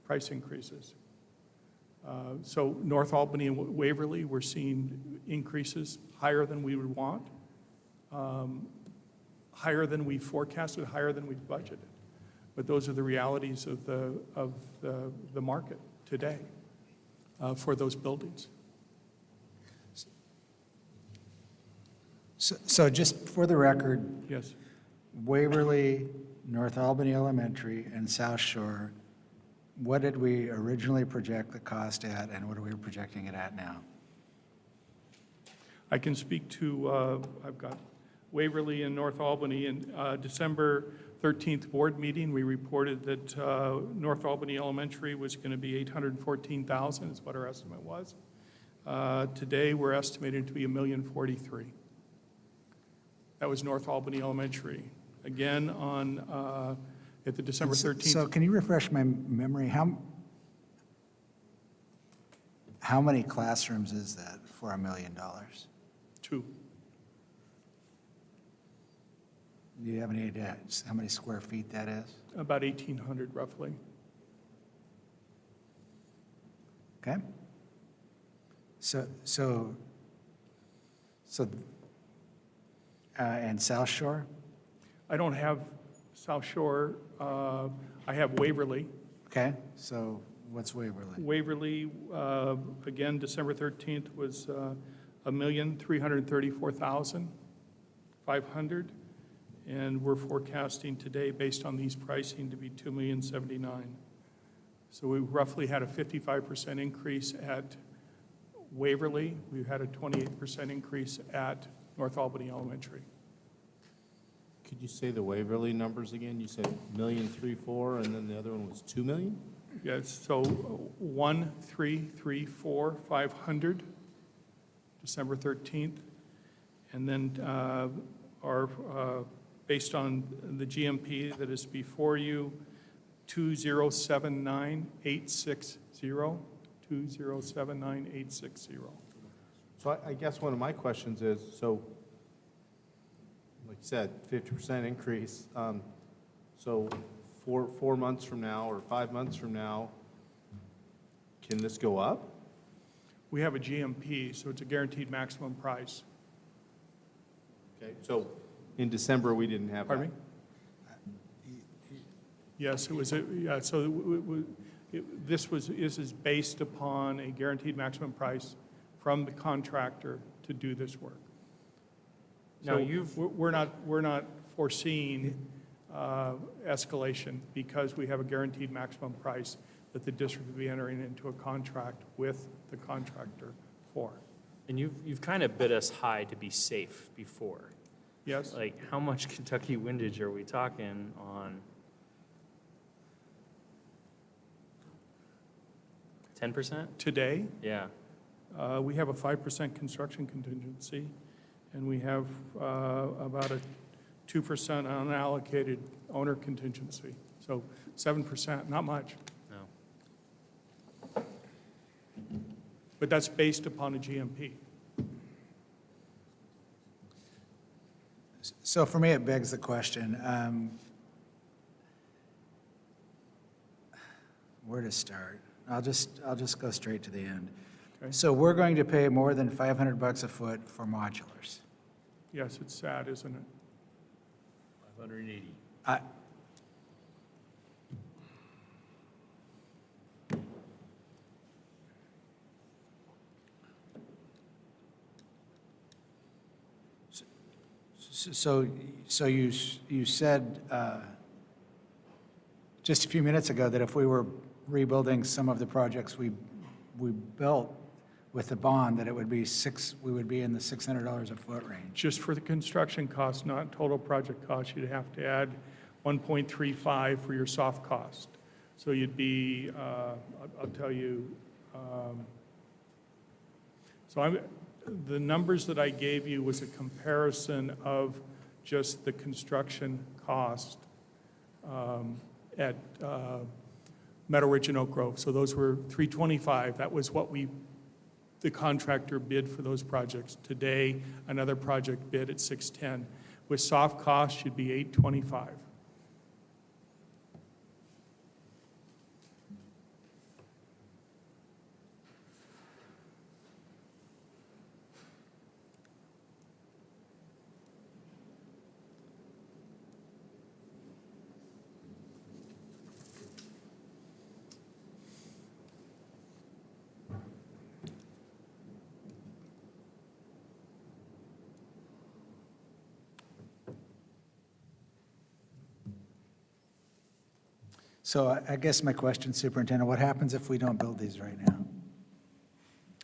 price increases. So North Albany and Waverly, we're seeing increases higher than we would want, higher than we forecasted, higher than we budgeted. But those are the realities of the market today for those buildings. So just for the record, Yes. Waverly, North Albany Elementary, and South Shore, what did we originally project the cost at, and what are we projecting it at now? I can speak to, I've got Waverly and North Albany. In December 13th board meeting, we reported that North Albany Elementary was going to be $814,000 is what our estimate was. Today, we're estimated to be $1,043,000. That was North Albany Elementary. Again, on at the December 13th. So can you refresh my memory? How many classrooms is that for $1 million? 2. Do you have any idea how many square feet that is? About 1,800 roughly. Okay. So and South Shore? I don't have South Shore, I have Waverly. Okay, so what's Waverly? Waverly, again, December 13th was $1,334,500, and we're forecasting today, based on these pricing, to be $2,079,000. So we roughly had a 55% increase at Waverly. We've had a 28% increase at North Albany Elementary. Could you say the Waverly numbers again? You said 1,334,000, and then the other one was 2 million? Yes, so 1,334,500, December 13th. And then our, based on the GMP that is before you, 2,079,860, 2,079,860. So I guess one of my questions is, so, like you said, 50% increase. So 4 months from now or 5 months from now, can this go up? We have a GMP, so it's a guaranteed maximum price. Okay, so in December, we didn't have that. Pardon me? Yes, it was, yeah, so this is based upon a guaranteed maximum price from the contractor to do this work. Now, So we're not foreseeing escalation because we have a guaranteed maximum price that the district will be entering into a contract with the contractor for. And you've kind of bid us high to be safe before. Yes? Like, how much Kentucky windage are we talking on? 10%? Today, Yeah. we have a 5% construction contingency, and we have about a 2% unallocated owner contingency. So 7%, not much. No. But that's based upon a GMP. So for me, it begs the question, where to start? I'll just go straight to the end. Okay. So we're going to pay more than $500 a foot for modulars. Yes, it's sad, isn't it? 580. So you said just a few minutes ago that if we were rebuilding some of the projects we built with the bond, that it would be we would be in the $600 a foot range. Just for the construction cost, not total project cost, you'd have to add 1.35 for your soft cost. So you'd be, I'll tell you, the numbers that I gave you was a comparison of just the construction cost at Meadow Ridge and Oak Grove. So those were $325. That was what the contractor bid for those projects. Today, another project bid at $610. With soft costs, should be $825. So I guess my question, Superintendent, what happens if we don't build these right now?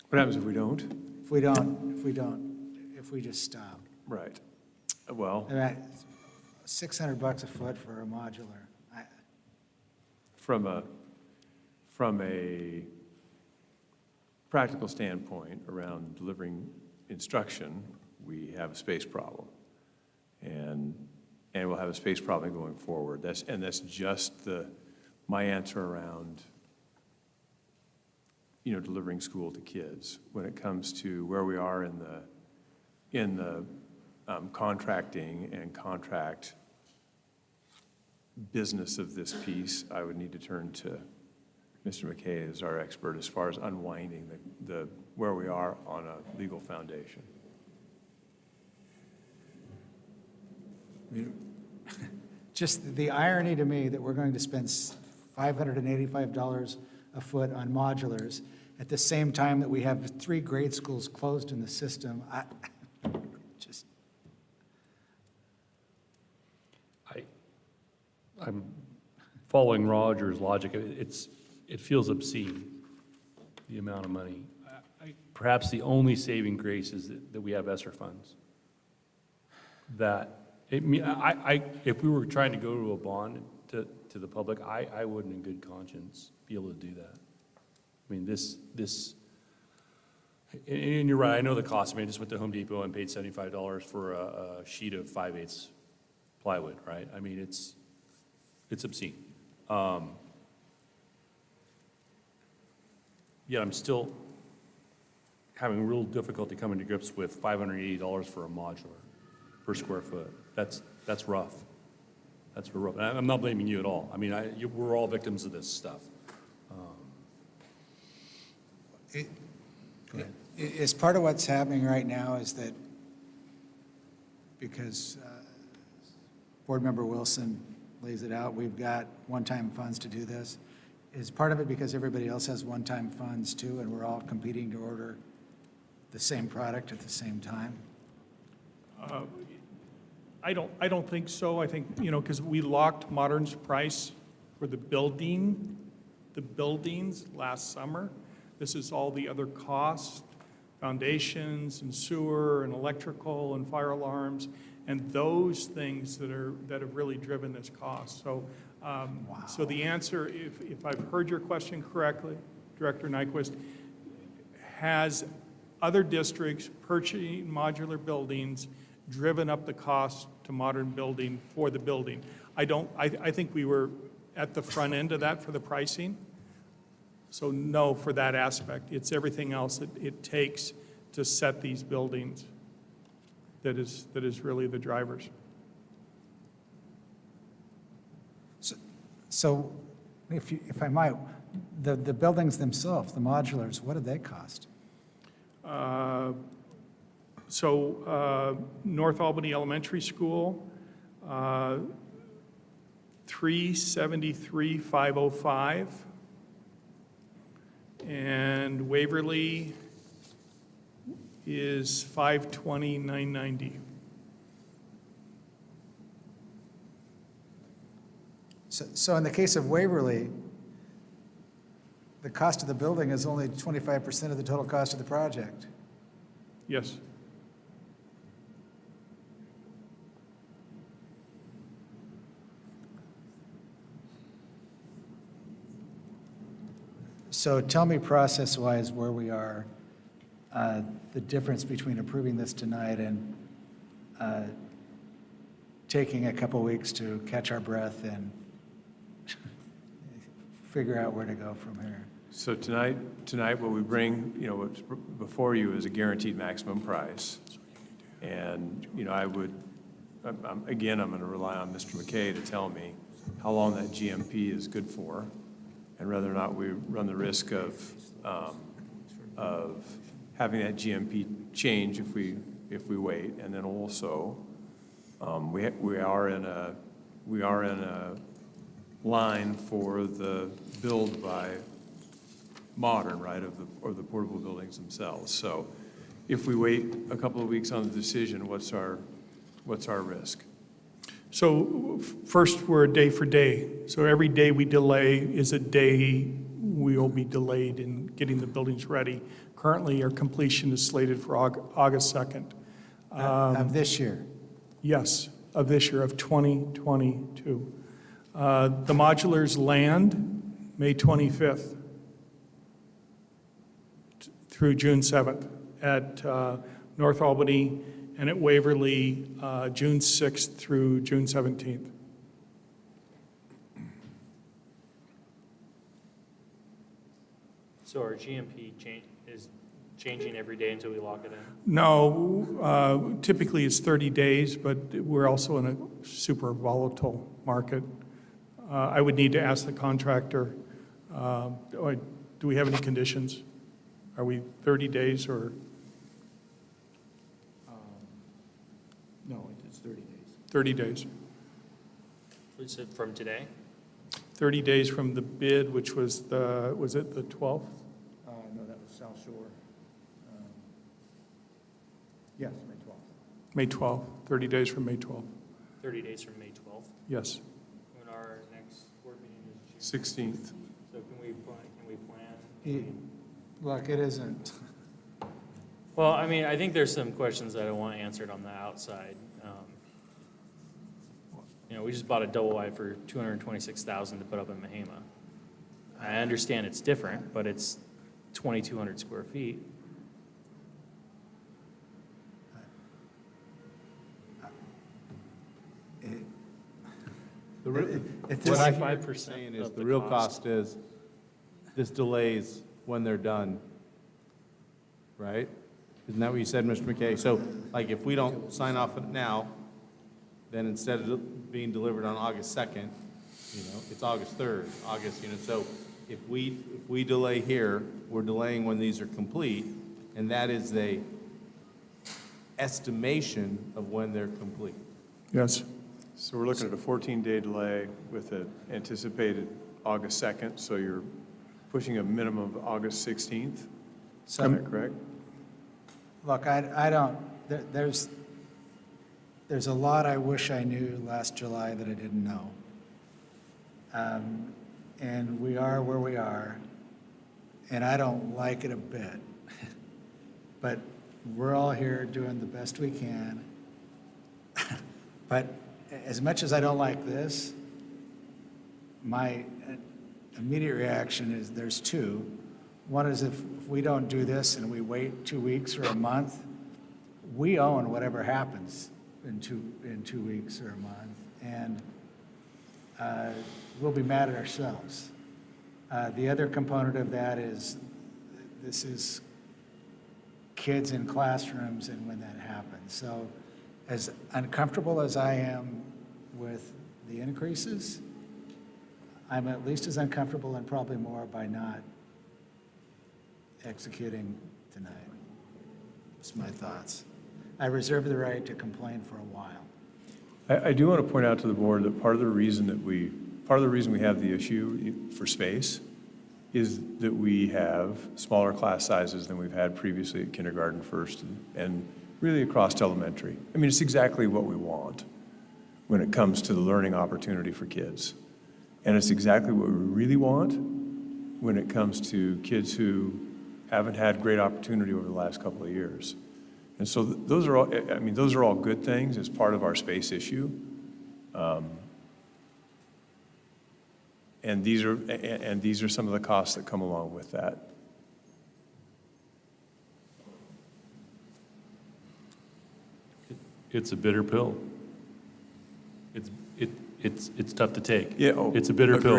What happens if we don't? If we just stop? Right. Well, $600 a foot for a modular. from a practical standpoint around delivering instruction, we have a space problem. And we'll have a space problem going forward. That's just my answer around, delivering school to kids. When it comes to where we are in the contracting and contract business of this piece, I would need to turn to Mr. McKay as our expert as far as unwinding where we are on a legal foundation. I mean, just the irony to me that we're going to spend $585 a foot on modulars at the same time that we have 3 grade schools closed in the system. I'm following Roger's logic. It feels obscene, the amount of money. Perhaps the only saving grace is that we have ESSER funds. If we were trying to go to a bond to the public, I wouldn't in good conscience be able to do that. I mean, and you're right, I know the cost. I mean, I just went to Home Depot and paid $75 for a sheet of 5/8 plywood, right? I mean, it's obscene. Yet I'm still having real difficulty coming to grips with $580 for a modular per square foot. That's rough. That's real rough. And I'm not blaming you at all. I mean, we're all victims of this stuff. Is part of what's happening right now is that because Board Member Wilson lays it out, we've got one-time funds to do this. Is part of it because everybody else has one-time funds too, and we're all competing to order the same product at the same time? I don't think so. I think, because we locked Modern's price for the buildings last summer. This is all the other costs, foundations and sewer and electrical and fire alarms, and those things that have really driven this cost. So, so the answer, if I've heard your question correctly, Director Nyquist, has other districts purchasing modular buildings driven up the cost to Modern building for the building? I think we were at the front end of that for the pricing. So no, for that aspect. It's everything else that it takes to set these buildings that is really the drivers. So if I might, the buildings themselves, the modulars, what do they cost? North Albany Elementary School, $373,505. And Waverly is $520,990. So in the case of Waverly, the cost of the building is only 25% of the total cost of the project. Yes. So tell me process-wise where we are, the difference between approving this tonight and taking a couple weeks to catch our breath and figure out where to go from here. So tonight what we bring, what's before you is a guaranteed maximum price. And, I'm going to rely on Mr. McKay to tell me how long that GMP is good for, and whether or not we run the risk of having that GMP change if we wait. And then also, we are in a line for the build by Modern, right, of the portable buildings themselves. So if we wait a couple of weeks on the decision, what's our risk? So first, we're a day for day. So every day we delay is a day we will be delayed in getting the buildings ready. Currently, our completion is slated for August 2nd. Of this year? Yes, of this year, of 2022. The modulars land May 25th through June 7th at North Albany, and at Waverly, June 6th through June 17th. So our GMP is changing every day until we lock it in? No, typically it's 30 days, but we're also in a super volatile market. I would need to ask the contractor, do we have any conditions? Are we 30 days or? No, it's 30 days. 30 days. Was it from today? 30 days from the bid, which was was it the 12th? No, that was South Shore. Yes, May 12th. May 12th, 30 days from May 12th. 30 days from May 12th. Yes. When our next board meeting is 16th. So can we plan? Look, it isn't. Well, I mean, I think there's some questions that I want answered on the outside. You know, we just bought a double wide for $226,000 to put up in Mahama. I understand it's different, but it's 2,200 square feet. The real, It what I just- hear you saying is the real cost is this delays when they're done, right? Isn't that what you said, Mr. McKay? So, like, if we don't sign off on it now, then instead of being delivered on August 2nd, you know, it's August 3rd, August, you know, so if we delay here, we're delaying when these are complete, and that is the estimation of when they're complete. Yes. So we're looking at a 14-day delay with an anticipated August 2nd, so you're pushing a minimum of August 16th? Is that correct? Look, I don't, there's a lot I wish I knew last July that I didn't know. And we are where we are, and I don't like it a bit. But we're all here doing the best we can. But as much as I don't like this, my immediate reaction is there's two. One is if we don't do this and we wait 2 weeks or a month, we own whatever happens in two weeks or a month, and we'll be mad at ourselves. The other component of that is this is kids in classrooms and when that happens. So as uncomfortable as I am with the increases, I'm at least as uncomfortable and probably more by not executing tonight. That's my thoughts. I reserve the right to complain for a while. I do want to point out to the board that part of the reason we have the issue for space is that we have smaller class sizes than we've had previously at kindergarten, first, and really across elementary. I mean, it's exactly what we want when it comes to the learning opportunity for kids. And it's exactly what we really want when it comes to kids who haven't had great opportunity over the last couple of years. And so those are all, I mean, those are all good things as part of our space issue. And these are some of the costs that come along with that. It's a bitter pill. It's tough to take. Yeah, It's a bitter pill.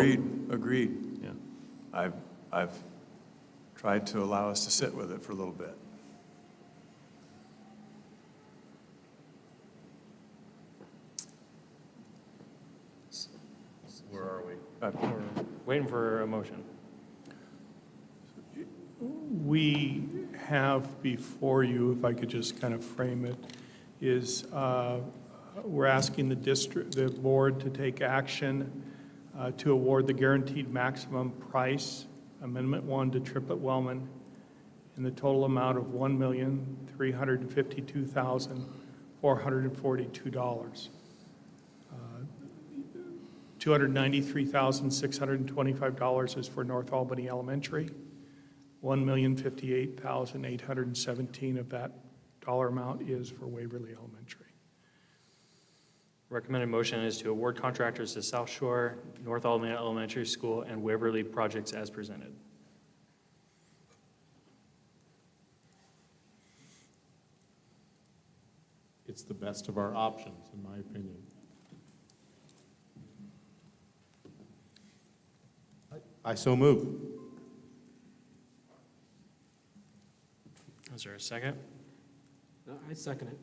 Agreed. Yeah. I've tried to allow us to sit with it for a little bit. Where are we? We're waiting for a motion. We have before you, if I could just kind of frame it, is we're asking the board to take action to award the guaranteed maximum price, Amendment 1 to Triplet Wellman, in the total amount of $1,352,442. $293,625 is for North Albany Elementary. $1,058,817 of that dollar amount is for Waverly Elementary. Recommended motion is to award contractors to South Shore, North Albany Elementary School, and Waverly projects as presented. It's the best of our options, in my opinion. I so move. Is there a second? I second it.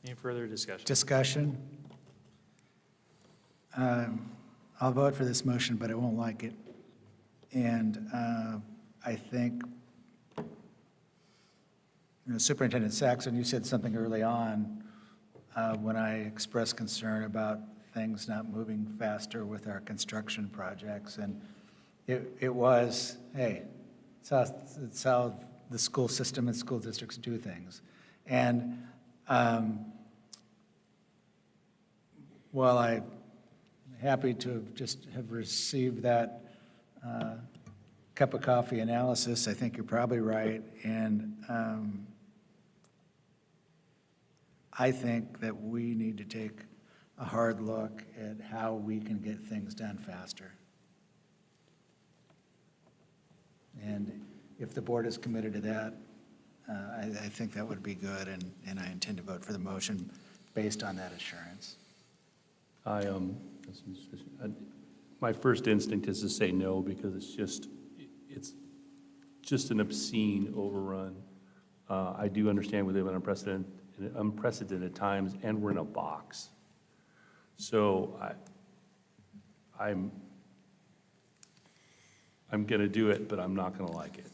Any further discussion? Discussion. I'll vote for this motion, but I won't like it. And I think, Superintendent Saxon, you said something early on when I expressed concern about things not moving faster with our construction projects. And it was, hey, it's how the school system and school districts do things. And while I'm happy to just have received that cup of coffee analysis, I think you're probably right. And I think that we need to take a hard look at how we can get things done faster. And if the board is committed to that, I think that would be good, and I intend to vote for the motion based on that assurance. My first instinct is to say no, because it's just an obscene overrun. I do understand we live in unprecedented times, and we're in a box. So I'm going to do it, but I'm not going to like it.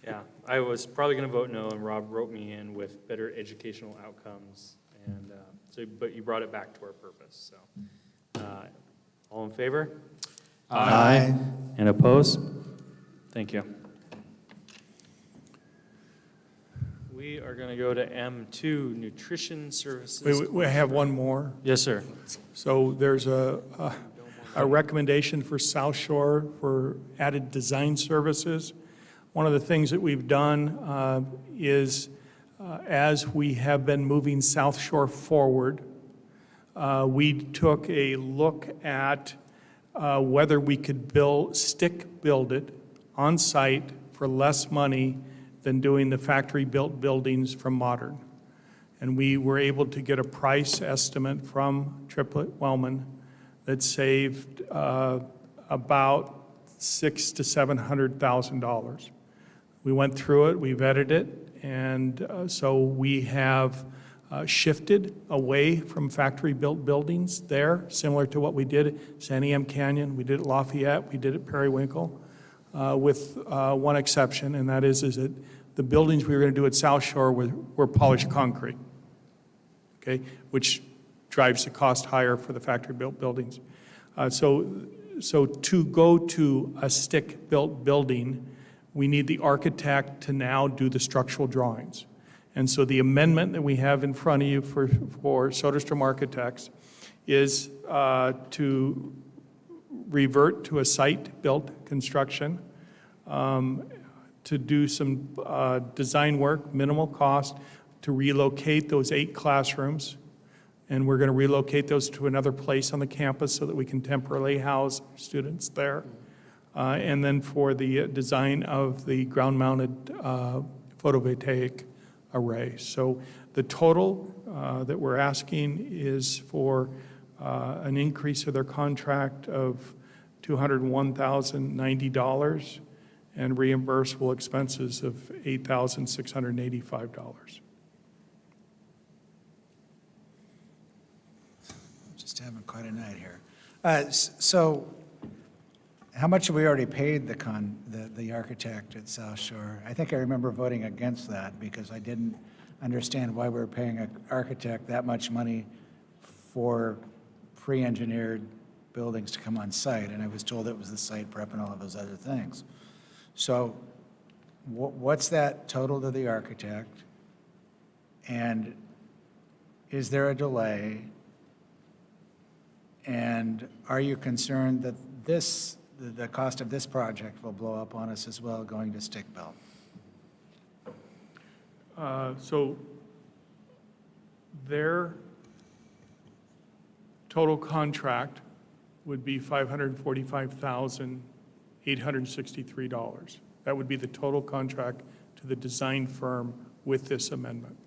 Yeah, I was probably going to vote no, and Rob wrote me in with better educational outcomes, and but you brought it back to our purpose. So, all in favor? Aye. And opposed? Thank you. We are going to go to M2, Nutrition Services. We have one more. Yes, sir. So there's a recommendation for South Shore for added design services. One of the things that we've done is, as we have been moving South Shore forward, we took a look at whether we could stick build it on site for less money than doing the factory-built buildings from Modern. And we were able to get a price estimate from Triplet Wellman that saved about $600,000 to $700,000. We went through it, we vetted it, and so we have shifted away from factory-built buildings there, similar to what we did at Santiam Canyon, we did at Lafayette, we did at Periwinkle, with one exception, and that is that the buildings we were going to do at South Shore were polished concrete, okay, which drives the cost higher for the factory-built buildings. So to go to a stick-built building, we need the architect to now do the structural drawings. And so the amendment that we have in front of you for Soderstrom Architects is to revert to a site-built construction, to do some design work, minimal cost, to relocate those 8 classrooms. And we're going to relocate those to another place on the campus so that we can temporarily house students there. And then for the design of the ground-mounted photovoltaic array. So the total that we're asking is for an increase of their contract of $201,090 and reimbursable expenses of $8,685. Just having quite a night here. So how much have we already paid the architect at South Shore? I think I remember voting against that because I didn't understand why we were paying an architect that much money for pre-engineered buildings to come on site, and I was told it was the site prep and all of those other things. So what's that total to the architect? And is there a delay? And are you concerned that the cost of this project will blow up on us as well going to stick built? So their total contract would be $545,863. That would be the total contract to the design firm with this amendment.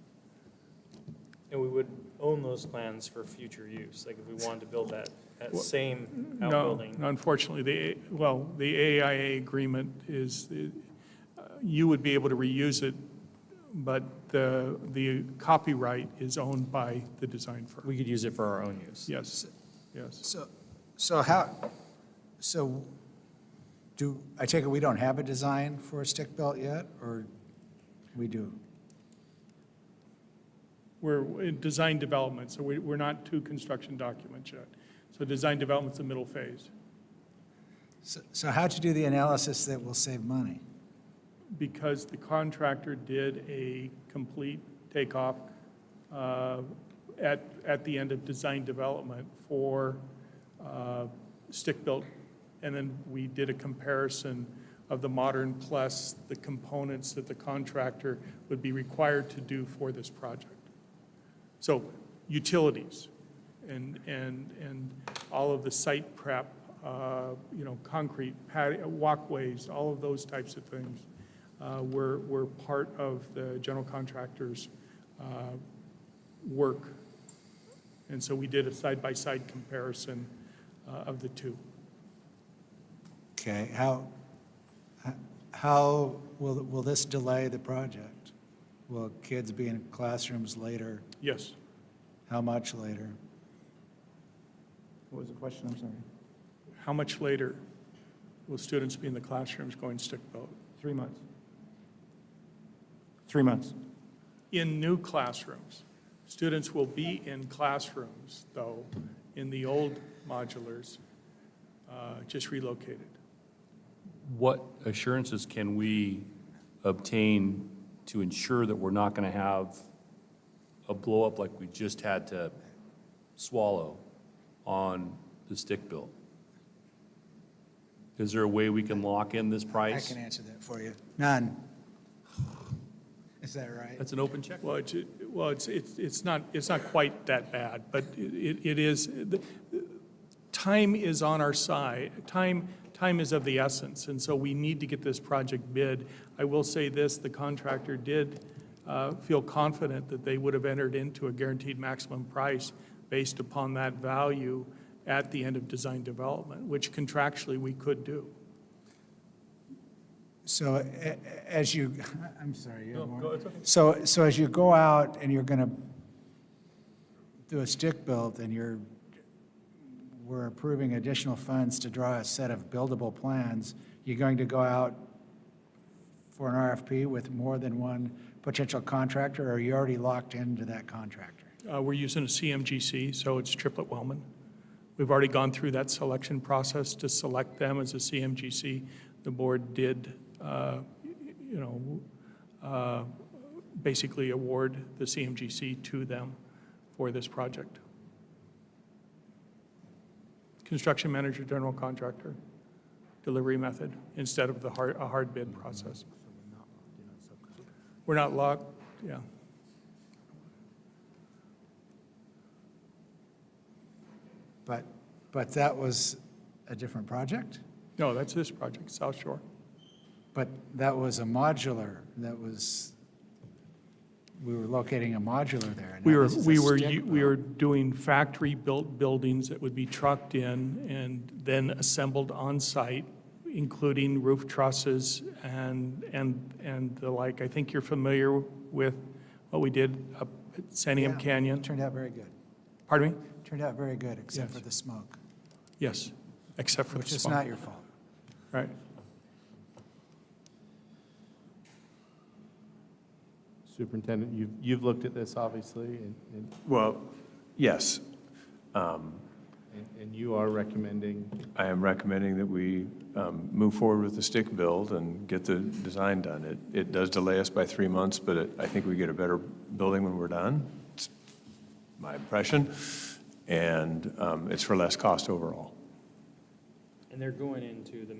And we would own those plans for future use, like if we wanted to build that same No, outbuilding. unfortunately, the AIA agreement is, you would be able to reuse it, but the copyright is owned by the design firm. We could use it for our own use. Yes, yes. So I take it we don't have a design for a stick built yet, or we do? We're in design development, so we're not to construction documents yet. So design development's the middle phase. So how'd you do the analysis that will save money? Because the contractor did a complete takeoff at the end of design development for stick-built, and then we did a comparison of the modern plus the components that the contractor would be required to do for this project. So utilities and all of the site prep, concrete, patio, walkways, all of those types of things were part of the general contractor's work. And so we did a side-by-side comparison of the two. Okay, how will this delay the project? Will kids be in classrooms later? Yes. How much later? What was the question? I'm sorry. How much later will students be in the classrooms going stick-built? 3 months. 3 months. In new classrooms. Students will be in classrooms, though, in the old modulars, just relocated. What assurances can we obtain to ensure that we're not going to have a blow-up like we just had to swallow on the stick build? Is there a way we can lock in this I price? can answer that for you. None. Is that right? That's an open check? Well, it's not quite that bad, but it is. Time is on our side. Time is of the essence, and so we need to get this project bid. I will say this: the contractor did feel confident that they would have entered into a guaranteed maximum price based upon that value at the end of design development, which contractually we could do. So as you, I'm sorry. You have more? No, it's okay. So as you go out and you're going to do a stick build and we're approving additional funds to draw a set of buildable plans, you're going to go out for an RFP with more than one potential contractor, or are you already locked into that contractor? We're using a CMGC, so it's Triplet Wellman. We've already gone through that selection process to select them as a CMGC. The board did, basically award the CMGC to them for this project. Construction manager, general contractor, delivery method, instead of a hard bid process. We're not locked, yeah. But that was a different project? No, that's this project, South Shore. But that was a modular, we were locating a modular there. and We now were, this is a we were, stick we were build. doing factory-built buildings that would be trucked in and then assembled on-site, including roof trusses and the like. I think you're familiar with what we did up at Santiam Yeah, Canyon. Turned out very good. Pardon me? Turned out very good, except Yes. for the smoke, Yes, except for the which is smoke. not your fault. Right. Superintendent, you've looked at this, obviously, and Well, yes, and you are recommending, I am recommending that we move forward with the stick build and get the design done. It does delay us by 3 months, but I think we get a better building when we're done. It's my impression. And it's for less cost overall. And they're going into the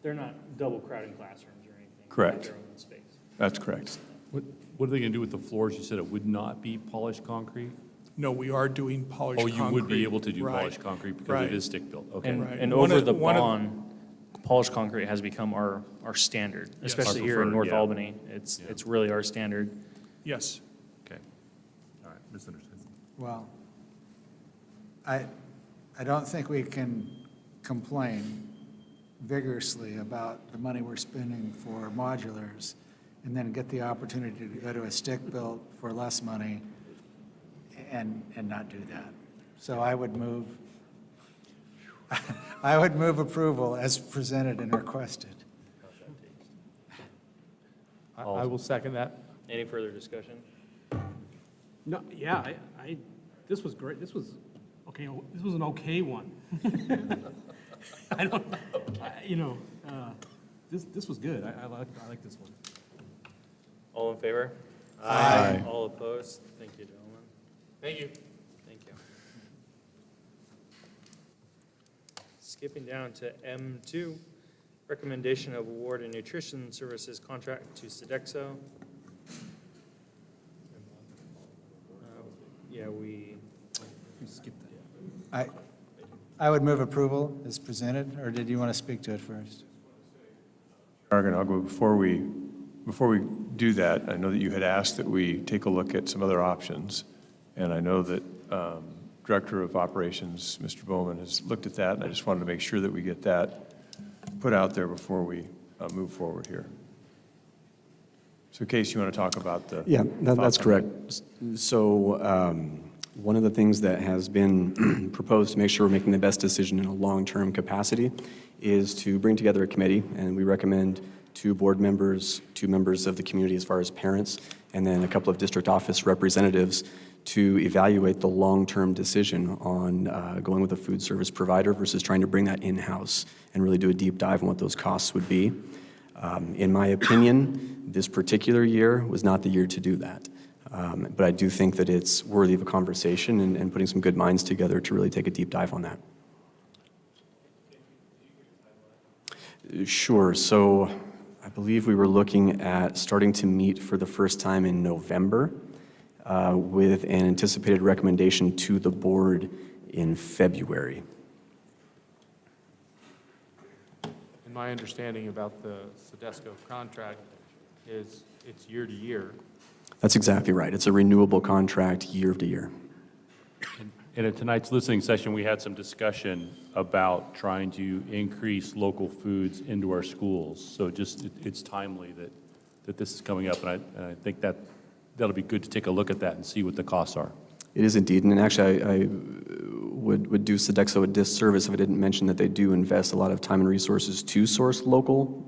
they're not double crowding classrooms or anything. They Correct. have their own space. That's correct. What are they going to do with the floors? You said it would not be polished concrete? No, we are doing polished Oh, concrete. you would be able to do Right. polished concrete because Right. it is stick-built? Okay. And, Right. and One over of- the one of- bond, polished concrete has become our standard, especially Our here in preferred, North yeah. Albany. It's really our standard. Yes. Okay. All right, misunderstood. Well, I don't think we can complain vigorously about the money we're spending for modulars and then get the opportunity to go to a stick-built for less money and not do that. So I would move approval as presented and requested. I will second that. Any further discussion? No, yeah, this was great. This was, okay, this was an okay one. I don't, this was good. I like this one. All in favor? Aye. All opposed? Thank you, gentlemen. Thank you. Thank you. Skipping down to M2, recommendation of award a nutrition services contract to Sodexo. Yeah, we Skip that. I would move approval as presented, or did you want to speak to it first? Argon, I'll go before we do that. I know that you had asked that we take a look at some other options, and I know that Director of Operations, Mr. Bowman, has looked at that, and I just wanted to make sure that we get that put out there before we move forward here. So, Case, you want to talk about the? Yeah, that's thoughts on correct. So one of the things that has been proposed to make sure we're making the best decision in a long-term capacity is to bring together a committee, and we recommend 2 board members, 2 members of the community as far as parents, and then a couple of district office representatives to evaluate the long-term decision on going with a food service provider versus trying to bring that in-house and really do a deep dive on what those costs would be. In my opinion, this particular year was not the year to do that. But I do think that it's worthy of a conversation and putting some good minds together to really take a deep dive on that. Sure. So I believe we were looking at starting to meet for the first time in November with an anticipated recommendation to the board in February. And my understanding about the Sodexo contract is it's year to year. That's exactly right. It's a renewable contract year to year. And at tonight's listening session, we had some discussion about trying to increase local foods into our schools. So it's timely that this is coming up, and I think that'll be good to take a look at that and see what the costs are. It is indeed, and actually I would do Sodexo a disservice if I didn't mention that they do invest a lot of time and resources to source local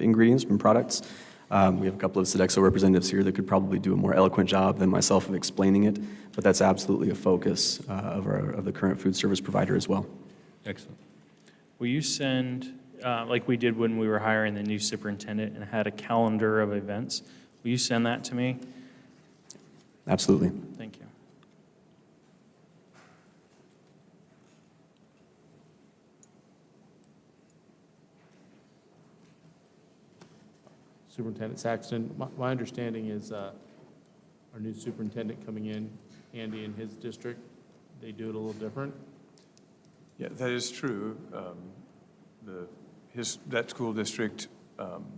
ingredients and products. We have a couple of Sodexo representatives here that could probably do a more eloquent job than myself of explaining it, but that's absolutely a focus of the current food service provider as well. Excellent. Will you send, like we did when we were hiring the new superintendent and had a calendar of events, will you send that to me? Absolutely. Thank you. Superintendent Saxton, my understanding is our new superintendent coming in, Andy, in his district, they do it a little different. Yeah, that is true. That school district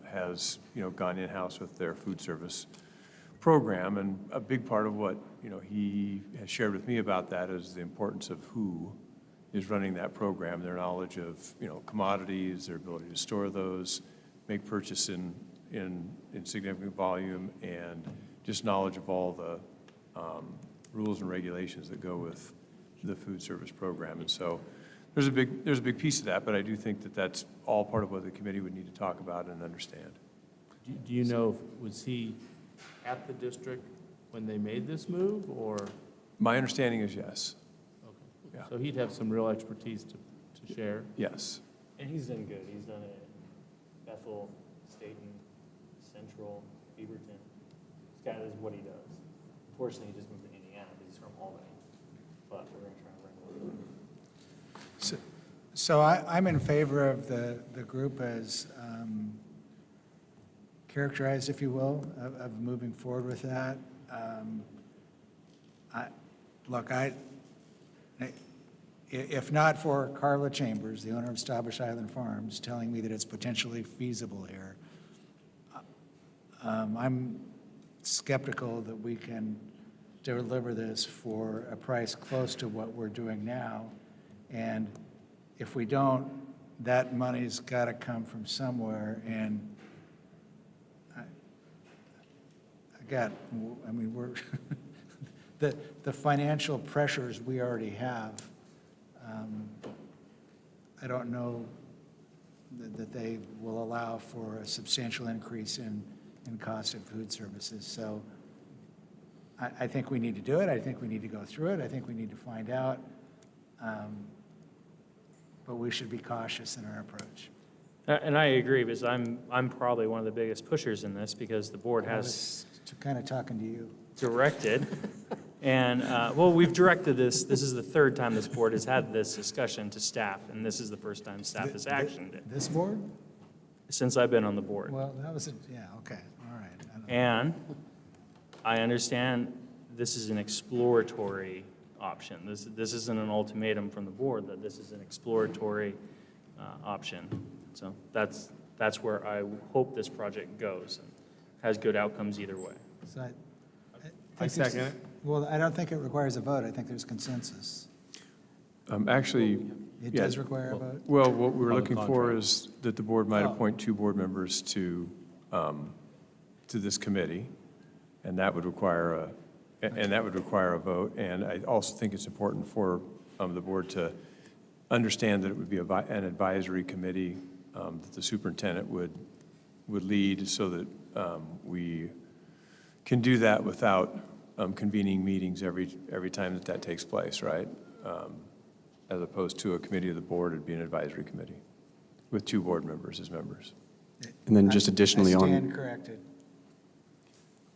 has, gone in-house with their food service program, and a big part of what, he has shared with me about that is the importance of who is running that program, their knowledge of, commodities, their ability to store those, make purchase in significant volume, and just knowledge of all the rules and regulations that go with the food service program. And so there's a big piece of that, but I do think that that's all part of what the committee would need to talk about and understand. Do you know, was he at the district when they made this move, or? My understanding is yes. Okay. Yeah. So he'd have some real expertise to share? Yes. And he's done good. He's done it in Bethel, Staten, Central, Beaverton. This guy does what he does. Unfortunately, he just moved to Indiana, but he's from Albany. But we're going to try and bring him over. So I'm in favor of the group as characterized, if you will, of moving forward with that. If not for Carla Chambers, the owner of Stablish Island Farms, telling me that it's potentially feasible here, I'm skeptical that we can deliver this for a price close to what we're doing now. And if we don't, that money's got to come from somewhere. And we're the financial pressures we already have. I don't know that they will allow for a substantial increase in cost of food services. So I think we need to do it. I think we need to go through it. I think we need to find out. But we should be cautious in our approach. And I agree, because I'm probably one of the biggest pushers in this, because the board I has was kind of talking to you. directed, and, well, we've directed this is the third time this board has had this discussion to staff, and this is the first time staff has actioned it, This board? since I've been on the board. Well, that was, yeah, okay, all right. I don't know. And I understand this is an exploratory option. This isn't an ultimatum from the board, that this is an exploratory option. So that's where I hope this project goes, and has good outcomes either way. So I think second there's- it. Well, I don't think it requires a vote. I think there's consensus. Actually, It yeah, does require a vote? well, what we were On the looking for contract. is that the board might Oh. appoint 2 board members to this committee, and that would require a vote. And I also think it's important for the board to understand that it would be an advisory committee that the superintendent would lead, so that we can do that without convening meetings every time that takes place, right? As opposed to a committee of the board, it'd be an advisory committee with 2 board members as members. And then just additionally I on. stand corrected.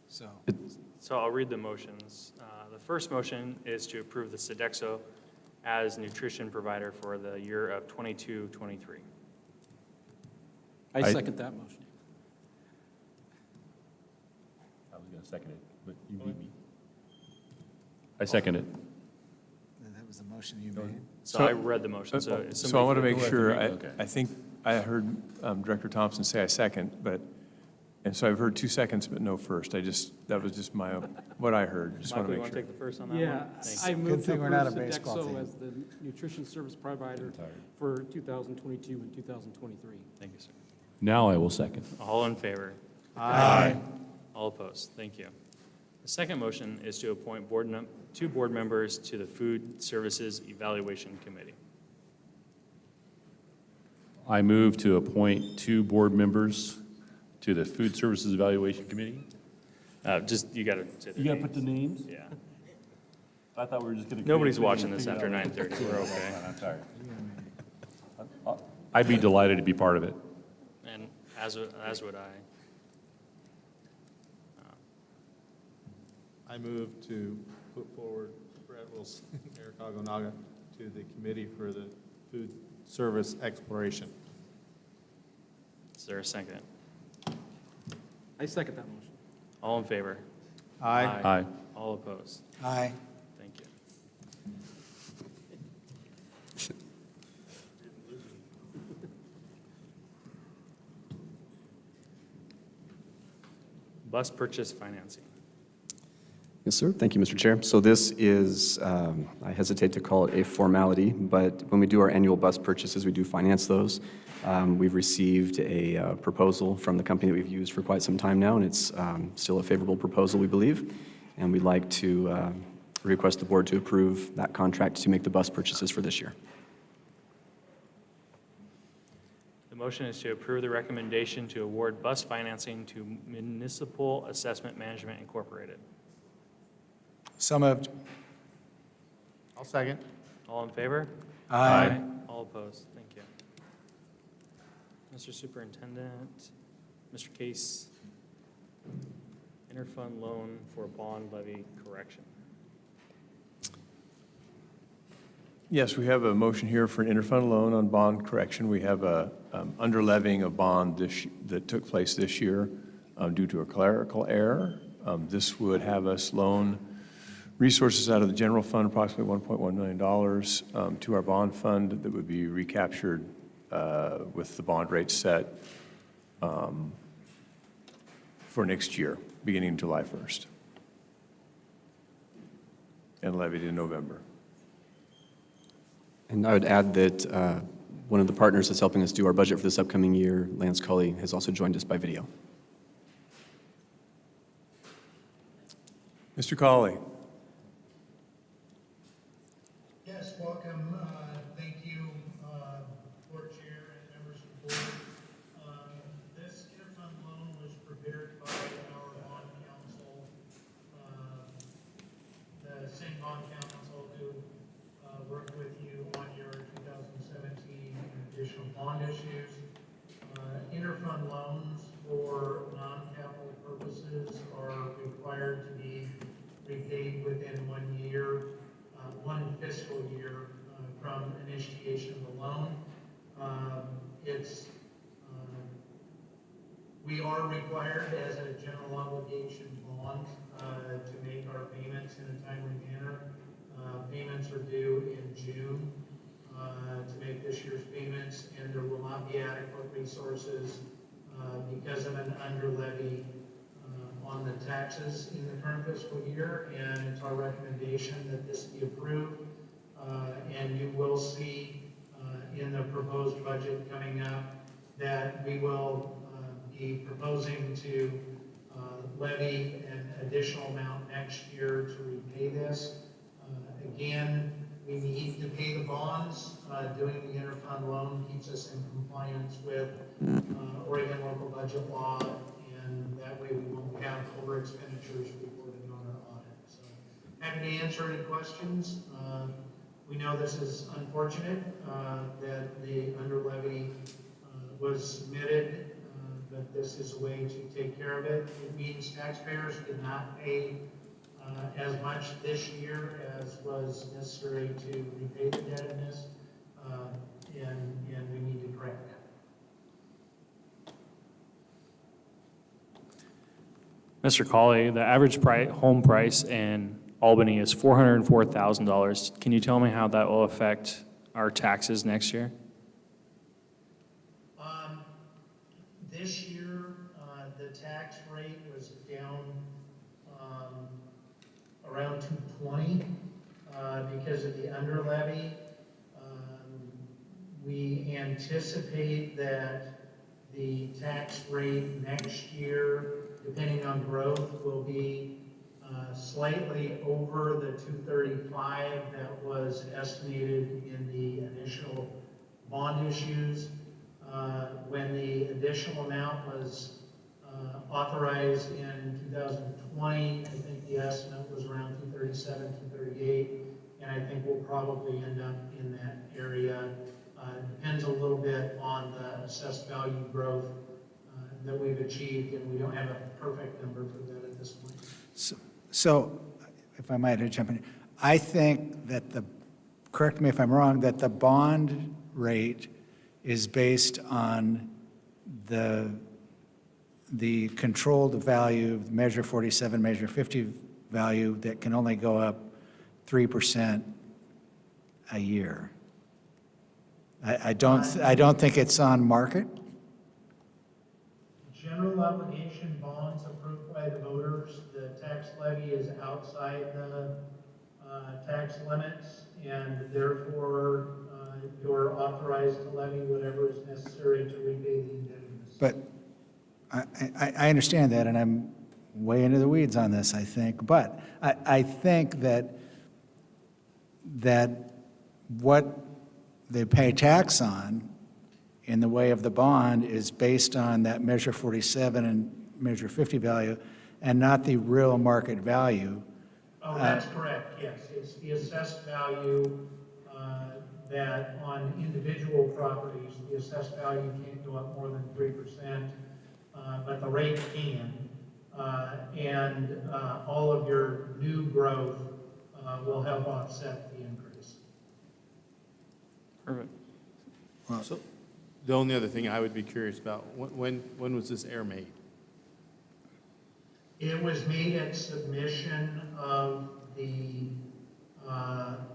So, So I'll read the motions. The first motion is to approve the Sodexo as nutrition provider for the year of 22-23. I second that motion. I was going to second it, but you beat me. I second it. that was the motion you made. So I read the motion, so if So I somebody- want to make sure, Okay. I think I heard Director Thompson say I second, and so I've heard 2 seconds, but no first. That was just what I heard. Just want Michael, to you make want to sure. take the first on that one? Yeah, Thanks. I Good move to thing we're not approve a baseball Sodexo team. as the nutrition service provider for 2022 and 2023. Thank you, sir. Now I will second. All in favor? Aye. All opposed? Thank you. The second motion is to appoint 2 board members to the Food Services Evaluation Committee. I move to appoint 2 board members to the Food Services Evaluation Committee. You got to say the You got to names. put the names? Yeah. I thought we were just going to. Nobody's watching this after 9:30. We're okay. I'm sorry. I'd be delighted to be part of it. And as would I. I move to put forward Brett Wilson, Eric Agonaga to the Committee for the Food Service Exploration. Is there a second? I second that motion. All in favor? Aye. Aye. All opposed? Aye. Thank you. Bus purchase financing. Yes, sir. Thank you, Mr. Chair. So this is, I hesitate to call it a formality, but when we do our annual bus purchases, we do finance those. We've received a proposal from the company that we've used for quite some time now, and it's still a favorable proposal, we believe. And we'd like to request the board to approve that contract to make the bus purchases for this year. The motion is to approve the recommendation to award bus financing to Municipal Assessment Management Incorporated. So moved. I'll second. All in favor? Aye. All opposed? Thank you. Mr. Superintendent, Mr. Case, interfund loan for bond levy correction. Yes, we have a motion here for an interfund loan on bond correction. We have a underlevying of bond that took place this year due to a clerical error. This would have us loan resources out of the general fund, approximately $1.1 million, to our bond fund that would be recaptured with the bond rate set for next year, beginning July 1st, and levied in November. And I would add that one of the partners that's helping us do our budget for this upcoming year, Lance Cully, has also joined us by video. Mr. Colley. Yes, welcome. Thank you, Board Chair and members of the board. This interfund loan was prepared by our bond counsel bond counsel to work with you on your 2017 additional bond issues. Interfund loans for non-capital purposes are required to be repaid within 1 year, 1 fiscal year from initiation of the loan. We are required as a general obligation bond to make our payments in a timely manner. Payments are due in June to make this year's payments, and there will not be adequate resources because of an under levy on the taxes in the current fiscal year, and it's our recommendation that this be approved. And you will see in the proposed budget coming up that we will be proposing to levy an additional amount next year to repay this. Again, we need to pay the bonds. Doing the interfund loan keeps us in compliance with Oregon local budget law, and that way we won't have over expenditures reported on our audit. So happy to answer any questions. We know this is unfortunate that the under levy was submitted, but this is a way to take care of it. It means taxpayers did not pay as much this year as was necessary to repay the indebtedness, and we need to correct that. Mr. Colley, the average home price in Albany is $404,000. Can you tell me how that will affect our taxes next year? This year, the tax rate was down around 220 because of the under levy. We anticipate that the tax rate next year, depending on growth, will be slightly over the 235 that was estimated in the initial bond issues. When the additional amount was authorized in 2020, I think the estimate was around 237, 238, and I think we'll probably end up in that area. Depends a little bit on the assessed value growth that we've achieved, and we don't have a perfect number for that at this point. So if I might jump in, I think that correct me if I'm wrong, that the bond rate is based on the controlled value, Measure 47, Measure 50 value that can only go up 3% a year. I don't think it's on market. General obligation bonds approved by the voters, the tax levy is outside the tax limits, and therefore you're authorized to levy whatever is necessary to repay the indebtedness. But I understand that, and I'm way into the weeds on this, I think. But I think that what they pay tax on in the way of the bond is based on that Measure 47 and Measure 50 value, and not the real market value. Oh, that's correct, yes. It's the assessed value that on individual properties, the assessed value can't go up more than 3%, but the rate can. And all of your new growth will help offset the increase. Perfect. So the only other thing I would be curious about, when was this error made? It was made at submission of the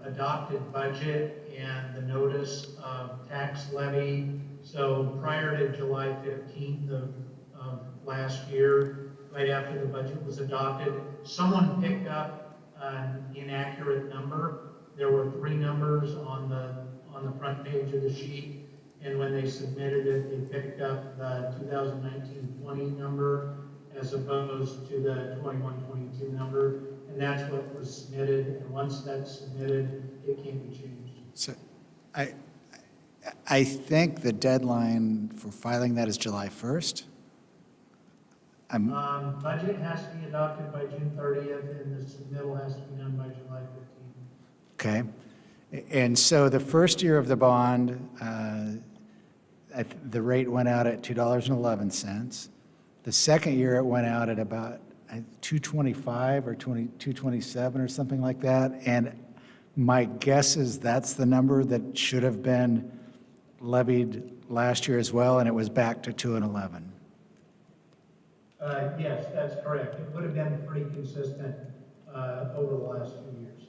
adopted budget and the notice of tax levy. So prior to July 15th of last year, right after the budget was adopted, someone picked up an inaccurate number. There were 3 numbers on the front page of the sheet, and when they submitted it, they picked up the 2019-20 number as opposed to the 21-22 number, and that's what was submitted, and once that's submitted, it can't be changed. So I think the deadline for filing that is July 1st. Budget has to be adopted by June 30th, and the submittal has to be done by July 15th. Okay. And so the first year of the bond, the rate went out at $2.11. The second year, it went out at about $2.25 or $2.27 or something like that. And my guess is that's the number that should have been levied last year as well, and it was back to $2.11. Yes, that's correct. It would have been pretty consistent over the last 2 years.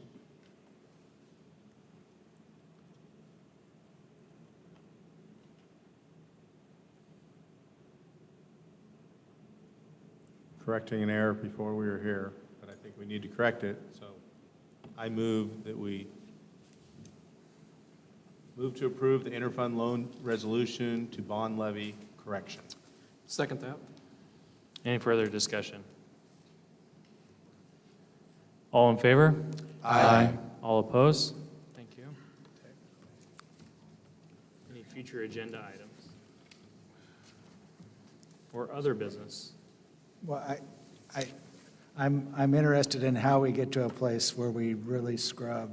Correcting an error before we were here, but I think we need to correct it. So I move that we move to approve the interfund loan resolution to bond levy correction. Second that. Any further discussion? All in favor? Aye. All opposed? Thank you. Any future agenda items? Or other business? Well, I'm interested in how we get to a place where we really scrub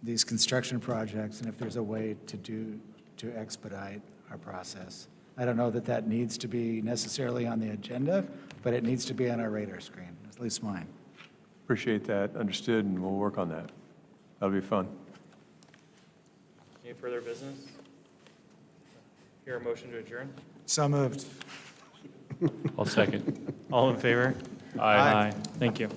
these construction projects, and if there's a way to expedite our process. I don't know that that needs to be necessarily on the agenda, but it needs to be on our radar screen, at least mine. Appreciate that, understood, and we'll work on that. That'll be fun. Any further business? Hear a motion to adjourn? So moved. I'll second. All in favor? Aye. Thank you.